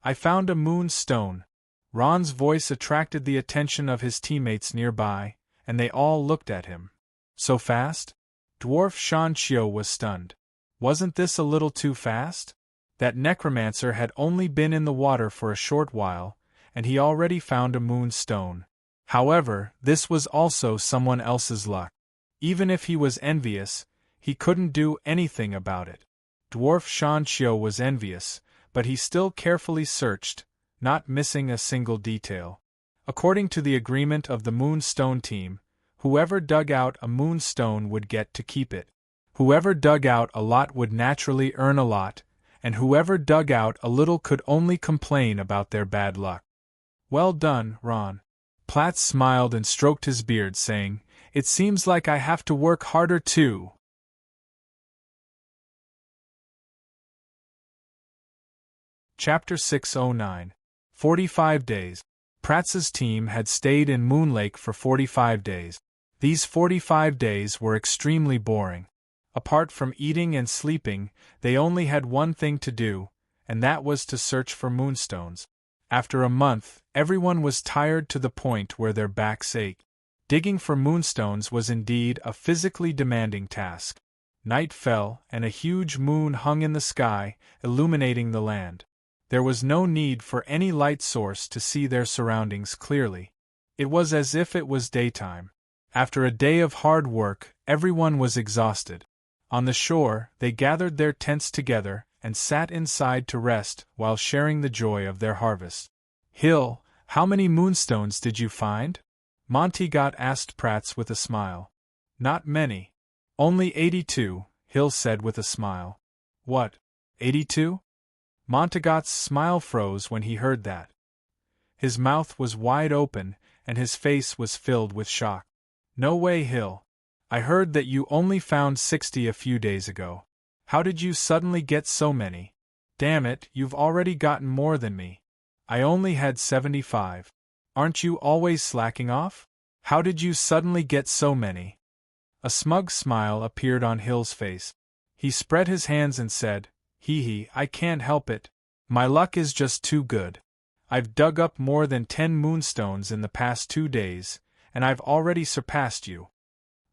I found a moonstone! Ron's voice attracted the attention of his teammates nearby, and they all looked at him. So fast? Dwarf Shan Qiu was stunned. Wasn't this a little too fast? That necromancer had only been in the water for a short while, and he already found a moonstone. However, this was also someone else's luck. Even if he was envious, he couldn't do anything about it. Dwarf Shan Qiu was envious, but he still carefully searched, not missing a single detail. According to the agreement of the Moonstone team, whoever dug out a moonstone would get to keep it. Whoever dug out a lot would naturally earn a lot, and whoever dug out a little could only complain about their bad luck. Well done, Ron. Platz smiled and stroked his beard, saying, It seems like I have to work harder too. Chapter 609. 45 Days. Pratz's team had stayed in Moon Lake for 45 days. These 45 days were extremely boring. Apart from eating and sleeping, they only had one thing to do, and that was to search for moonstones. After a month, everyone was tired to the point where their backs ached. Digging for moonstones was indeed a physically demanding task. Night fell, and a huge moon hung in the sky, illuminating the land. There was no need for any light source to see their surroundings clearly. It was as if it was daytime. After a day of hard work, everyone was exhausted. On the shore, they gathered their tents together and sat inside to rest while sharing the joy of their harvest. Hill, how many moonstones did you find? Montegot asked Pratz with a smile. Not many. Only 82, Hill said with a smile. What, 82? Montegot's smile froze when he heard that. His mouth was wide open, and his face was filled with shock. No way, Hill. I heard that you only found 60 a few days ago. How did you suddenly get so many? Damn it, you've already gotten more than me. I only had 75. Aren't you always slacking off? How did you suddenly get so many? A smug smile appeared on Hill's face. He spread his hands and said, Hee, I can't help it. My luck is just too good. I've dug up more than 10 moonstones in the past 2 days, and I've already surpassed you.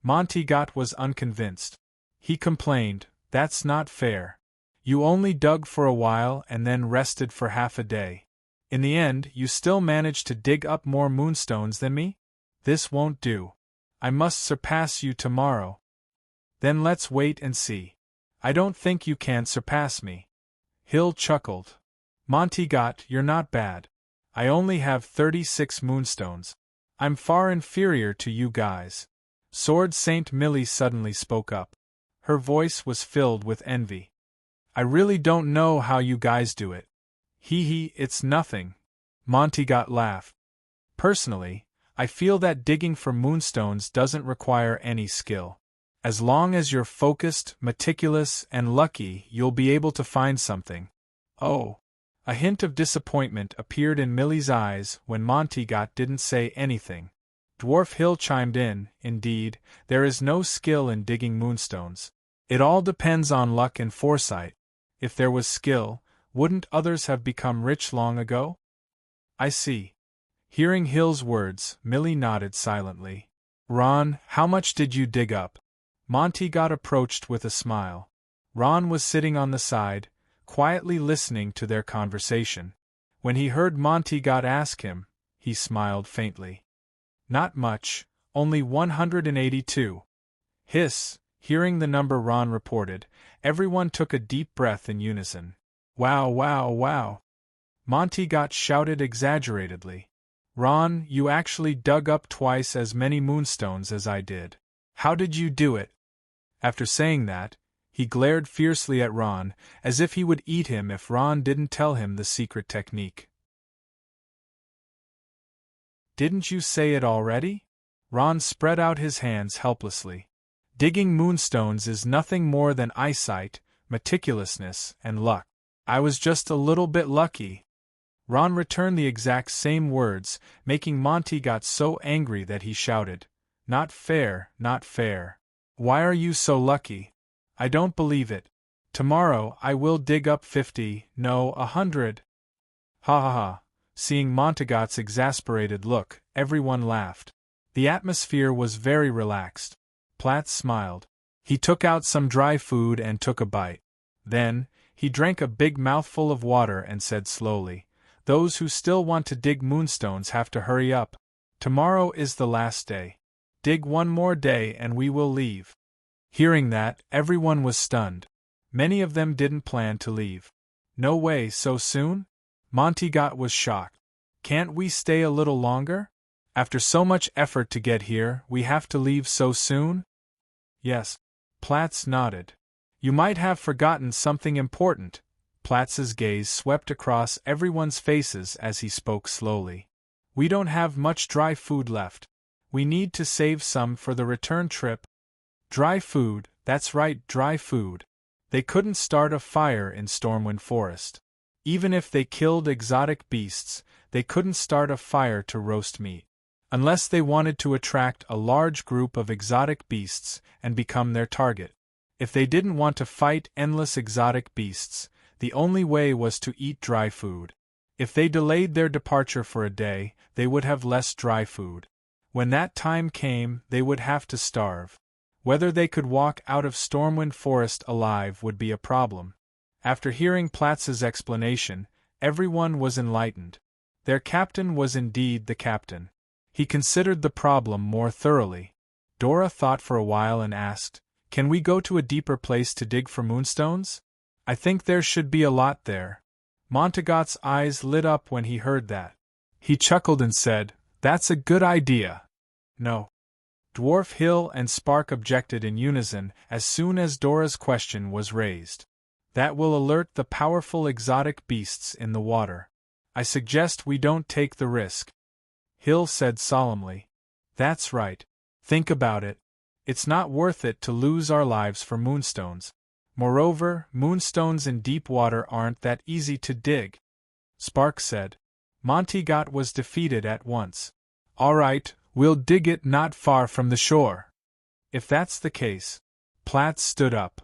Montegot was unconvinced. He complained, That's not fair. You only dug for a while and then rested for half a day. In the end, you still managed to dig up more moonstones than me? This won't do. I must surpass you tomorrow. Then let's wait and see. I don't think you can surpass me. Hill chuckled. Montegot, you're not bad. I only have 36 moonstones. I'm far inferior to you guys. Sword Saint Millie suddenly spoke up. Her voice was filled with envy. I really don't know how you guys do it. It's nothing. Montegot laughed. Personally, I feel that digging for moonstones doesn't require any skill. As long as you're focused, meticulous, and lucky, you'll be able to find something. Oh. A hint of disappointment appeared in Millie's eyes when Montegot didn't say anything. Dwarf Hill chimed in, indeed, there is no skill in digging moonstones. It all depends on luck and foresight. If there was skill, wouldn't others have become rich long ago? I see. Hearing Hill's words, Millie nodded silently. Ron, how much did you dig up? Montegot approached with a smile. Ron was sitting on the side, quietly listening to their conversation. When he heard Montegot ask him, he smiled faintly. Not much, only 182. Hiss, hearing the number Ron reported, everyone took a deep breath in unison. Wow, wow, wow. Montegot shouted exaggeratedly. Ron, you actually dug up twice as many moonstones as I did. How did you do it? After saying that, he glared fiercely at Ron, as if he would eat him if Ron didn't tell him the secret technique. Didn't you say it already? Ron spread out his hands helplessly. Digging moonstones is nothing more than eyesight, meticulousness, and luck. I was just a little bit lucky. Ron returned the exact same words, making Montegot so angry that he shouted, Not fair, not fair. Why are you so lucky? I don't believe it. Tomorrow I will dig up 50, no, 100. Ha ha ha. Seeing Montegot's exasperated look, everyone laughed. The atmosphere was very relaxed. Platt smiled. He took out some dry food and took a bite. Then, he drank a big mouthful of water and said slowly, Those who still want to dig moonstones have to hurry up. Tomorrow is the last day. Dig one more day and we will leave. Hearing that, everyone was stunned. Many of them didn't plan to leave. No way, so soon? Montegot was shocked. Can't we stay a little longer? After so much effort to get here, we have to leave so soon? Yes. Platz nodded. You might have forgotten something important. Platz's gaze swept across everyone's faces as he spoke slowly. We don't have much dry food left. We need to save some for the return trip. Dry food, that's right, dry food. They couldn't start a fire in Stormwind Forest. Even if they killed exotic beasts, they couldn't start a fire to roast meat. Unless they wanted to attract a large group of exotic beasts and become their target. If they didn't want to fight endless exotic beasts, the only way was to eat dry food. If they delayed their departure for a day, they would have less dry food. When that time came, they would have to starve. Whether they could walk out of Stormwind Forest alive would be a problem. After hearing Platz's explanation, everyone was enlightened. Their captain was indeed the captain. He considered the problem more thoroughly. Dora thought for a while and asked, Can we go to a deeper place to dig for moonstones? I think there should be a lot there. Montegot's eyes lit up when he heard that. He chuckled and said, That's a good idea. No. Dwarf Hill and Spark objected in unison as soon as Dora's question was raised. That will alert the powerful exotic beasts in the water. I suggest we don't take the risk. Hill said solemnly. That's right. Think about it. It's not worth it to lose our lives for moonstones. Moreover, moonstones in deep water aren't that easy to dig. Spark said. Montegot was defeated at once. All right, we'll dig it not far from the shore. If that's the case. Platt stood up.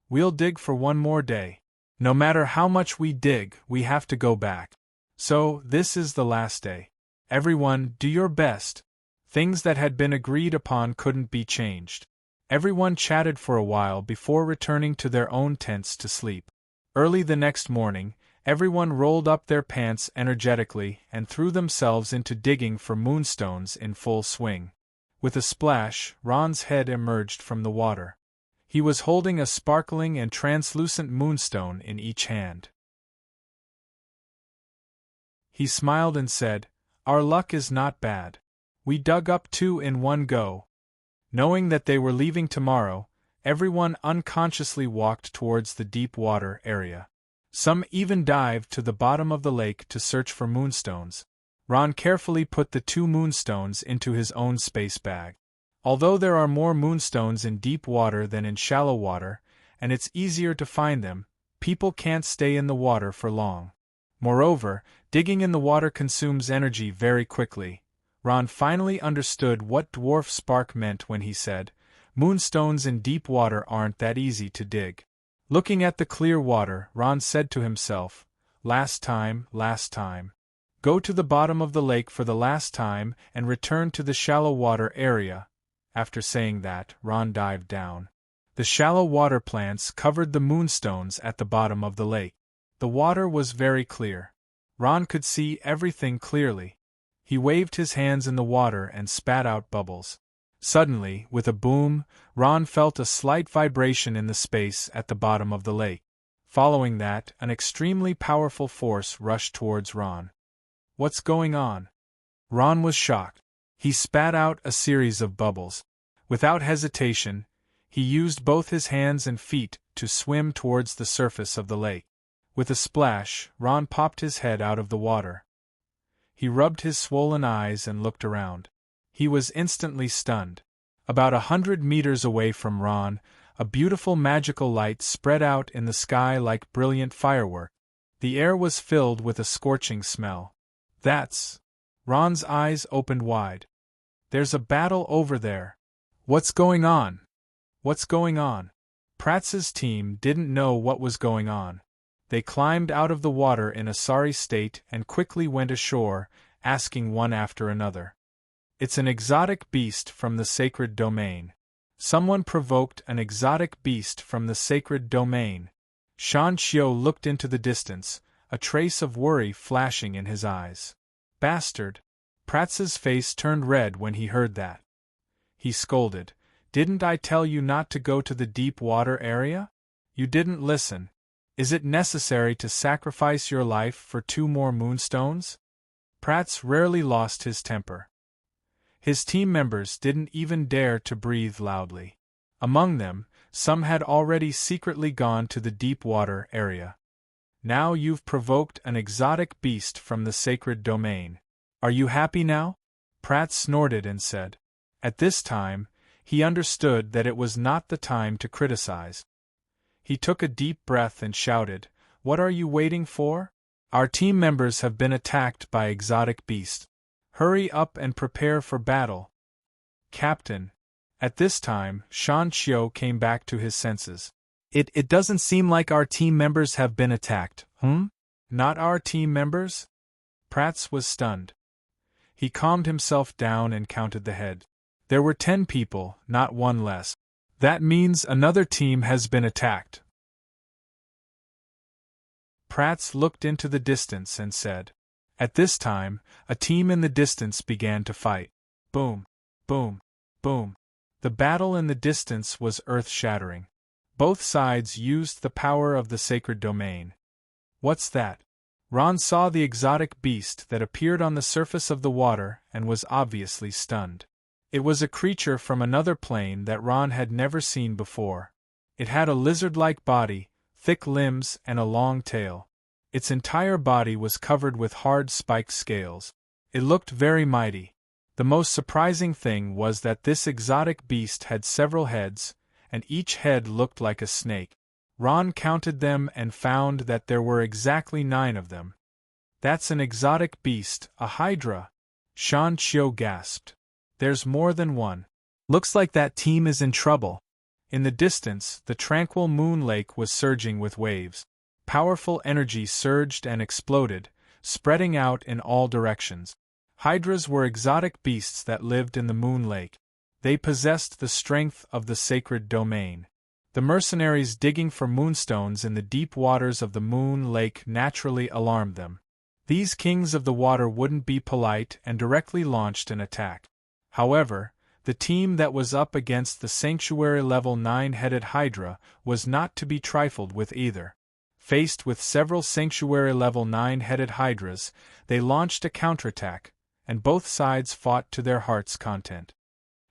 We'll dig for one more day. No matter how much we dig, we have to go back. So, this is the last day. Everyone, do your best. Things that had been agreed upon couldn't be changed. Everyone chatted for a while before returning to their own tents to sleep. Early the next morning, everyone rolled up their pants energetically and threw themselves into digging for moonstones in full swing. With a splash, Ron's head emerged from the water. He was holding a sparkling and translucent moonstone in each hand. He smiled and said, Our luck is not bad. We dug up 2 in one go. Knowing that they were leaving tomorrow, everyone unconsciously walked towards the deep water area. Some even dived to the bottom of the lake to search for moonstones. Ron carefully put the 2 moonstones into his own space bag. Although there are more moonstones in deep water than in shallow water, and it's easier to find them, people can't stay in the water for long. Moreover, digging in the water consumes energy very quickly. Ron finally understood what Dwarf Spark meant when he said, "Moonstones in deep water aren't that easy to dig." Looking at the clear water, Ron said to himself, last time. Go to the bottom of the lake for the last time and return to the shallow water area." After saying that, Ron dived down. The shallow water plants covered the moonstones at the bottom of the lake. The water was very clear. Ron could see everything clearly. He waved his hands in the water and spat out bubbles. Suddenly, with a boom, Ron felt a slight vibration in the space at the bottom of the lake. Following that, an extremely powerful force rushed towards Ron. "What's going on?" Ron was shocked. He spat out a series of bubbles. Without hesitation, he used both his hands and feet to swim towards the surface of the lake. With a splash, Ron popped his head out of the water. He rubbed his swollen eyes and looked around. He was instantly stunned. About 100 meters away from Ron, a beautiful magical light spread out in the sky like brilliant firework. The air was filled with a scorching smell. "That's..." Ron's eyes opened wide. "There's a battle over there. What's going on? What's going on?" Pratz's team didn't know what was going on. They climbed out of the water in a sorry state and quickly went ashore, asking one after another. "It's an exotic beast from the sacred domain." Someone provoked an exotic beast from the sacred domain. Shan Qiu looked into the distance, a trace of worry flashing in his eyes. "Bastard!" Pratz's face turned red when he heard that. He scolded, "Didn't I tell you not to go to the deep water area? You didn't listen. Is it necessary to sacrifice your life for 2 more moonstones?" Pratz rarely lost his temper. His team members didn't even dare to breathe loudly. Among them, some had already secretly gone to the deep water area. "Now you've provoked an exotic beast from the sacred domain. Are you happy now?" Pratt snorted and said. At this time, he understood that it was not the time to criticize. He took a deep breath and shouted, "What are you waiting for? Our team members have been attacked by exotic beasts. Hurry up and prepare for battle." "Captain." At this time, Shan Qiu came back to his senses. It doesn't seem like our team members have been attacked, Not our team members?" Pratz was stunned. He calmed himself down and counted the head. There were 10 people, not one less. "That means another team has been attacked." Pratz looked into the distance and said. At this time, a team in the distance began to fight. Boom, boom, boom. The battle in the distance was earth-shattering. Both sides used the power of the sacred domain. "What's that?" Ron saw the exotic beast that appeared on the surface of the water and was obviously stunned. It was a creature from another plane that Ron had never seen before. It had a lizard-like body, thick limbs, and a long tail. Its entire body was covered with hard spiked scales. It looked very mighty. The most surprising thing was that this exotic beast had several heads, and each head looked like a snake. Ron counted them and found that there were exactly 9 of them. "That's an exotic beast, a hydra," Shan Qiu gasped. "There's more than one. Looks like that team is in trouble." In the distance, the tranquil moon lake was surging with waves. Powerful energy surged and exploded, spreading out in all directions. Hydras were exotic beasts that lived in the moon lake. They possessed the strength of the sacred domain. The mercenaries digging for moonstones in the deep waters of the moon lake naturally alarmed them. These kings of the water wouldn't be polite and directly launched an attack. However, the team that was up against the sanctuary level 9-headed hydra was not to be trifled with either. Faced with several sanctuary level 9-headed hydras, they launched a counterattack, and both sides fought to their heart's content.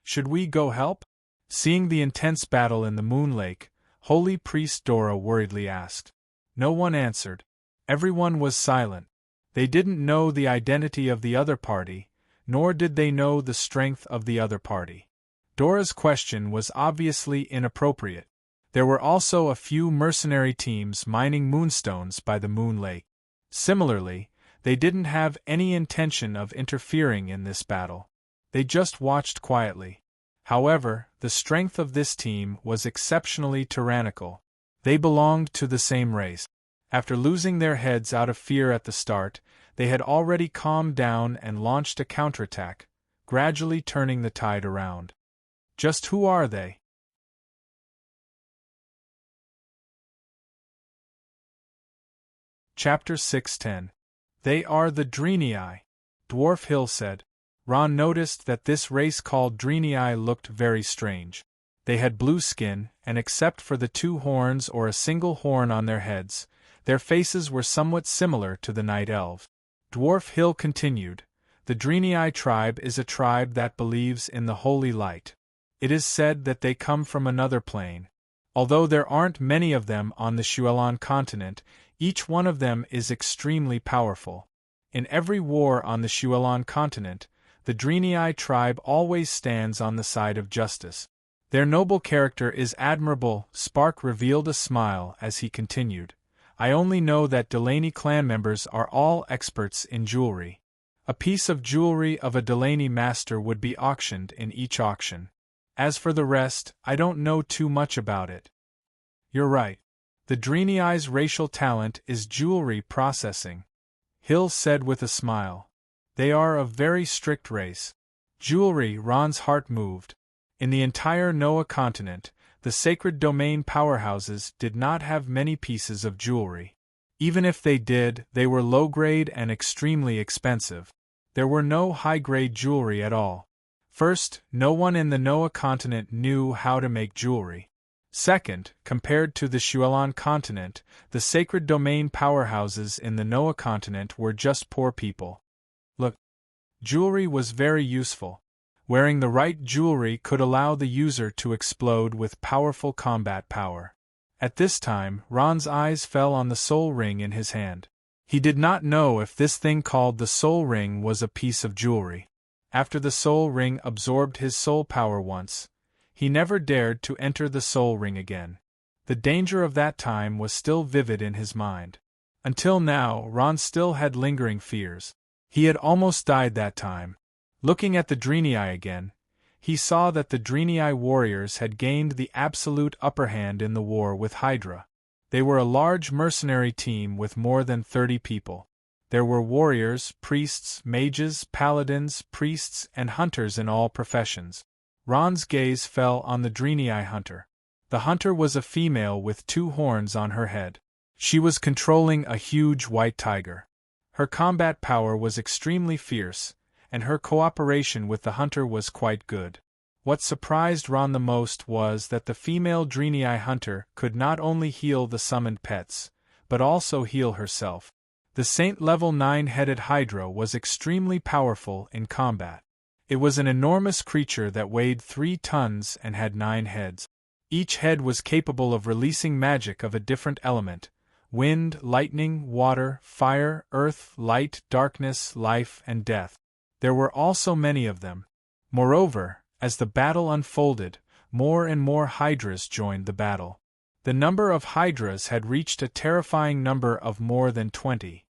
"Should we go help?" Seeing the intense battle in the moon lake, Holy Priest Dora worriedly asked. No one answered. Everyone was silent. They didn't know the identity of the other party, nor did they know the strength of the other party. Dora's question was obviously inappropriate. There were also a few mercenary teams mining moonstones by the Moon Lake. Similarly, they didn't have any intention of interfering in this battle. They just watched quietly. However, the strength of this team was exceptionally tyrannical. They belonged to the same race. After losing their heads out of fear at the start, they had already calmed down and launched a counterattack, gradually turning the tide around. Just who are they? Chapter 6:10. They are the Dreenii, Dwarf Hill said. Ron noticed that this race called Dreenii looked very strange. They had blue skin, and except for the 2 horns or a single horn on their heads, their faces were somewhat similar to the Night Elves. Dwarf Hill continued, the Dreenii tribe is a tribe that believes in the holy light. It is said that they come from another plane. Although there aren't many of them on the Shuelon continent, each one of them is extremely powerful. In every war on the Shuelon continent, the Dreenii tribe always stands on the side of justice. Their noble character is admirable. Spark revealed a smile as he continued. I only know that Delaney clan members are all experts in jewelry. A piece of jewelry of a Delaney master would be auctioned in each auction. As for the rest, I don't know too much about it. You're right. The Dreenii's racial talent is jewelry processing, Hill said with a smile. They are a very strict race. Jewelry, Ron's heart moved. In the entire Noah continent, the sacred domain powerhouses did not have many pieces of jewelry. Even if they did, they were low-grade and extremely expensive. There were no high-grade jewelry at all. First, no one in the Noah continent knew how to make jewelry. Second, compared to the Shuelon continent, the sacred domain powerhouses in the Noah continent were just poor people. Look, jewelry was very useful. Wearing the right jewelry could allow the user to explode with powerful combat power. At this time, Ron's eyes fell on the soul ring in his hand. He did not know if this thing called the soul ring was a piece of jewelry. After the soul ring absorbed his soul power once, he never dared to enter the soul ring again. The danger of that time was still vivid in his mind. Until now, Ron still had lingering fears. He had almost died that time. Looking at the Dreenii again, he saw that the Dreenii warriors had gained the absolute upper hand in the war with Hydra. They were a large mercenary team with more than 30 people. There were warriors, priests, mages, paladins, priests, and hunters in all professions. Ron's gaze fell on the Dreenii hunter. The hunter was a female with 2 horns on her head. She was controlling a huge white tiger. Her combat power was extremely fierce, and her cooperation with the hunter was quite good. What surprised Ron the most was that the female Dreenii hunter could not only heal the summoned pets, but also heal herself. The Saint-level 9-headed Hydra was extremely powerful in combat. It was an enormous creature that weighed 3 tons and had 9 heads. Each head was capable of releasing magic of a different element: wind, lightning, water, fire, earth, light, darkness, life, and death. There were also many of them. Moreover, as the battle unfolded, more and more Hydras joined the battle. The number of Hydras had reached a terrifying number of more than 20.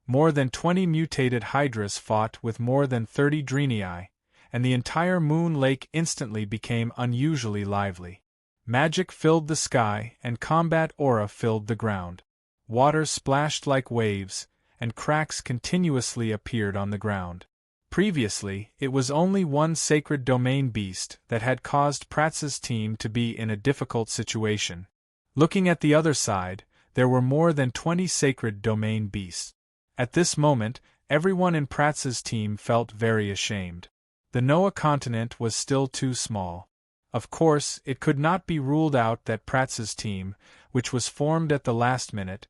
More than 20 mutated Hydras fought with more than 30 Dreenii, and the entire Moon Lake instantly became unusually lively. Magic filled the sky, and combat aura filled the ground. Water splashed like waves, and cracks continuously appeared on the ground. Previously, it was only one sacred domain beast that had caused Pratz's team to be in a difficult situation. Looking at the other side, there were more than 20 sacred domain beasts. At this moment, everyone in Pratz's team felt very ashamed. The Noah continent was still too small. Of course, it could not be ruled out that Pratz's team, which was formed at the last minute,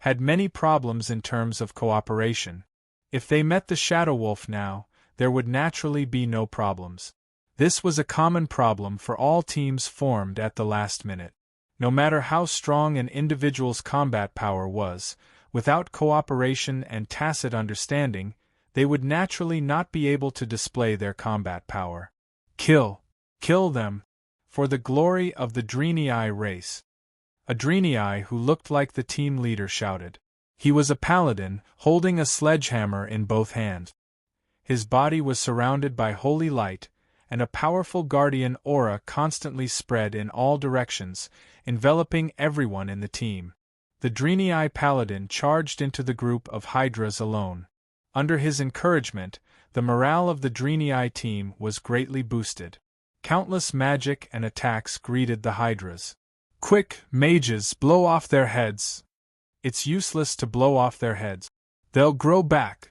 had many problems in terms of cooperation. If they met the Shadow Wolf now, there would naturally be no problems. This was a common problem for all teams formed at the last minute. No matter how strong an individual's combat power was, without cooperation and tacit understanding, they would naturally not be able to display their combat power. Kill them, for the glory of the Draenei race. A Draenei who looked like the team leader shouted. He was a paladin, holding a sledgehammer in both hands. His body was surrounded by holy light, and a powerful guardian aura constantly spread in all directions, enveloping everyone in the team. The Draenei paladin charged into the group of hydras alone. Under his encouragement, the morale of the Draenei team was greatly boosted. Countless magic and attacks greeted the hydras. Quick, mages, blow off their heads. It's useless to blow off their heads. They'll grow back.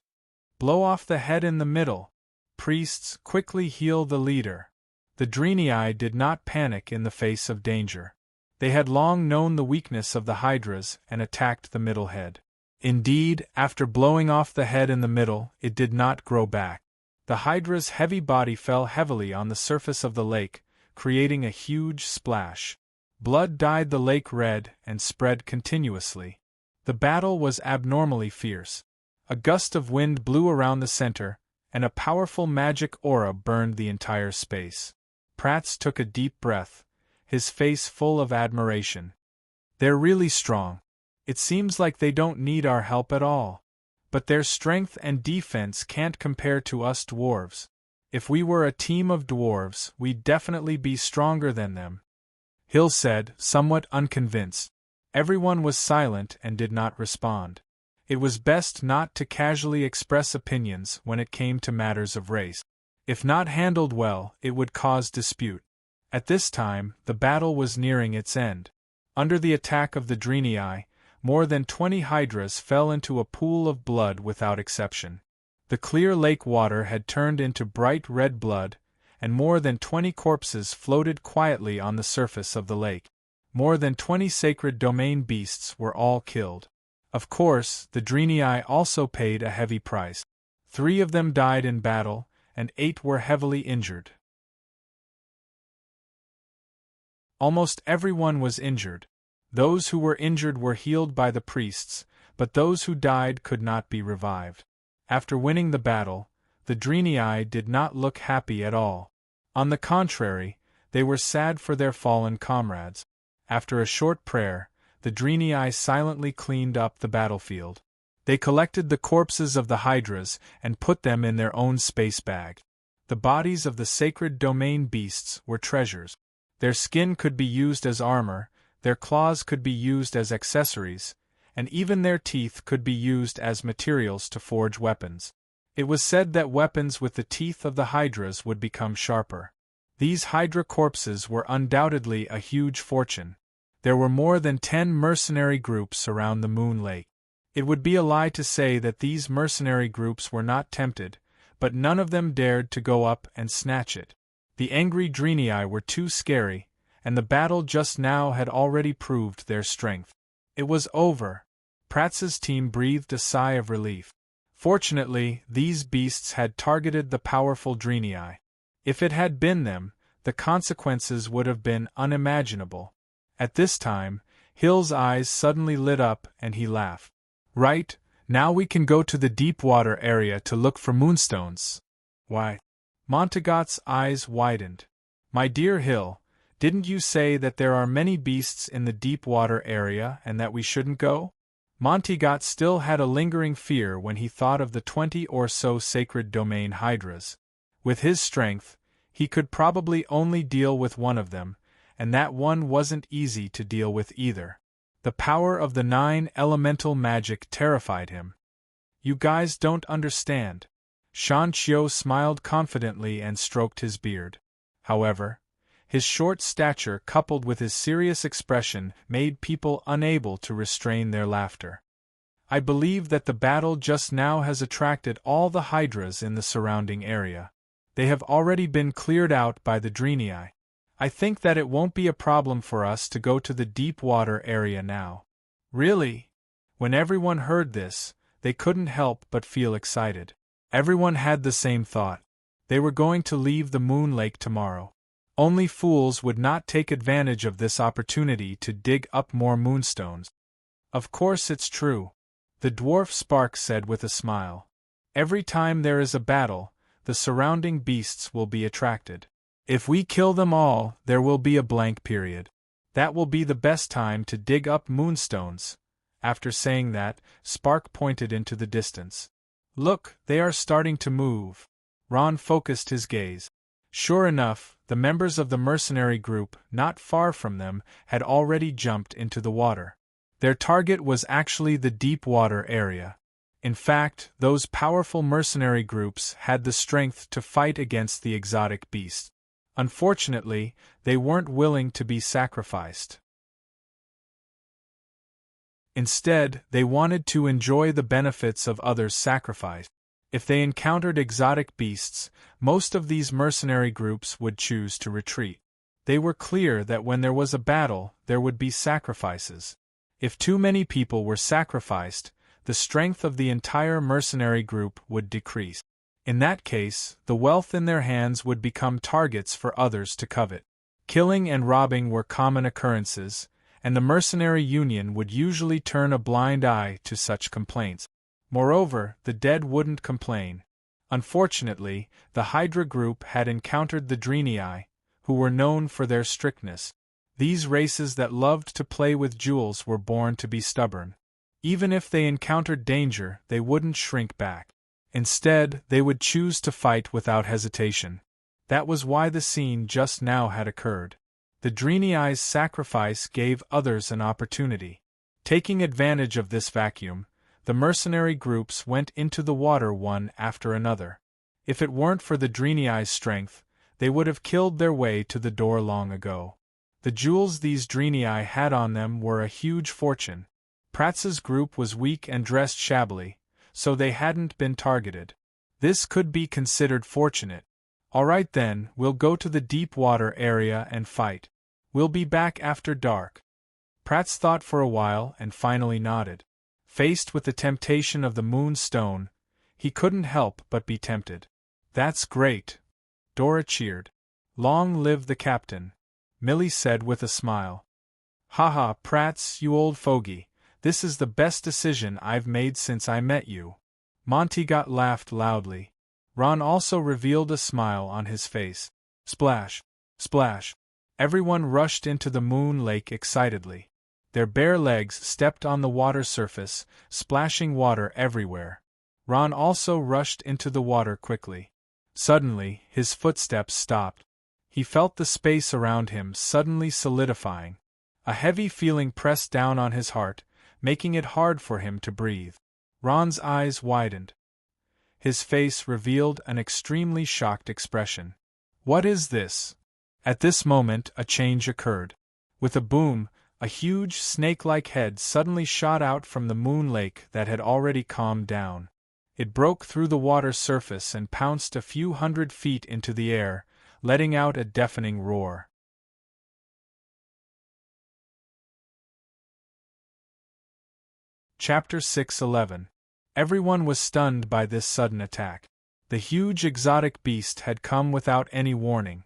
Blow off the head in the middle. Priests, quickly heal the leader. The Draenei did not panic in the face of danger. They had long known the weakness of the hydras and attacked the middle head. Indeed, after blowing off the head in the middle, it did not grow back. The hydra's heavy body fell heavily on the surface of the lake, creating a huge splash. Blood dyed the lake red and spread continuously. The battle was abnormally fierce. A gust of wind blew around the center, and a powerful magic aura burned the entire space. Prats took a deep breath, his face full of admiration. They're really strong. It seems like they don't need our help at all. But their strength and defense can't compare to us dwarves. If we were a team of dwarves, we'd definitely be stronger than them. Hill said, somewhat unconvinced. Everyone was silent and did not respond. It was best not to casually express opinions when it came to matters of race. If not handled well, it would cause dispute. At this time, the battle was nearing its end. Under the attack of the Draenei, more than 20 hydras fell into a pool of blood without exception. The clear lake water had turned into bright red blood, and more than 20 corpses floated quietly on the surface of the lake. More than 20 sacred domain beasts were all killed. Of course, the Draenei also paid a heavy price. 3 of them died in battle, and 8 were heavily injured. Almost everyone was injured. Those who were injured were healed by the priests, but those who died could not be revived. After winning the battle, the Draenei did not look happy at all. On the contrary, they were sad for their fallen comrades. After a short prayer, the Draenei silently cleaned up the battlefield. They collected the corpses of the hydras and put them in their own space bag. The bodies of the sacred domain beasts were treasures. Their skin could be used as armor, their claws could be used as accessories, and even their teeth could be used as materials to forge weapons. It was said that weapons with the teeth of the hydras would become sharper. These hydra corpses were undoubtedly a huge fortune. There were more than 10 mercenary groups around the Moon Lake. It would be a lie to say that these mercenary groups were not tempted, but none of them dared to go up and snatch it. The angry Draenei were too scary, and the battle just now had already proved their strength. It was over. Pratz's team breathed a sigh of relief. Fortunately, these beasts had targeted the powerful Draenei. If it had been them, the consequences would have been unimaginable. At this time, Hill's eyes suddenly lit up and he laughed. Right, now we can go to the deep water area to look for moonstones. Why? Montagot's eyes widened. My dear Hill, didn't you say that there are many beasts in the deep water area and that we shouldn't go? Montagot still had a lingering fear when he thought of the 20 or so sacred domain hydras. With his strength, he could probably only deal with one of them, and that one wasn't easy to deal with either. The power of the 9 elemental magic terrified him. You guys don't understand. Shan Qiu smiled confidently and stroked his beard. However, his short stature coupled with his serious expression made people unable to restrain their laughter. I believe that the battle just now has attracted all the hydras in the surrounding area. They have already been cleared out by the Draenei. I think that it won't be a problem for us to go to the deep water area now. Really? When everyone heard this, they couldn't help but feel excited. Everyone had the same thought. They were going to leave the Moon Lake tomorrow. Only fools would not take advantage of this opportunity to dig up more moonstones. Of course it's true, the dwarf Spark said with a smile. Every time there is a battle, the surrounding beasts will be attracted. If we kill them all, there will be a blank period. That will be the best time to dig up moonstones. After saying that, Spark pointed into the distance. Look, they are starting to move. Ron focused his gaze. Sure enough, the members of the mercenary group, not far from them, had already jumped into the water. Their target was actually the deep water area. In fact, those powerful mercenary groups had the strength to fight against the exotic beasts. Unfortunately, they weren't willing to be sacrificed. Instead, they wanted to enjoy the benefits of others' sacrifice. If they encountered exotic beasts, most of these mercenary groups would choose to retreat. They were clear that when there was a battle, there would be sacrifices. If too many people were sacrificed, the strength of the entire mercenary group would decrease. In that case, the wealth in their hands would become targets for others to covet. Killing and robbing were common occurrences, and the mercenary union would usually turn a blind eye to such complaints. Moreover, the dead wouldn't complain. Unfortunately, the Hydra group had encountered the Dreenii, who were known for their strictness. These races that loved to play with jewels were born to be stubborn. Even if they encountered danger, they wouldn't shrink back. Instead, they would choose to fight without hesitation. That was why the scene just now had occurred. The Dreenii's sacrifice gave others an opportunity. Taking advantage of this vacuum, the mercenary groups went into the water one after another. If it weren't for the Dreenii's strength, they would have killed their way to the door long ago. The jewels these Dreenii had on them were a huge fortune. Pratz's group was weak and dressed shabbily, so they hadn't been targeted. This could be considered fortunate. Alright then, we'll go to the deep water area and fight. We'll be back after dark. Pratz thought for a while and finally nodded. Faced with the temptation of the moonstone, he couldn't help but be tempted. That's great. Dora cheered. Long live the captain, Millie said with a smile. Haha, Pratz, you old fogey, this is the best decision I've made since I met you. Montygot laughed loudly. Ron also revealed a smile on his face. Splash! Splash! Everyone rushed into the moon lake excitedly. Their bare legs stepped on the water surface, splashing water everywhere. Ron also rushed into the water quickly. Suddenly, his footsteps stopped. He felt the space around him suddenly solidifying. A heavy feeling pressed down on his heart, making it hard for him to breathe. Ron's eyes widened. His face revealed an extremely shocked expression. What is this? At this moment, a change occurred. With a boom, a huge snake-like head suddenly shot out from the moon lake that had already calmed down. It broke through the water surface and pounced a few 100 feet into the air, letting out a deafening roar. Chapter 6:11. Everyone was stunned by this sudden attack. The huge exotic beast had come without any warning.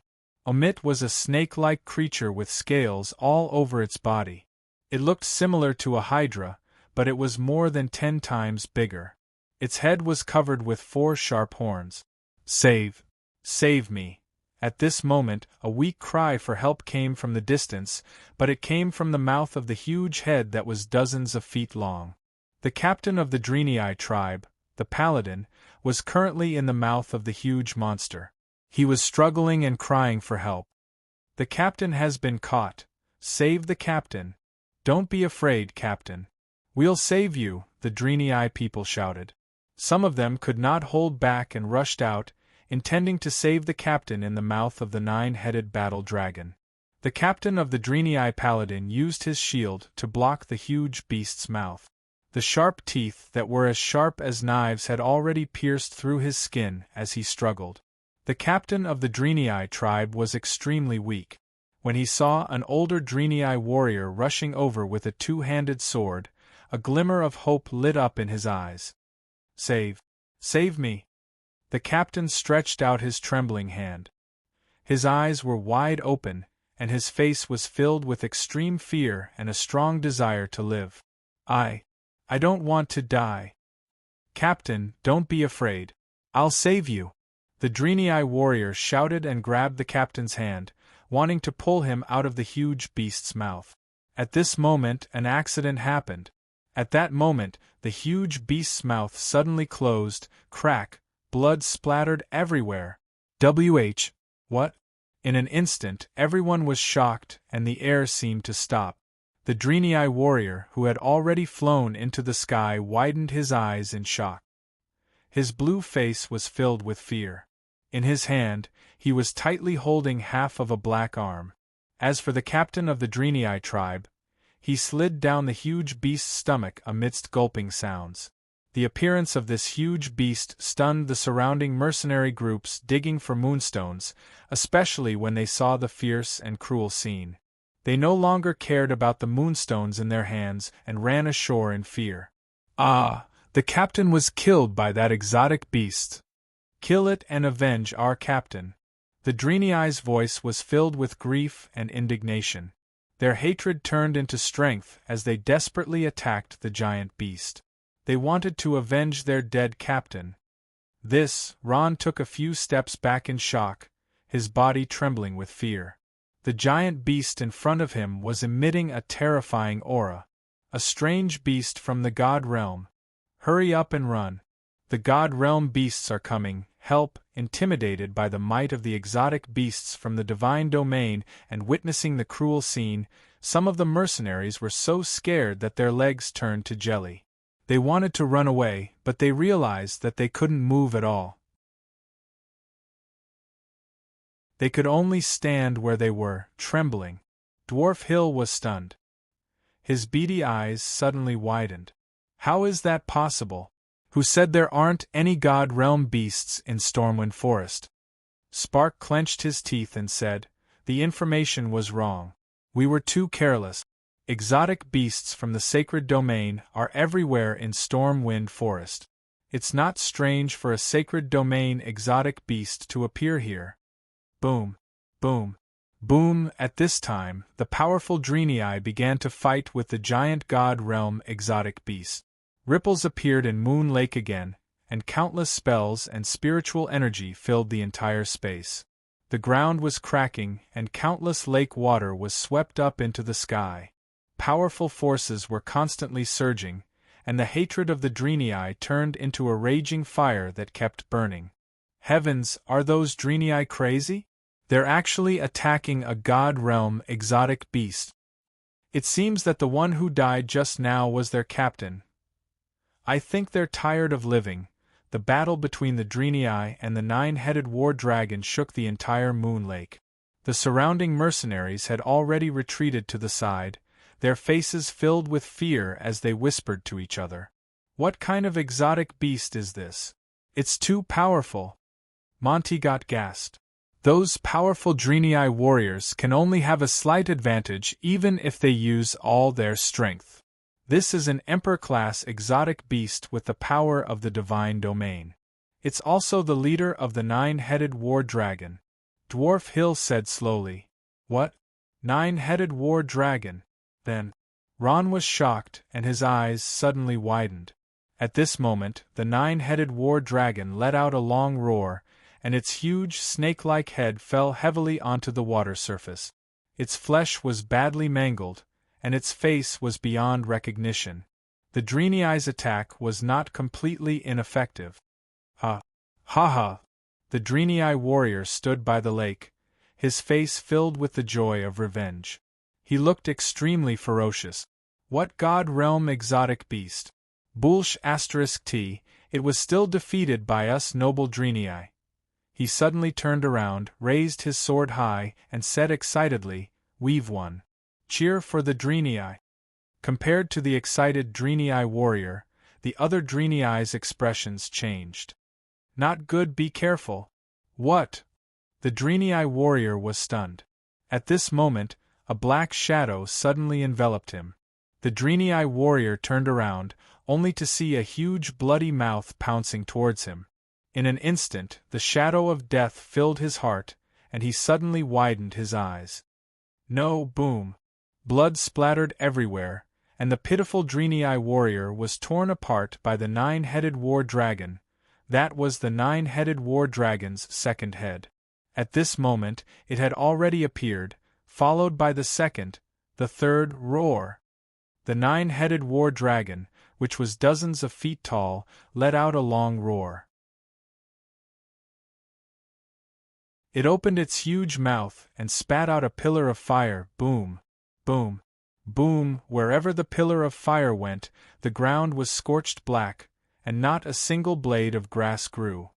Omit was a snake-like creature with scales all over its body. It looked similar to a hydra, but it was more than 10 times bigger. Its head was covered with 4 sharp horns. Save! Save me! At this moment, a weak cry for help came from the distance, but it came from the mouth of the huge head that was dozens of feet long. The captain of the Dreenii tribe, the paladin, was currently in the mouth of the huge monster. He was struggling and crying for help. The captain has been caught. Save the captain. Don't be afraid, captain. We'll save you, the Dreenii people shouted. Some of them could not hold back and rushed out, intending to save the captain in the mouth of the 9-headed battle dragon. The captain of the Dreenii paladin used his shield to block the huge beast's mouth. The sharp teeth that were as sharp as knives had already pierced through his skin as he struggled. The captain of the Dreenii tribe was extremely weak. When he saw an older Dreenii warrior rushing over with a 2-handed sword, a glimmer of hope lit up in his eyes. Save! Save me! The captain stretched out his trembling hand. His eyes were wide open, and his face was filled with extreme fear and a strong desire to live. I don't want to die. Captain, don't be afraid. I'll save you. The Draenei warrior shouted and grabbed the captain's hand, wanting to pull him out of the huge beast's mouth. At this moment, an accident happened. At that moment, the huge beast's mouth suddenly closed, crack, blood splattered everywhere. What? In an instant, everyone was shocked and the air seemed to stop. The Draenei warrior, who had already flown into the sky, widened his eyes in shock. His blue face was filled with fear. In his hand, he was tightly holding half of a black arm. As for the captain of the Draenei tribe, he slid down the huge beast's stomach amidst gulping sounds. The appearance of this huge beast stunned the surrounding mercenary groups digging for moonstones, especially when they saw the fierce and cruel scene. They no longer cared about the moonstones in their hands and ran ashore in fear. Ah, the captain was killed by that exotic beast. Kill it and avenge our captain. The Draenei's voice was filled with grief and indignation. Their hatred turned into strength as they desperately attacked the giant beast. They wanted to avenge their dead captain. Ron took a few steps back in shock, his body trembling with fear. The giant beast in front of him was emitting a terrifying aura. A strange beast from the God Realm. Hurry up and run. The God Realm beasts are coming. Help. Intimidated by the might of the exotic beasts from the divine domain and witnessing the cruel scene, some of the mercenaries were so scared that their legs turned to jelly. They wanted to run away, but they realized that they couldn't move at all. They could only stand where they were, trembling. Dwarf Hill was stunned. His beady eyes suddenly widened. How is that possible? Who said there aren't any God Realm beasts in Stormwind Forest? Spark clenched his teeth and said, the information was wrong. We were too careless. Exotic beasts from the sacred domain are everywhere in Stormwind Forest. It's not strange for a sacred domain exotic beast to appear here. Boom, boom, boom. At this time, the powerful Draenei began to fight with the giant God Realm exotic beast. Ripples appeared in Moon Lake again, and countless spells and spiritual energy filled the entire space. The ground was cracking, and countless lake water was swept up into the sky. Powerful forces were constantly surging, and the hatred of the Draenei turned into a raging fire that kept burning. Heavens, are those Draenei crazy? They're actually attacking a God Realm exotic beast. It seems that the one who died just now was their captain. I think they're tired of living. The battle between the Draenei and the nine-headed war dragon shook the entire Moon Lake. The surrounding mercenaries had already retreated to the side, their faces filled with fear as they whispered to each other. What kind of exotic beast is this? It's too powerful. Montigot gasped. Those powerful Draenei warriors can only have a slight advantage even if they use all their strength. This is an Emperor-class exotic beast with the power of the divine domain. It's also the leader of the nine-headed war dragon. Dwarf Hill said slowly. What? Nine-headed war dragon? Then. Ron was shocked and his eyes suddenly widened. At this moment, the nine-headed war dragon let out a long roar, and its huge snake-like head fell heavily onto the water surface. Its flesh was badly mangled, and its face was beyond recognition. The Draenei's attack was not completely ineffective. Ha! Ha ha! The Draenei warrior stood by the lake, his face filled with the joy of revenge. He looked extremely ferocious. What God Realm exotic beast? Bulsh *T, it was still defeated by us noble Draenei. He suddenly turned around, raised his sword high, and said excitedly, We've won. Cheer for the Draenei. Compared to the excited Draenei warrior, the other Draenei's expressions changed. Not good, be careful. What? The Draenei warrior was stunned. At this moment, a black shadow suddenly enveloped him. The Draenei warrior turned around, only to see a huge bloody mouth pouncing towards him. In an instant, the shadow of death filled his heart, and he suddenly widened his eyes. No, boom! Blood splattered everywhere, and the pitiful Draenei warrior was torn apart by the nine-headed war dragon. That was the nine-headed war dragon's second head. At this moment, it had already appeared, followed by the second, the third roar. The nine-headed war dragon, which was dozens of feet tall, let out a long roar. It opened its huge mouth and spat out a pillar of fire. Boom! Boom! Boom! Wherever the pillar of fire went, the ground was scorched black, and not a single blade of grass grew.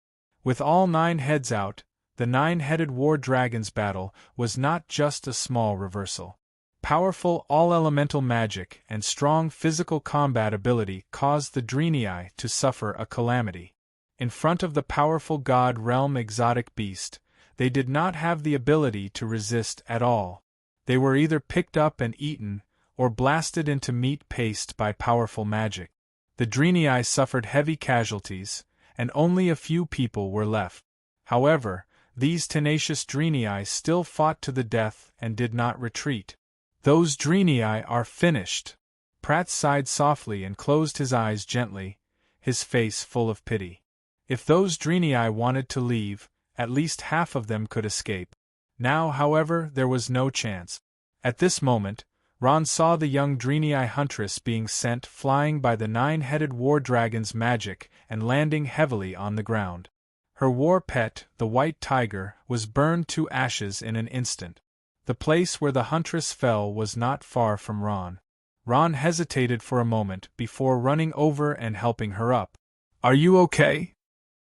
With all 9 heads out, the nine-headed war dragon's battle was not just a small reversal. Powerful all-elemental magic and strong physical combat ability caused the Draenei to suffer a calamity. In front of the powerful god realm exotic beast, they did not have the ability to resist at all. They were either picked up and eaten, or blasted into meat paste by powerful magic. The Draenei suffered heavy casualties, and only a few people were left. However, these tenacious Draenei still fought to the death and did not retreat. Those Draenei are finished. Pratt sighed softly and closed his eyes gently, his face full of pity. If those Draenei wanted to leave, at least half of them could escape. Now, however, there was no chance. At this moment, Ron saw the young Draenei huntress being sent flying by the nine-headed war dragon's magic and landing heavily on the ground. Her war pet, the white tiger, was burned to ashes in an instant. The place where the huntress fell was not far from Ron. Ron hesitated for a moment before running over and helping her up. "Are you okay?"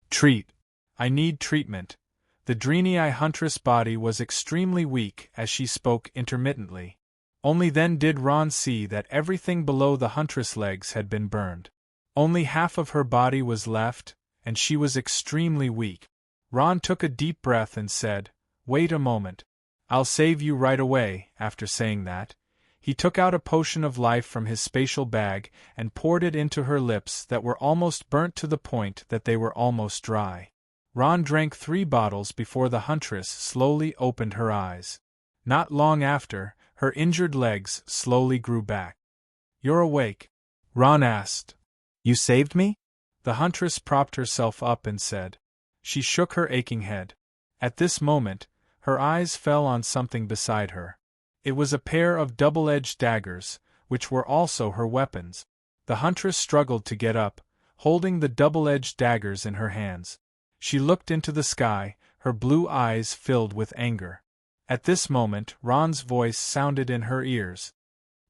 "Treat. I need treatment." The Draenei huntress' body was extremely weak as she spoke intermittently. Only then did Ron see that everything below the huntress' legs had been burned. Only half of her body was left, and she was extremely weak. Ron took a deep breath and said, "Wait a moment. I'll save you right away." After saying that, he took out a potion of life from his spatial bag and poured it into her lips that were almost burnt to the point that they were almost dry. Ron drank 3 bottles before the huntress slowly opened her eyes. Not long after, her injured legs slowly grew back. "You're awake?" Ron asked. "You saved me?" The huntress propped herself up and said. She shook her aching head. At this moment, her eyes fell on something beside her. It was a pair of double-edged daggers, which were also her weapons. The huntress struggled to get up, holding the double-edged daggers in her hands. She looked into the sky, her blue eyes filled with anger. At this moment, Ron's voice sounded in her ears.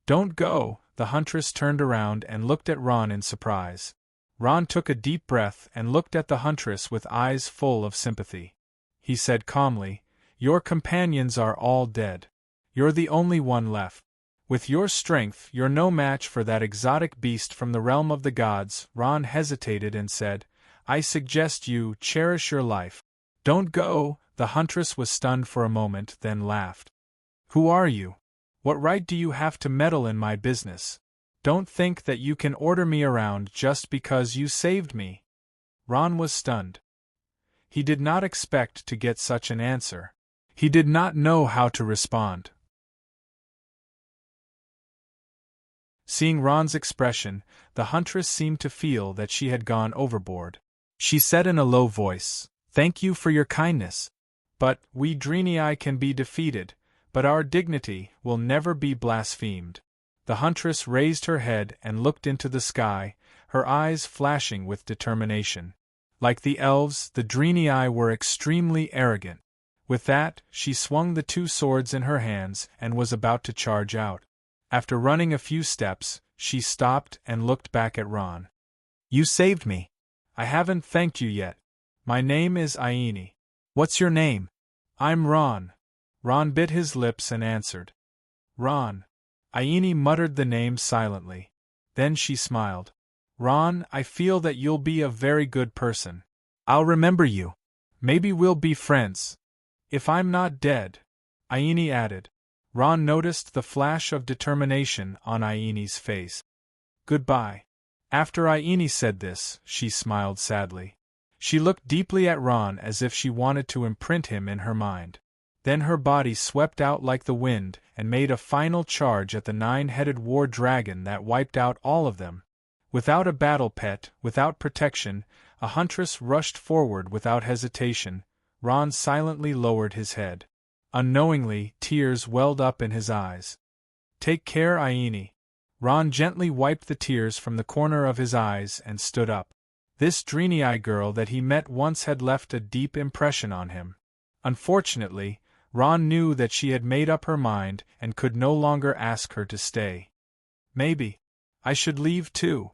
"Don't go!" The huntress turned around and looked at Ron in surprise. Ron took a deep breath and looked at the huntress with eyes full of sympathy. He said calmly, "Your companions are all dead. You're the only one left. With your strength, you're no match for that exotic beast from the realm of the gods." Ron hesitated and said, "I suggest you cherish your life." "Don't go!" The huntress was stunned for a moment, then laughed. "Who are you? What right do you have to meddle in my business? Don't think that you can order me around just because you saved me." Ron was stunned. He did not expect to get such an answer. He did not know how to respond. Seeing Ron's expression, the huntress seemed to feel that she had gone overboard. She said in a low voice, "Thank you for your kindness. But we Draenei can be defeated, but our dignity will never be blasphemed." The huntress raised her head and looked into the sky, her eyes flashing with determination. Like the elves, the Draenei were extremely arrogant. With that, she swung the 2 swords in her hands and was about to charge out. After running a few steps, she stopped and looked back at Ron. "You saved me. I haven't thanked you yet. My name is Aini." "What's your name?" "I'm Ron." Ron bit his lips and answered. "Ron." Aini muttered the name silently. Then she smiled. "Ron, I feel that you'll be a very good person. I'll remember you. Maybe we'll be friends. If I'm not dead," Aini added. Ron noticed the flash of determination on Aini's face. "Goodbye." After Aini said this, she smiled sadly. She looked deeply at Ron as if she wanted to imprint him in her mind. Then her body swept out like the wind and made a final charge at the nine-headed war dragon that wiped out all of them. Without a battle pet, without protection, a huntress rushed forward without hesitation. Ron silently lowered his head. Unknowingly, tears welled up in his eyes. "Take care, Aini." Ron gently wiped the tears from the corner of his eyes and stood up. This Draenei girl that he met once had left a deep impression on him. Unfortunately, Ron knew that she had made up her mind and could no longer ask her to stay. "Maybe I should leave too."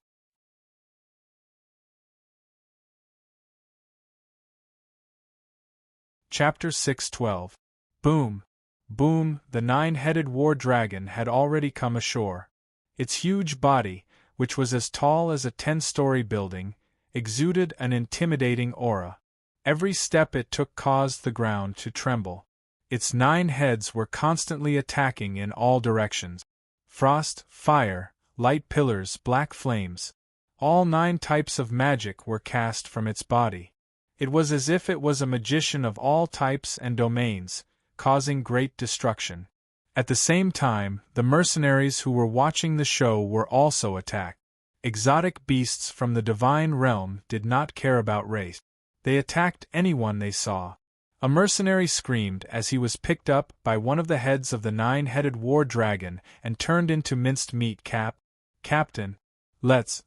Chapter 6:12. Boom! Boom! The nine-headed war dragon had already come ashore. Its huge body, which was as tall as a 10-story building, exuded an intimidating aura. Every step it took caused the ground to tremble. Its 9 heads were constantly attacking in all directions. Frost, fire, light pillars, black flames. All 9 types of magic were cast from its body. It was as if it was a magician of all types and domains, causing great destruction. At the same time, the mercenaries who were watching the show were also attacked. Exotic beasts from the divine realm did not care about race. They attacked anyone they saw. A mercenary screamed as he was picked up by one of the heads of the 9-headed war dragon and turned into minced meat. Captain, let's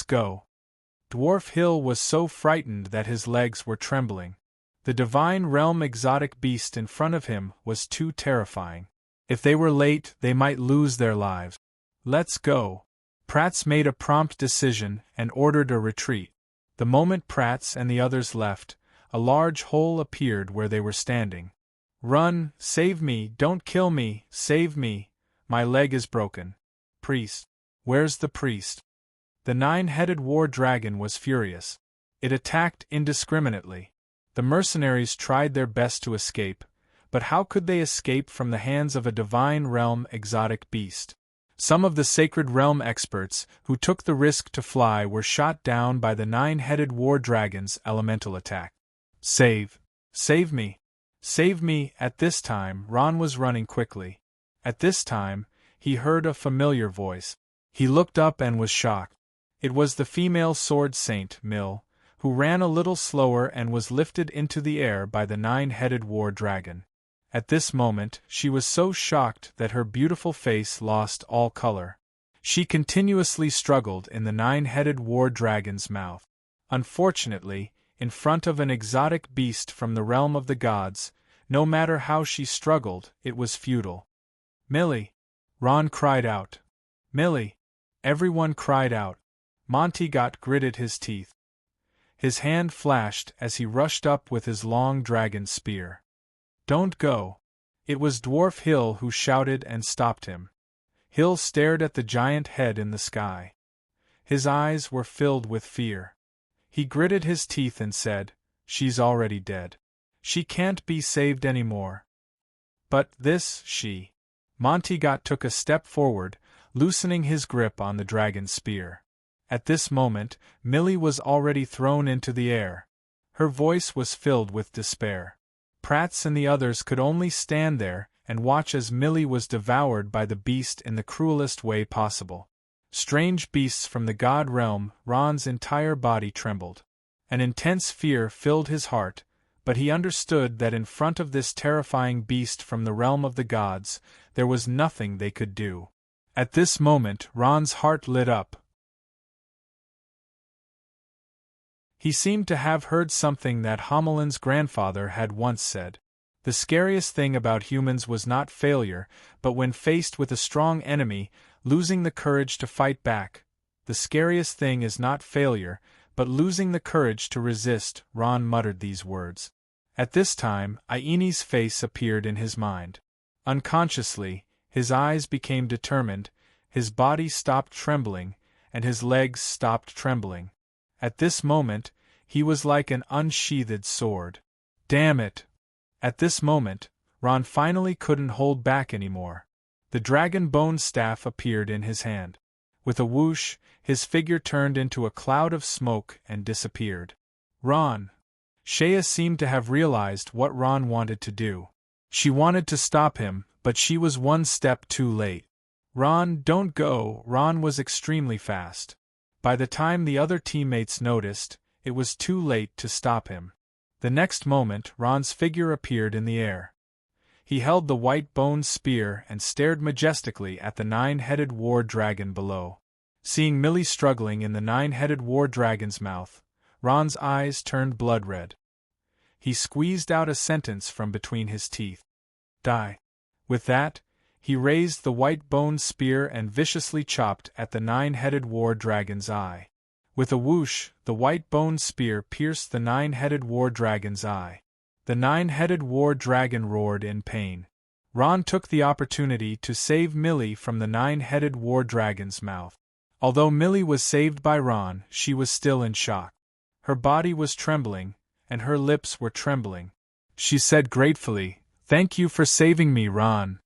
go." Dwarf Hill was so frightened that his legs were trembling. The divine realm exotic beast in front of him was too terrifying. If they were late, they might lose their lives. "Let's go." Prats made a prompt decision and ordered a retreat. The moment Prats and the others left, a large hole appeared where they were standing. "Run, save me, don't kill me, save me, my leg is broken." "Priest, where's the priest?" The 9-headed war dragon was furious. It attacked indiscriminately. The mercenaries tried their best to escape, but how could they escape from the hands of a divine realm exotic beast? Some of the sacred realm experts who took the risk to fly were shot down by the 9-headed war dragon's elemental attack. Save me, save me." At this time, Ron was running quickly. At this time, he heard a familiar voice. He looked up and was shocked. It was the female sword saint, Mill, who ran a little slower and was lifted into the air by the 9-headed war dragon. At this moment, she was so shocked that her beautiful face lost all color. She continuously struggled in the 9-headed war dragon's mouth. Unfortunately, in front of an exotic beast from the realm of the gods, no matter how she struggled, it was futile. "Millie!" Ron cried out. "Millie!" Everyone cried out. Montegot gritted his teeth. His hand flashed as he rushed up with his long dragon spear. "Don't go." It was Dwarf Hill who shouted and stopped him. Hill stared at the giant head in the sky. His eyes were filled with fear. He gritted his teeth and said, "She's already dead. She can't be saved anymore." "But she." Montegot took a step forward, loosening his grip on the dragon's spear. At this moment, Millie was already thrown into the air. Her voice was filled with despair. Prats and the others could only stand there and watch as Millie was devoured by the beast in the cruelest way possible. Strange beasts from the god realm, Ron's entire body trembled. An intense fear filled his heart, but he understood that in front of this terrifying beast from the realm of the gods, there was nothing they could do. At this moment, Ron's heart lit up. He seemed to have heard something that Homelin's grandfather had once said. The scariest thing about humans was not failure, but when faced with a strong enemy, losing the courage to fight back. The scariest thing is not failure, but losing the courage to resist. Ron muttered these words. At this time, Aini's face appeared in his mind. Unconsciously, his eyes became determined, his body stopped trembling, and his legs stopped trembling. At this moment, he was like an unsheathed sword. Damn it! At this moment, Ron finally couldn't hold back anymore. The dragon bone staff appeared in his hand. With a whoosh, his figure turned into a cloud of smoke and disappeared. Ron! Shea seemed to have realized what Ron wanted to do. She wanted to stop him, but she was one step too late. Ron, don't go. Ron was extremely fast. By the time the other teammates noticed, it was too late to stop him. The next moment, Ron's figure appeared in the air. He held the white bone spear and stared majestically at the nine-headed war dragon below. Seeing Millie struggling in the nine-headed war dragon's mouth, Ron's eyes turned blood-red. He squeezed out a sentence from between his teeth. Die. With that, he raised the white bone spear and viciously chopped at the nine-headed war dragon's eye. With a whoosh, the white bone spear pierced the nine-headed war dragon's eye. The nine-headed war dragon roared in pain. Ron took the opportunity to save Millie from the nine-headed war dragon's mouth. Although Millie was saved by Ron, she was still in shock. Her body was trembling, and her lips were trembling. She said gratefully, "Thank you for saving me, Ron."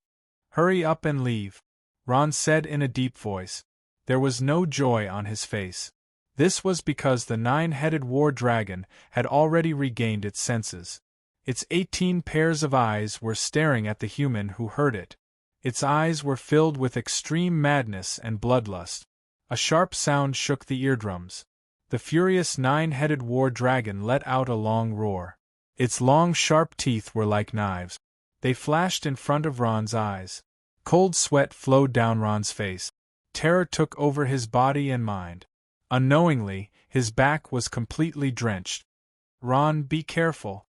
"Hurry up and leave," Ron said in a deep voice. There was no joy on his face. This was because the nine-headed war dragon had already regained its senses. Its 18 pairs of eyes were staring at the human who heard it. Its eyes were filled with extreme madness and bloodlust. A sharp sound shook the eardrums. The furious nine-headed war dragon let out a long roar. Its long sharp teeth were like knives. They flashed in front of Ron's eyes. Cold sweat flowed down Ron's face. Terror took over his body and mind. Unknowingly, his back was completely drenched. "Ron, be careful!"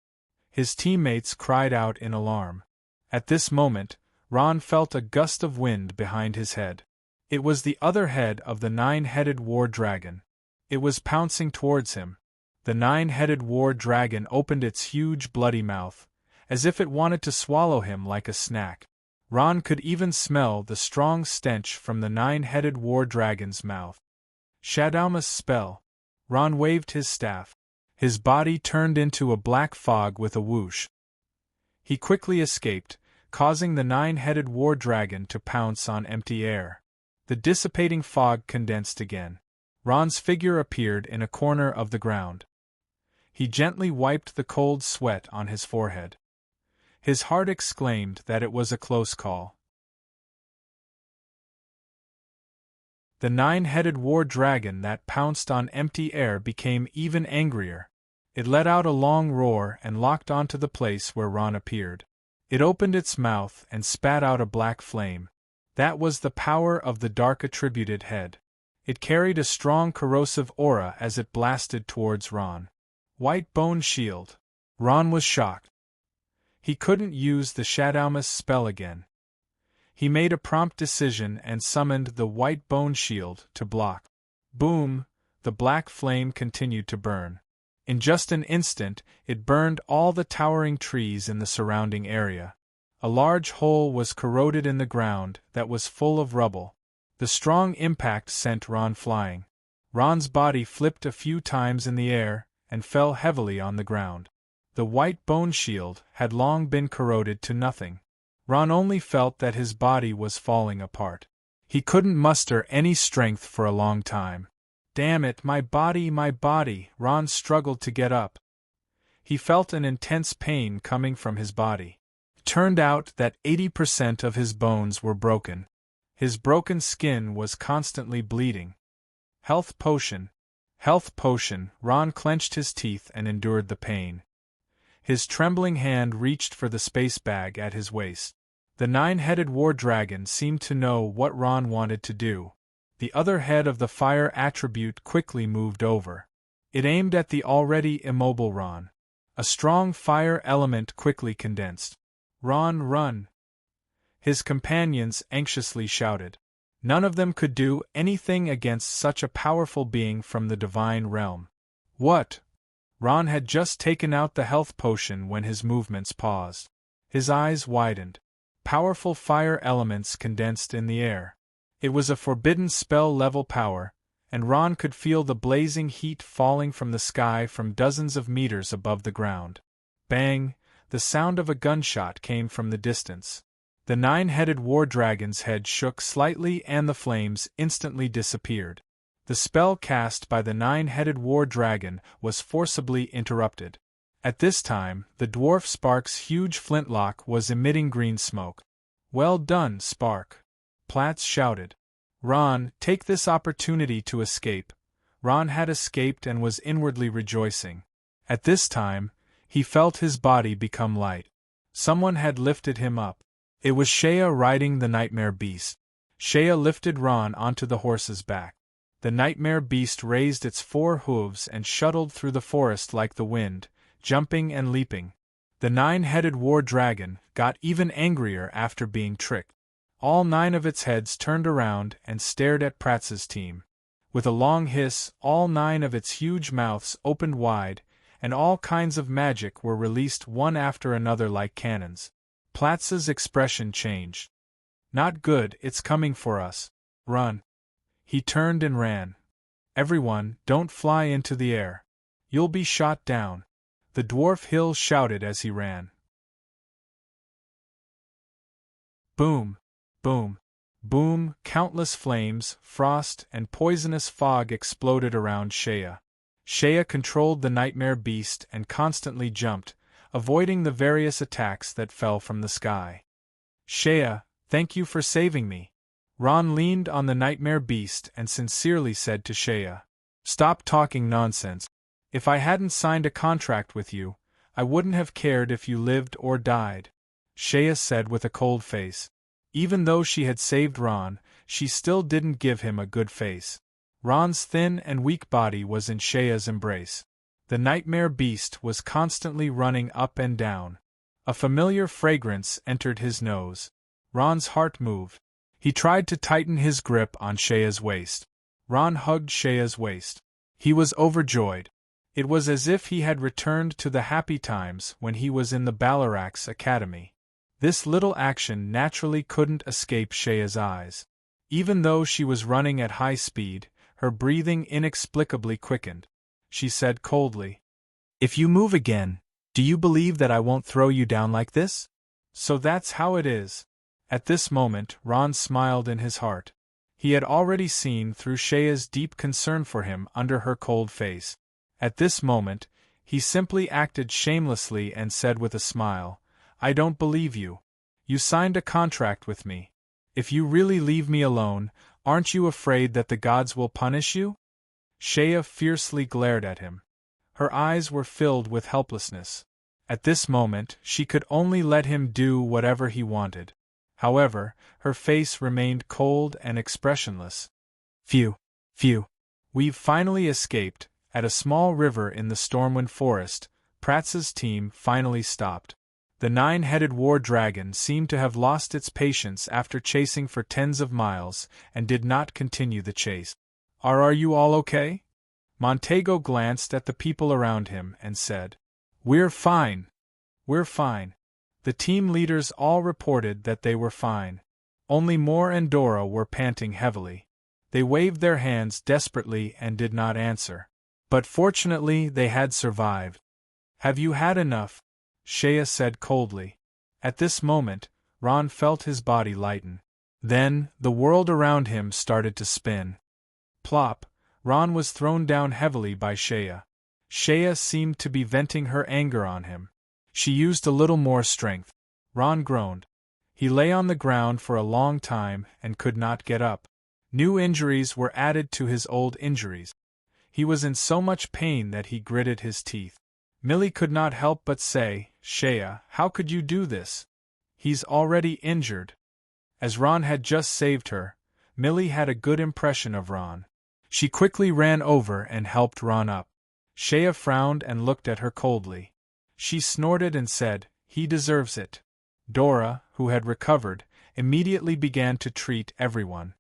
His teammates cried out in alarm. At this moment, Ron felt a gust of wind behind his head. It was the other head of the nine-headed war dragon. It was pouncing towards him. The nine-headed war dragon opened its huge bloody mouth, as if it wanted to swallow him like a snack. Ron could even smell the strong stench from the nine-headed war dragon's mouth. Shadowma's spell. Ron waved his staff. His body turned into a black fog with a whoosh. He quickly escaped, causing the nine-headed war dragon to pounce on empty air. The dissipating fog condensed again. Ron's figure appeared in a corner of the ground. He gently wiped the cold sweat on his forehead. His heart exclaimed that it was a close call. The nine-headed war dragon that pounced on empty air became even angrier. It let out a long roar and locked onto the place where Ron appeared. It opened its mouth and spat out a black flame. That was the power of the dark attributed head. It carried a strong corrosive aura as it blasted towards Ron. White bone shield. Ron was shocked. He couldn't use the Shadowma's spell again. He made a prompt decision and summoned the white bone shield to block. Boom! The black flame continued to burn. In just an instant, it burned all the towering trees in the surrounding area. A large hole was corroded in the ground that was full of rubble. The strong impact sent Ron flying. Ron's body flipped a few times in the air and fell heavily on the ground. The white bone shield had long been corroded to nothing. Ron only felt that his body was falling apart. He couldn't muster any strength for a long time. "Damn it, my body, my body!" Ron struggled to get up. He felt an intense pain coming from his body. It turned out that 80% of his bones were broken. His broken skin was constantly bleeding. Health potion. Health potion. Ron clenched his teeth and endured the pain. His trembling hand reached for the space bag at his waist. The nine-headed war dragon seemed to know what Ron wanted to do. The other head of the fire attribute quickly moved over. It aimed at the already immobile Ron. A strong fire element quickly condensed. "Ron, run!" His companions anxiously shouted. None of them could do anything against such a powerful being from the divine realm. What? Ron had just taken out the health potion when his movements paused. His eyes widened. Powerful fire elements condensed in the air. It was a forbidden spell-level power, and Ron could feel the blazing heat falling from the sky from dozens of meters above the ground. Bang! The sound of a gunshot came from the distance. The nine-headed war dragon's head shook slightly and the flames instantly disappeared. The spell cast by the nine-headed war dragon was forcibly interrupted. At this time, the dwarf Spark's huge flintlock was emitting green smoke. "Well done, Spark!" Platz shouted. "Ron, take this opportunity to escape." Ron had escaped and was inwardly rejoicing. At this time, he felt his body become light. Someone had lifted him up. It was Shea riding the nightmare beast. Shea lifted Ron onto the horse's back. The nightmare beast raised its 4 hooves and shuttled through the forest like the wind, jumping and leaping. The 9-headed war dragon got even angrier after being tricked. All 9 of its heads turned around and stared at Pratz's team. With a long hiss, all 9 of its huge mouths opened wide, and all kinds of magic were released one after another like cannons. Platz's expression changed. "Not good, it's coming for us. Run." He turned and ran. "Everyone, don't fly into the air. You'll be shot down," the dwarf Hill shouted as he ran. Boom! Boom! Boom! Countless flames, frost, and poisonous fog exploded around Shea. Shea controlled the nightmare beast and constantly jumped, avoiding the various attacks that fell from the sky. "Shea, thank you for saving me." Ron leaned on the nightmare beast and sincerely said to Shea, "Stop talking nonsense. If I hadn't signed a contract with you, I wouldn't have cared if you lived or died," Shea said with a cold face. Even though she had saved Ron, she still didn't give him a good face. Ron's thin and weak body was in Shea's embrace. The nightmare beast was constantly running up and down. A familiar fragrance entered his nose. Ron's heart moved. He tried to tighten his grip on Shea's waist. Ron hugged Shea's waist. He was overjoyed. It was as if he had returned to the happy times when he was in the Ballarak's academy. This little action naturally couldn't escape Shea's eyes. Even though she was running at high speed, her breathing inexplicably quickened. She said coldly, "If you move again, do you believe that I won't throw you down like this?" "So that's how it is." At this moment, Ron smiled in his heart. He had already seen through Shea's deep concern for him under her cold face. At this moment, he simply acted shamelessly and said with a smile, "I don't believe you. You signed a contract with me. If you really leave me alone, aren't you afraid that the gods will punish you?" Shea fiercely glared at him. Her eyes were filled with helplessness. At this moment, she could only let him do whatever he wanted. However, her face remained cold and expressionless. Phew, phew. We've finally escaped. At a small river in the Stormwind Forest, Pratz's team finally stopped. The 9-headed war dragon seemed to have lost its patience after chasing for tens of miles, and did not continue the chase. Are you all okay?" Montego glanced at the people around him and said, "We're fine. We're fine." The team leaders all reported that they were fine. Only Moore and Dora were panting heavily. They waved their hands desperately and did not answer. But fortunately they had survived. "Have you had enough?" Shea said coldly. At this moment, Ron felt his body lighten. Then, the world around him started to spin. Plop! Ron was thrown down heavily by Shea. Shea seemed to be venting her anger on him. She used a little more strength. Ron groaned. He lay on the ground for a long time and could not get up. New injuries were added to his old injuries. He was in so much pain that he gritted his teeth. Millie could not help but say, "Shea, how could you do this? He's already injured." As Ron had just saved her, Millie had a good impression of Ron. She quickly ran over and helped Ron up. Shea frowned and looked at her coldly. She snorted and said, "He deserves it." Dora, who had recovered, immediately began to treat everyone.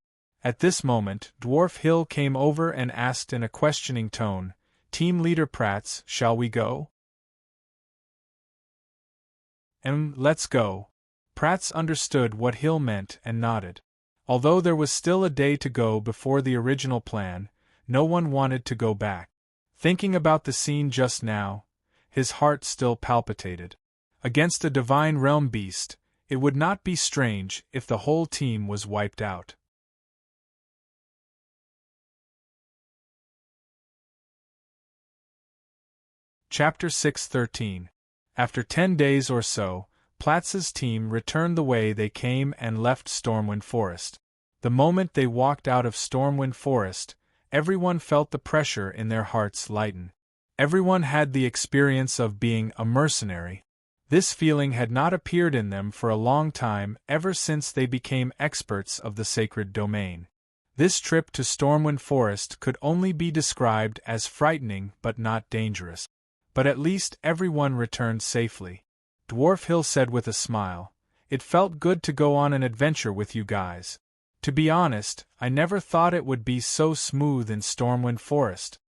At this moment, Dwarf Hill came over and asked in a questioning tone, "Team Leader Pratz, shall we go?" Let's go." Pratz understood what Hill meant and nodded. Although there was still a day to go before the original plan, no one wanted to go back. Thinking about the scene just now, his heart still palpitated. Against a divine realm beast, it would not be strange if the whole team was wiped out. Chapter 6:13. After 10 days or so, Platz's team returned the way they came and left Stormwind Forest. The moment they walked out of Stormwind Forest, everyone felt the pressure in their hearts lighten. Everyone had the experience of being a mercenary. This feeling had not appeared in them for a long time, ever since they became experts of the sacred domain. This trip to Stormwind Forest could only be described as frightening but not dangerous. But at least everyone returned safely. Dwarf Hill said with a smile, "It felt good to go on an adventure with you guys. To be honest, I never thought it would be so smooth in Stormwind Forest."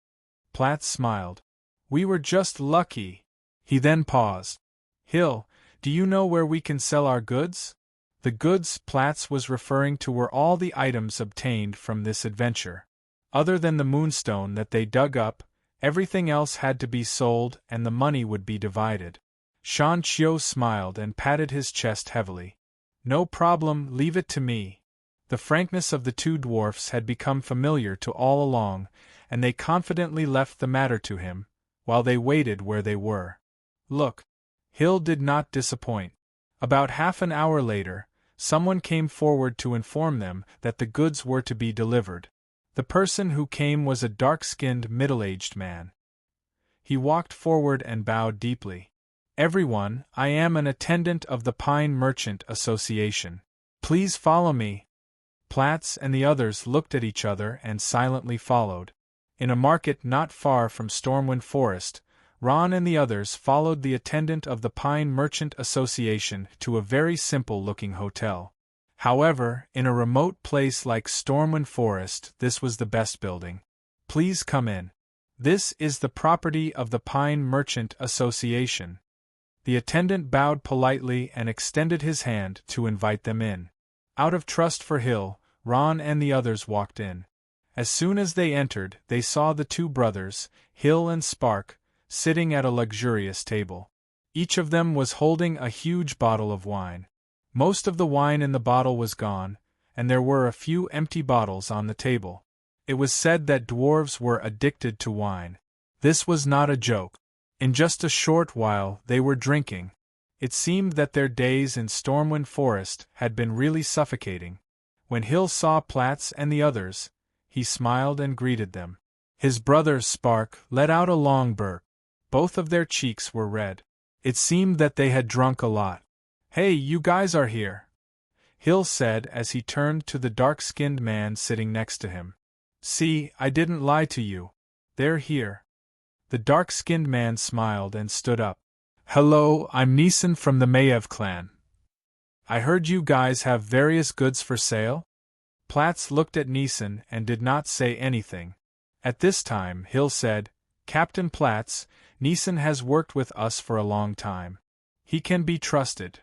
Platz smiled. "We were just lucky." He then paused. "Hill, do you know where we can sell our goods?" The goods Platz was referring to were all the items obtained from this adventure. Other than the moonstone that they dug up, everything else had to be sold and the money would be divided. Shan Qiu smiled and patted his chest heavily. "No problem, leave it to me." The frankness of the two dwarfs had become familiar to all along, and they confidently left the matter to him, while they waited where they were. Look. Hill did not disappoint. About half an hour later, someone came forward to inform them that the goods were to be delivered. The person who came was a dark-skinned, middle-aged man. He walked forward and bowed deeply. "Everyone, I am an attendant of the Pine Merchant Association. Please follow me." Platz and the others looked at each other and silently followed. In a market not far from Stormwind Forest, Ron and the others followed the attendant of the Pine Merchant Association to a very simple-looking hotel. However, in a remote place like Stormwind Forest, this was the best building. "Please come in. This is the property of the Pine Merchant Association." The attendant bowed politely and extended his hand to invite them in. Out of trust for Hill, Ron and the others walked in. As soon as they entered, they saw the two brothers, Hill and Spark, sitting at a luxurious table. Each of them was holding a huge bottle of wine. Most of the wine in the bottle was gone, and there were a few empty bottles on the table. It was said that dwarves were addicted to wine. This was not a joke. In just a short while they were drinking. It seemed that their days in Stormwind Forest had been really suffocating. When Hill saw Platz and the others, he smiled and greeted them. His brother Spark let out a long burp. Both of their cheeks were red. It seemed that they had drunk a lot. "Hey, you guys are here," Hill said as he turned to the dark-skinned man sitting next to him. "See, I didn't lie to you. They're here." The dark-skinned man smiled and stood up. "Hello, I'm Neeson from the Maev clan. I heard you guys have various goods for sale?" Platz looked at Neeson and did not say anything. At this time, Hill said, "Captain Platz, Neeson has worked with us for a long time. He can be trusted."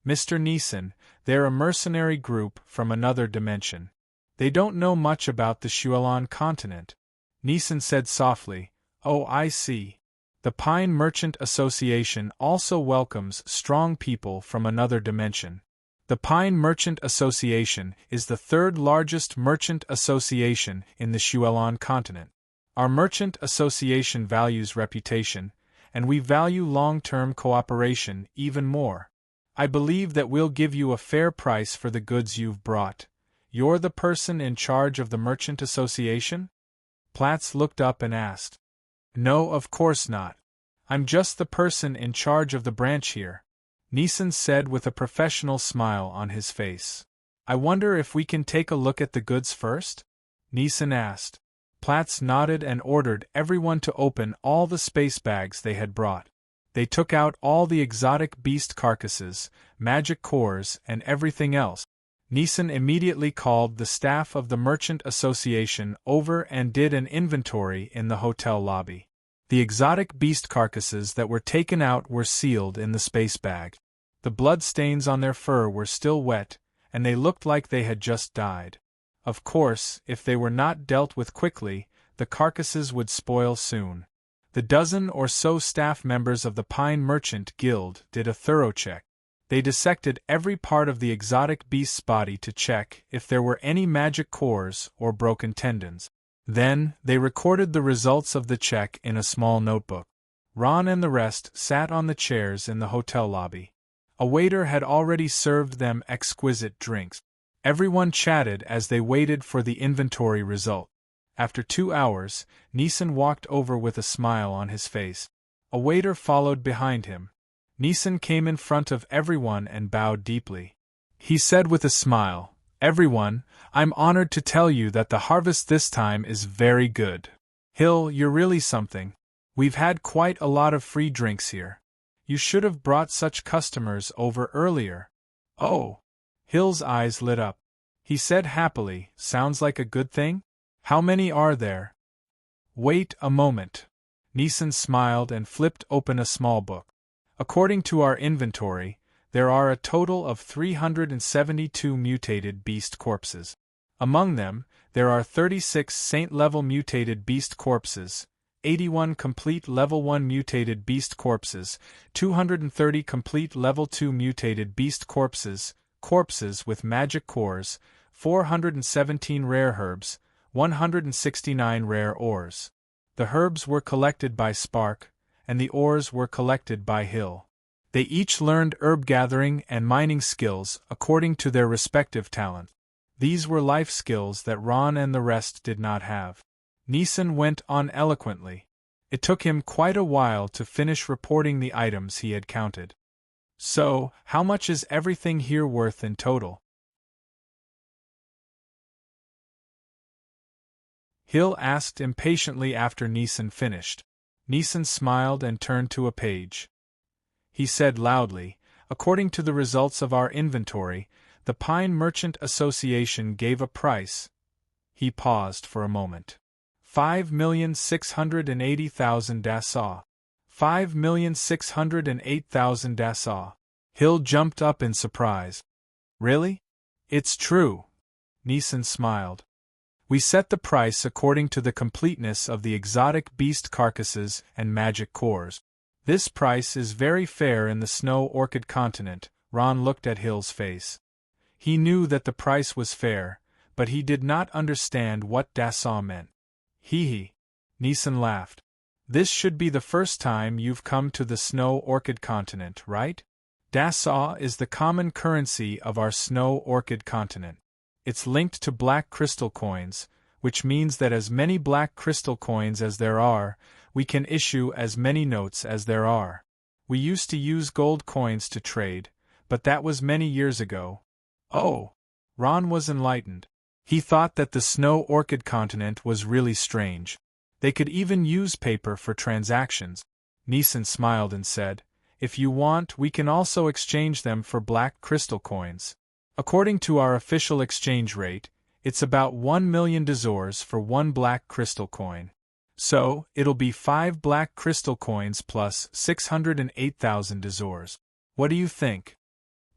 "Mr. Neeson, they're a mercenary group from another dimension. They don't know much about the Shuelon continent," Neeson said softly. "Oh, I see. The Pine Merchant Association also welcomes strong people from another dimension. The Pine Merchant Association is the third largest merchant association in the Shuelon continent. Our merchant association values reputation, and we value long-term cooperation even more. I believe that we'll give you a fair price for the goods you've brought. You're the person in charge of the Merchant Association?" Platz looked up and asked. "No, of course not. I'm just the person in charge of the branch here," Neeson said with a professional smile on his face. "I wonder if we can take a look at the goods first?" Neeson asked. Platz nodded and ordered everyone to open all the space bags they had brought. They took out all the exotic beast carcasses, magic cores, and everything else. Neeson immediately called the staff of the Merchant Association over and did an inventory in the hotel lobby. The exotic beast carcasses that were taken out were sealed in the space bag. The blood stains on their fur were still wet, and they looked like they had just died. Of course, if they were not dealt with quickly, the carcasses would spoil soon. The dozen or so staff members of the Pine Merchant Guild did a thorough check. They dissected every part of the exotic beast's body to check if there were any magic cores or broken tendons. Then, they recorded the results of the check in a small notebook. Ron and the rest sat on the chairs in the hotel lobby. A waiter had already served them exquisite drinks. Everyone chatted as they waited for the inventory result. After 2 hours, Neeson walked over with a smile on his face. A waiter followed behind him. Neeson came in front of everyone and bowed deeply. He said with a smile, "Everyone, I'm honored to tell you that the harvest this time is very good. Hill, you're really something. We've had quite a lot of free drinks here. You should have brought such customers over earlier." "Oh!" Hill's eyes lit up. He said happily, "Sounds like a good thing? How many are there?" "Wait a moment." Neeson smiled and flipped open a small book. "According to our inventory, there are a total of 372 mutated beast corpses. Among them, there are 36 Saint-level mutated beast corpses, 81 complete Level 1 mutated beast corpses, 230 complete Level 2 mutated beast corpses, corpses with magic cores, 417 rare herbs, 169 rare ores. The herbs were collected by Spark, and the ores were collected by Hill. They each learned herb gathering and mining skills according to their respective talent. These were life skills that Ron and the rest did not have." Neeson went on eloquently. It took him quite a while to finish reporting the items he had counted. "So, how much is everything here worth in total?" Hill asked impatiently after Neeson finished. Neeson smiled and turned to a page. He said loudly, "According to the results of our inventory, the Pine Merchant Association gave a price." He paused for a moment. 5,680,000 dasaw. 5,608,000 dasaw. Hill jumped up in surprise. "Really? It's true." Neeson smiled. "We set the price according to the completeness of the exotic beast carcasses and magic cores. This price is very fair in the Snow Orchid continent." Ron looked at Hill's face. He knew that the price was fair, but he did not understand what dasaw meant. Hee. Neeson laughed. "This should be the first time you've come to the Snow Orchid continent, right? Dasaw is the common currency of our Snow Orchid continent. It's linked to black crystal coins, which means that as many black crystal coins as there are, we can issue as many notes as there are. We used to use gold coins to trade, but that was many years ago." "Oh!" Ron was enlightened. He thought that the Snow Orchid continent was really strange. They could even use paper for transactions. Neeson smiled and said, "If you want, we can also exchange them for black crystal coins. According to our official exchange rate, it's about 1 million dazors for one black crystal coin. So, it'll be 5 black crystal coins plus 608,000 dazors. What do you think?"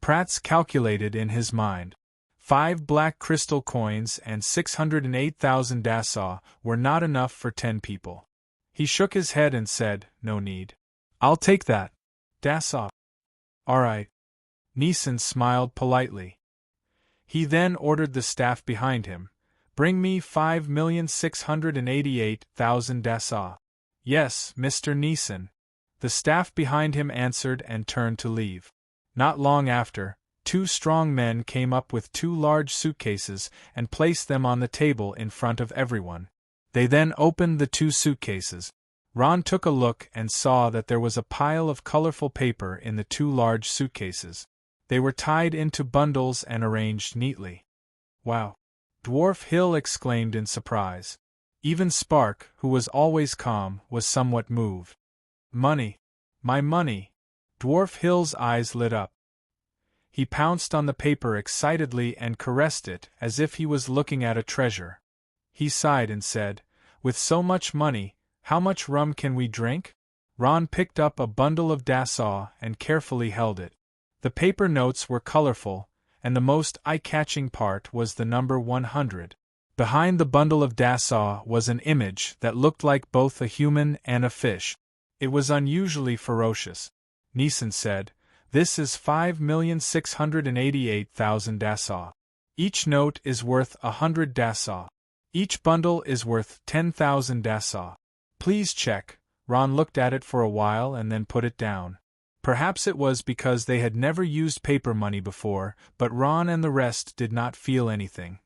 Prats calculated in his mind. 5 black crystal coins and 608,000 dasaw were not enough for 10 people. He shook his head and said, "No need. I'll take that. Dasaw." "All right." Neeson smiled politely. He then ordered the staff behind him, "Bring me 5,688,000 dasaw." "Yes, Mr. Neeson." The staff behind him answered and turned to leave. Not long after, 2 strong men came up with 2 large suitcases and placed them on the table in front of everyone. They then opened the 2 suitcases. Ron took a look and saw that there was a pile of colorful paper in the 2 large suitcases. They were tied into bundles and arranged neatly. "Wow!" Dwarf Hill exclaimed in surprise. Even Spark, who was always calm, was somewhat moved. "Money! My money!" Dwarf Hill's eyes lit up. He pounced on the paper excitedly and caressed it as if he was looking at a treasure. He sighed and said, "With so much money, how much rum can we drink?" Ron picked up a bundle of dasaw and carefully held it. The paper notes were colorful, and the most eye-catching part was the number 100. Behind the bundle of dasaw was an image that looked like both a human and a fish. It was unusually ferocious. Neeson said, "This is 5,688,000 dasaw. Each note is worth 100 dasaw. Each bundle is worth 10,000 dasa. Please check. Ron looked at it for a while and then put it down. Perhaps it was because they had never used paper money before, but Ron and the rest did not feel anything.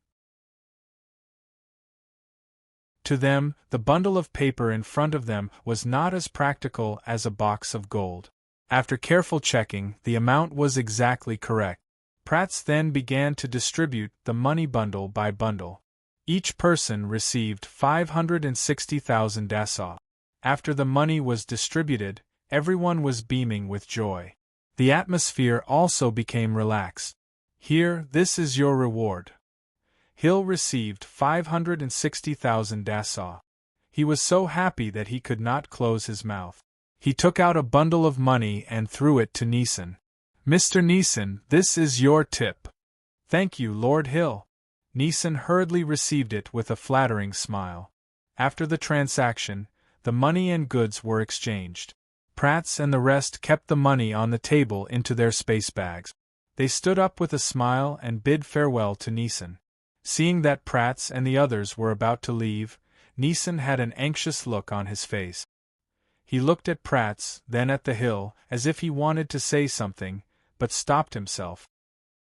To them, the bundle of paper in front of them was not as practical as a box of gold. After careful checking, the amount was exactly correct. Prats then began to distribute the money bundle by bundle. Each person received 560,000 dasa. After the money was distributed, everyone was beaming with joy. The atmosphere also became relaxed. Here, this is your reward. Hill received 560,000 dasa. He was so happy that he could not close his mouth. He took out a bundle of money and threw it to Neeson. Mr. Neeson, this is your tip. Thank you, Lord Hill. Neeson hurriedly received it with a flattering smile. After the transaction, the money and goods were exchanged. Prats and the rest kept the money on the table into their space bags. They stood up with a smile and bid farewell to Neeson. Seeing that Prats and the others were about to leave, Neeson had an anxious look on his face. He looked at Prats, then at the hill, as if he wanted to say something, but stopped himself.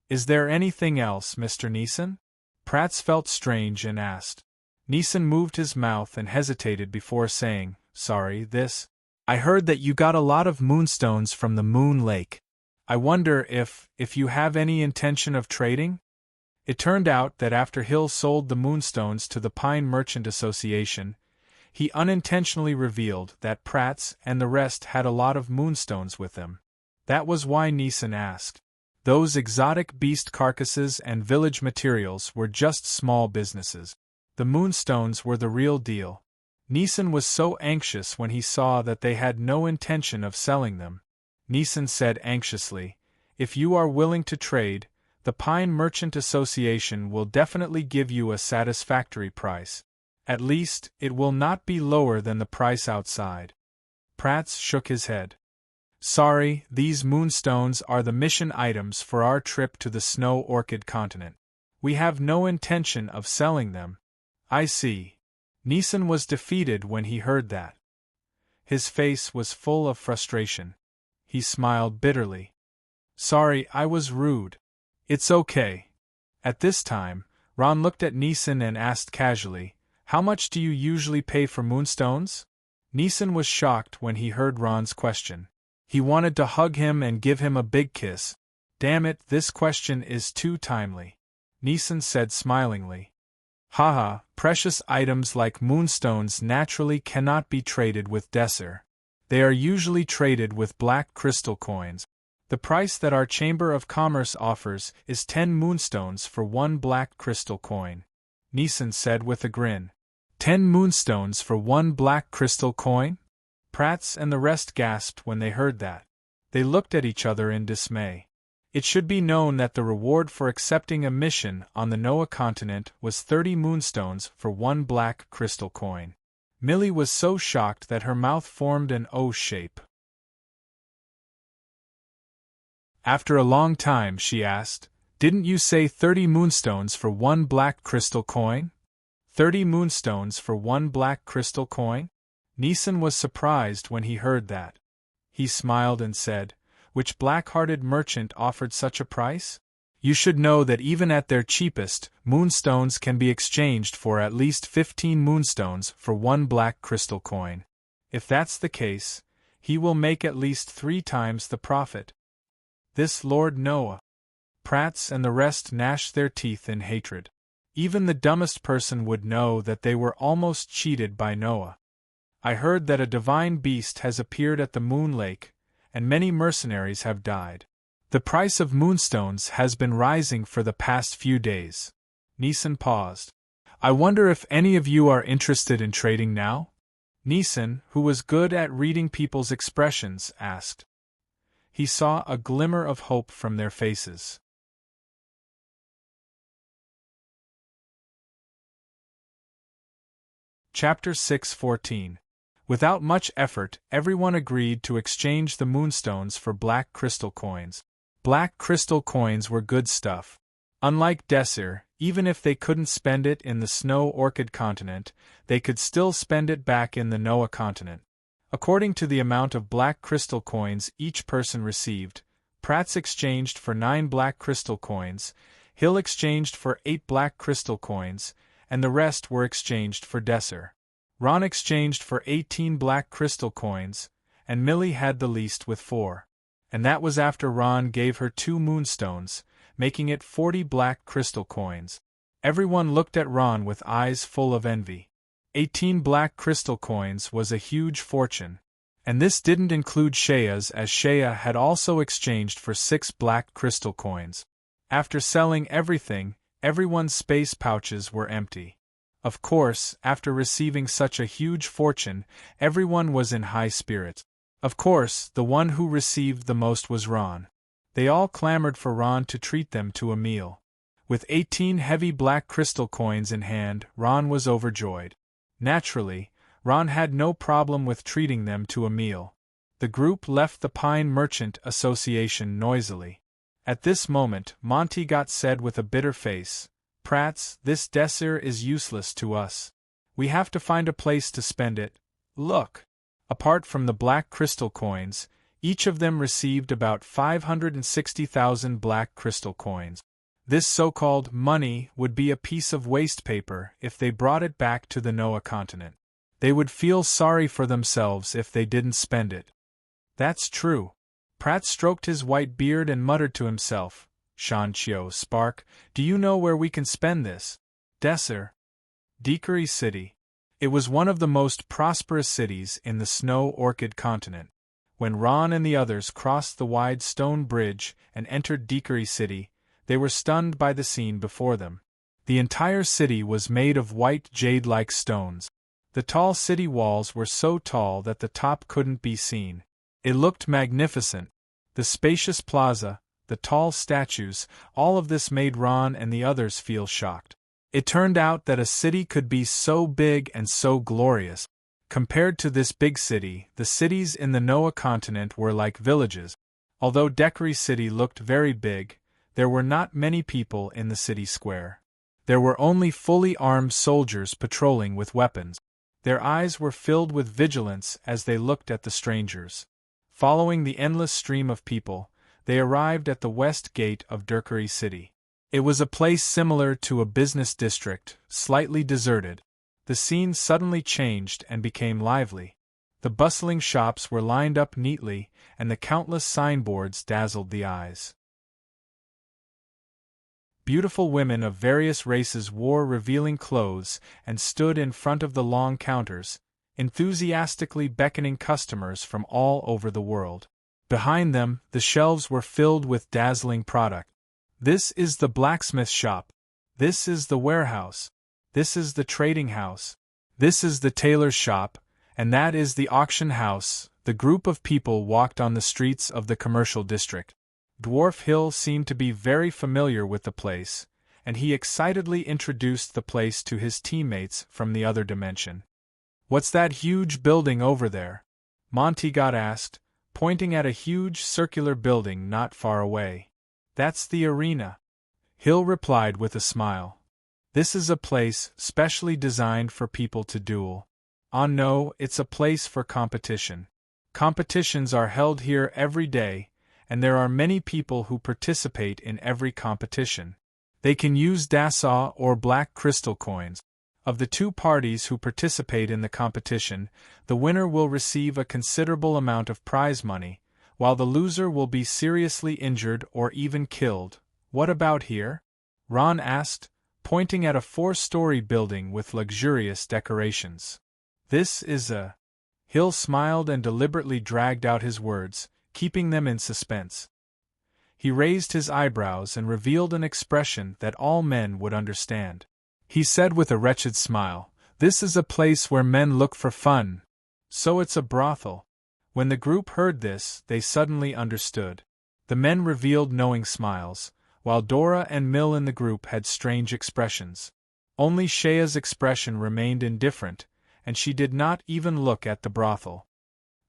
Is there anything else, Mr. Neeson? Prats felt strange and asked. Neeson moved his mouth and hesitated before saying, Sorry, this. I heard that you got a lot of moonstones from the Moon Lake. I wonder if you have any intention of trading? It turned out that after Hill sold the moonstones to the Pine Merchant Association, he unintentionally revealed that Prats and the rest had a lot of moonstones with them. That was why Neeson asked. Those exotic beast carcasses and village materials were just small businesses. The moonstones were the real deal. Neeson was so anxious when he saw that they had no intention of selling them. Neeson said anxiously, If you are willing to trade, the Pine Merchant Association will definitely give you a satisfactory price. At least, it will not be lower than the price outside. Prats shook his head. Sorry, these moonstones are the mission items for our trip to the Snow Orchid continent. We have no intention of selling them. I see. Neeson was defeated when he heard that. His face was full of frustration. He smiled bitterly. Sorry, I was rude. It's okay. At this time, Ron looked at Neeson and asked casually, How much do you usually pay for moonstones? Neeson was shocked when he heard Ron's question. He wanted to hug him and give him a big kiss. Damn it, this question is too timely. Neeson said smilingly. Haha, precious items like moonstones naturally cannot be traded with Desser. They are usually traded with black crystal coins. The price that our Chamber of Commerce offers is 10 moonstones for 1 black crystal coin. Neeson said with a grin. 10 moonstones for 1 black crystal coin? Prats and the rest gasped when they heard that. They looked at each other in dismay. It should be known that the reward for accepting a mission on the Noah continent was 30 moonstones for 1 black crystal coin. Millie was so shocked that her mouth formed an O shape. After a long time, she asked, Didn't you say 30 moonstones for 1 black crystal coin? 30 moonstones for 1 black crystal coin? Neeson was surprised when he heard that. He smiled and said, Which black-hearted merchant offered such a price? You should know that even at their cheapest, moonstones can be exchanged for at least 15 moonstones for 1 black crystal coin. If that's the case, he will make at least 3 times the profit. This Lord Noah. Prats and the rest gnashed their teeth in hatred. Even the dumbest person would know that they were almost cheated by Noah. I heard that a divine beast has appeared at the Moon Lake, and many mercenaries have died. The price of moonstones has been rising for the past few days. Neeson paused. I wonder if any of you are interested in trading now? Neeson, who was good at reading people's expressions, asked. He saw a glimmer of hope from their faces. Chapter 6:14. Without much effort, everyone agreed to exchange the moonstones for black crystal coins. Black crystal coins were good stuff. Unlike Desir, Even if they couldn't spend it in the Snow Orchid continent, they could still spend it back in the Noah continent. According to the amount of black crystal coins each person received, Pratt's exchanged for 9 black crystal coins, Hill exchanged for 8 black crystal coins, and the rest were exchanged for Desser. Ron exchanged for 18 black crystal coins, and Millie had the least with 4. And that was after Ron gave her 2 moonstones, making it 40 black crystal coins. Everyone looked at Ron with eyes full of envy. 18 black crystal coins was a huge fortune. And this didn't include Shea's, as Shea had also exchanged for 6 black crystal coins. After selling everything, everyone's space pouches were empty. Of course, after receiving such a huge fortune, everyone was in high spirits. Of course, the one who received the most was Ron. They all clamored for Ron to treat them to a meal. With 18 heavy black crystal coins in hand, Ron was overjoyed. Naturally, Ron had no problem with treating them to a meal. The group left the Pine Merchant Association noisily. At this moment, Monty got said with a bitter face, "Prats, this Desser is useless to us. We have to find a place to spend it. Look." Apart from the black crystal coins, each of them received about 560,000 black crystal coins. This so-called money would be a piece of waste paper if they brought it back to the Noah continent. They would feel sorry for themselves if they didn't spend it. That's true. Pratt stroked his white beard and muttered to himself, "Shanchio, Spark, do you know where we can spend this?" Desser. Dickory City. It was one of the most prosperous cities in the Snow Orchid continent. When Ron and the others crossed the wide stone bridge and entered Dickory City, they were stunned by the scene before them. The entire city was made of white jade-like stones. The tall city walls were so tall that the top couldn't be seen. It looked magnificent. The spacious plaza, the tall statues, all of this made Ron and the others feel shocked. It turned out that a city could be so big and so glorious. Compared to this big city, the cities in the Noah continent were like villages. Although Dickory City looked very big, there were not many people in the city square. There were only fully armed soldiers patrolling with weapons. Their eyes were filled with vigilance as they looked at the strangers. Following the endless stream of people, they arrived at the west gate of Dickory City. It was a place similar to a business district, slightly deserted. The scene suddenly changed and became lively. The bustling shops were lined up neatly, and the countless signboards dazzled the eyes. Beautiful women of various races wore revealing clothes and stood in front of the long counters, enthusiastically beckoning customers from all over the world. Behind them, the shelves were filled with dazzling product. This is the blacksmith shop. This is the warehouse. This is the trading house. This is the tailor's shop, and that is the auction house. The group of people walked on the streets of the commercial district. Dwarf Hill seemed to be very familiar with the place, and he excitedly introduced the place to his teammates from the other dimension. "What's that huge building over there?" Monty got asked, pointing at a huge circular building not far away. "That's the arena," Hill replied with a smile. "This is a place specially designed for people to duel. Ah no, it's a place for competition. Competitions are held here every day, and there are many people who participate in every competition. They can use Dassaw or black crystal coins. Of the 2 parties who participate in the competition, the winner will receive a considerable amount of prize money, while the loser will be seriously injured or even killed. What about here?" Ron asked, pointing at a 4-story building with luxurious decorations. "This is a..." Hill smiled and deliberately dragged out his words, keeping them in suspense. He raised his eyebrows and revealed an expression that all men would understand. He said with a wretched smile, "This is a place where men look for fun. So it's a brothel." When the group heard this, they suddenly understood. The men revealed knowing smiles, while Dora and Mill in the group had strange expressions. Only Shea's expression remained indifferent, and she did not even look at the brothel.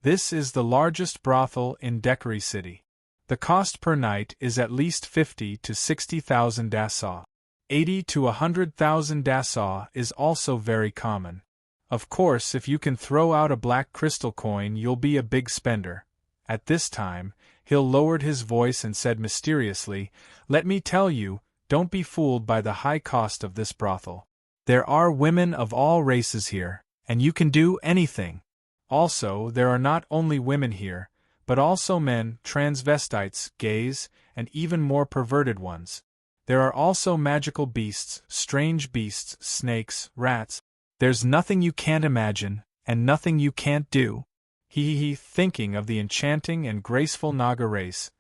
This is the largest brothel in Dickory City. The cost per night is at least 50 to 60,000 Dassaw. 80 to 100,000 dasaw is also very common. Of course, if you can throw out a black crystal coin, you'll be a big spender. At this time, Hill lowered his voice and said mysteriously, "Let me tell you, don't be fooled by the high cost of this brothel. There are women of all races here, and you can do anything. Also, there are not only women here, but also men, transvestites, gays, and even more perverted ones. There are also magical beasts, strange beasts, snakes, rats. There's nothing you can't imagine, and nothing you can't do." Thinking of the enchanting and graceful Naga race,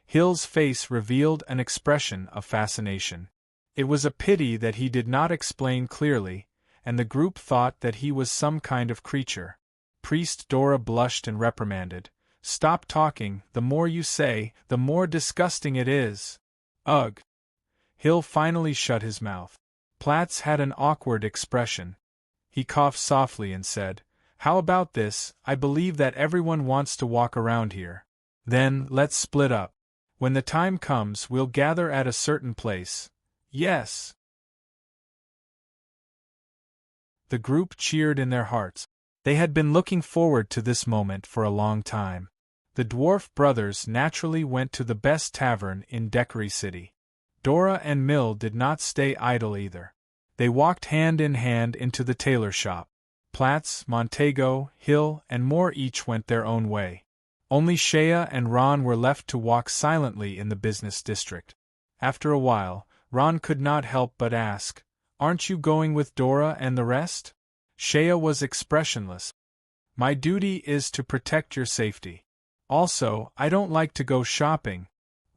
Hill's face revealed an expression of fascination. It was a pity that he did not explain clearly, and the group thought that he was some kind of creature. Priest Dora blushed and reprimanded, "Stop talking, the more you say, the more disgusting it is." Ugh! Hill finally shut his mouth. Platts had an awkward expression. He coughed softly and said, "How about this? I believe that everyone wants to walk around here. Then, let's split up. When the time comes, we'll gather at a certain place. Yes." The group cheered in their hearts. They had been looking forward to this moment for a long time. The dwarf brothers naturally went to the best tavern in Deckery City. Dora and Mill did not stay idle either. They walked hand in hand into the tailor shop. Platts, Montego, Hill, and Moore each went their own way. Only Shea and Ron were left to walk silently in the business district. After a while, Ron could not help but ask, "Aren't you going with Dora and the rest?" Shea was expressionless. "My duty is to protect your safety. Also, I don't like to go shopping."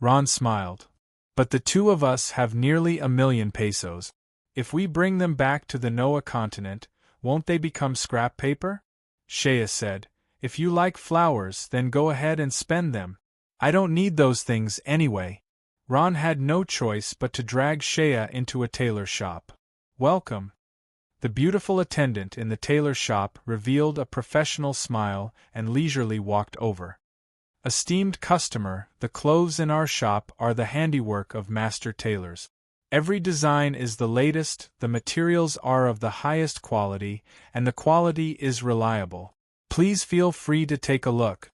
Ron smiled. "But the two of us have nearly 1,000,000 pesos. If we bring them back to the Noah continent, won't they become scrap paper?" Shea said, "If you like flowers, then go ahead and spend them. I don't need those things anyway." Ron had no choice but to drag Shea into a tailor shop. "Welcome." The beautiful attendant in the tailor shop revealed a professional smile and leisurely walked over. "Esteemed customer, the clothes in our shop are the handiwork of master tailors. Every design is the latest, the materials are of the highest quality, and the quality is reliable. Please feel free to take a look."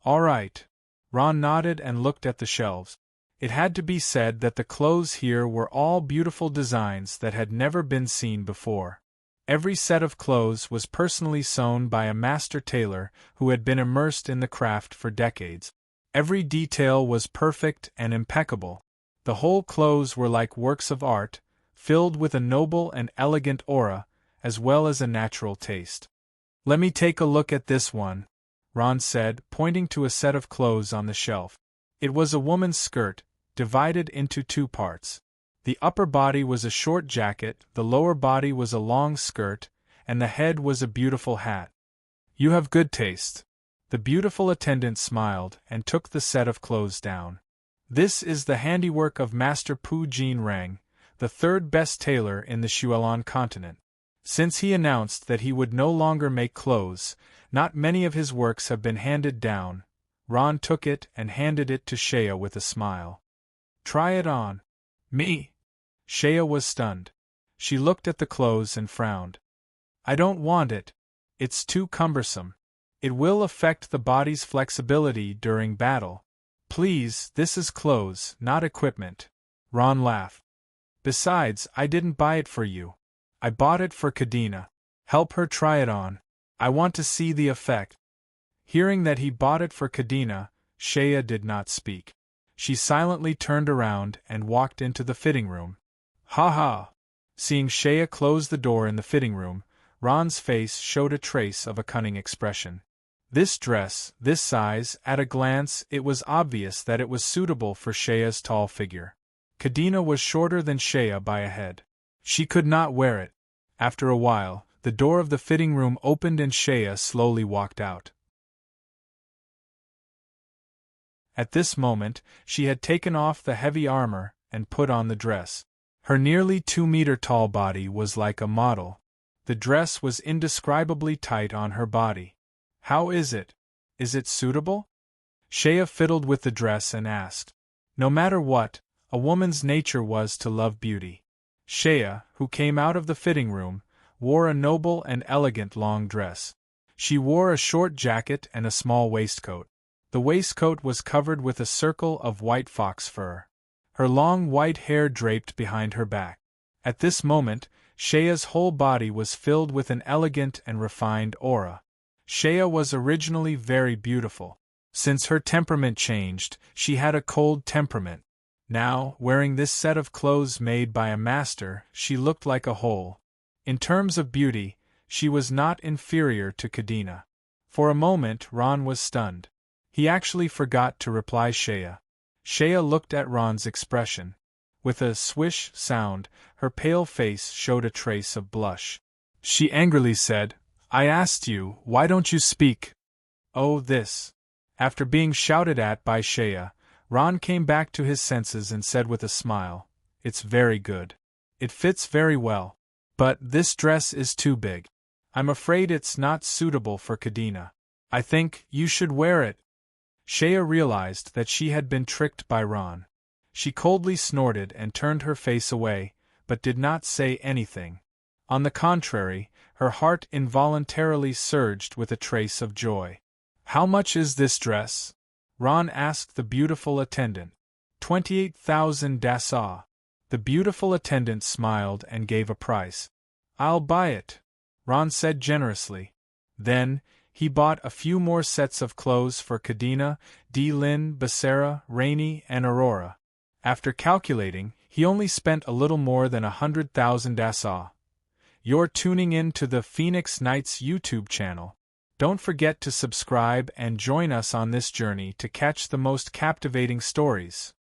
"All right." Ron nodded and looked at the shelves. It had to be said that the clothes here were all beautiful designs that had never been seen before. Every set of clothes was personally sewn by a master tailor who had been immersed in the craft for decades. Every detail was perfect and impeccable. The whole clothes were like works of art, filled with a noble and elegant aura, as well as a natural taste. "Let me take a look at this one," Ron said, pointing to a set of clothes on the shelf. It was a woman's skirt, divided into two parts. The upper body was a short jacket, the lower body was a long skirt, and the head was a beautiful hat. "You have good taste." The beautiful attendant smiled and took the set of clothes down. "This is the handiwork of Master Pu Jin Rang, the third best tailor in the Shuelon continent. Since he announced that he would no longer make clothes, not many of his works have been handed down." Ron took it and handed it to Shea with a smile. "Try it on." "Me?" Shea was stunned. She looked at the clothes and frowned. "I don't want it. It's too cumbersome. It will affect the body's flexibility during battle. Please, this is clothes, not equipment." Ron laughed. "Besides, I didn't buy it for you. I bought it for Kadena. Help her try it on. I want to see the effect." Hearing that he bought it for Kadena, Shea did not speak. She silently turned around and walked into the fitting room. "Ha ha!" Seeing Shea close the door in the fitting room, Ron's face showed a trace of a cunning expression. This dress, this size, at a glance, it was obvious that it was suitable for Shea's tall figure. Kadena was shorter than Shea by a head. She could not wear it. After a while, the door of the fitting room opened and Shea slowly walked out. At this moment, she had taken off the heavy armor and put on the dress. Her nearly 2-meter-tall body was like a model. The dress was indescribably tight on her body. "How is it? Is it suitable?" Shea fiddled with the dress and asked. No matter what, a woman's nature was to love beauty. Shea, who came out of the fitting room, wore a noble and elegant long dress. She wore a short jacket and a small waistcoat. The waistcoat was covered with a circle of white fox fur. Her long white hair draped behind her back. At this moment, Shea's whole body was filled with an elegant and refined aura. Shea was originally very beautiful. Since her temperament changed, she had a cold temperament. Now, wearing this set of clothes made by a master, she looked like a whole. In terms of beauty, she was not inferior to Kadena. For a moment, Ron was stunned. He actually forgot to reply Shea. Shea looked at Ron's expression. With a swish sound, her pale face showed a trace of blush. She angrily said, "I asked you, why don't you speak?" "Oh, this." After being shouted at by Shea, Ron came back to his senses and said with a smile, "It's very good. It fits very well. But this dress is too big. I'm afraid it's not suitable for Kadena. I think you should wear it." Shea realized that she had been tricked by Ron. She coldly snorted and turned her face away, but did not say anything. On the contrary, her heart involuntarily surged with a trace of joy. "How much is this dress?" Ron asked the beautiful attendant. 28,000 dasaw. The beautiful attendant smiled and gave a price. "I'll buy it," Ron said generously. Then, he bought a few more sets of clothes for Kadena, Lin, Becerra, Rainey, and Aurora. After calculating, he only spent a little more than 100,000 dasaw. You're tuning in to the Phoenix Nights YouTube channel. Don't forget to subscribe and join us on this journey to catch the most captivating stories.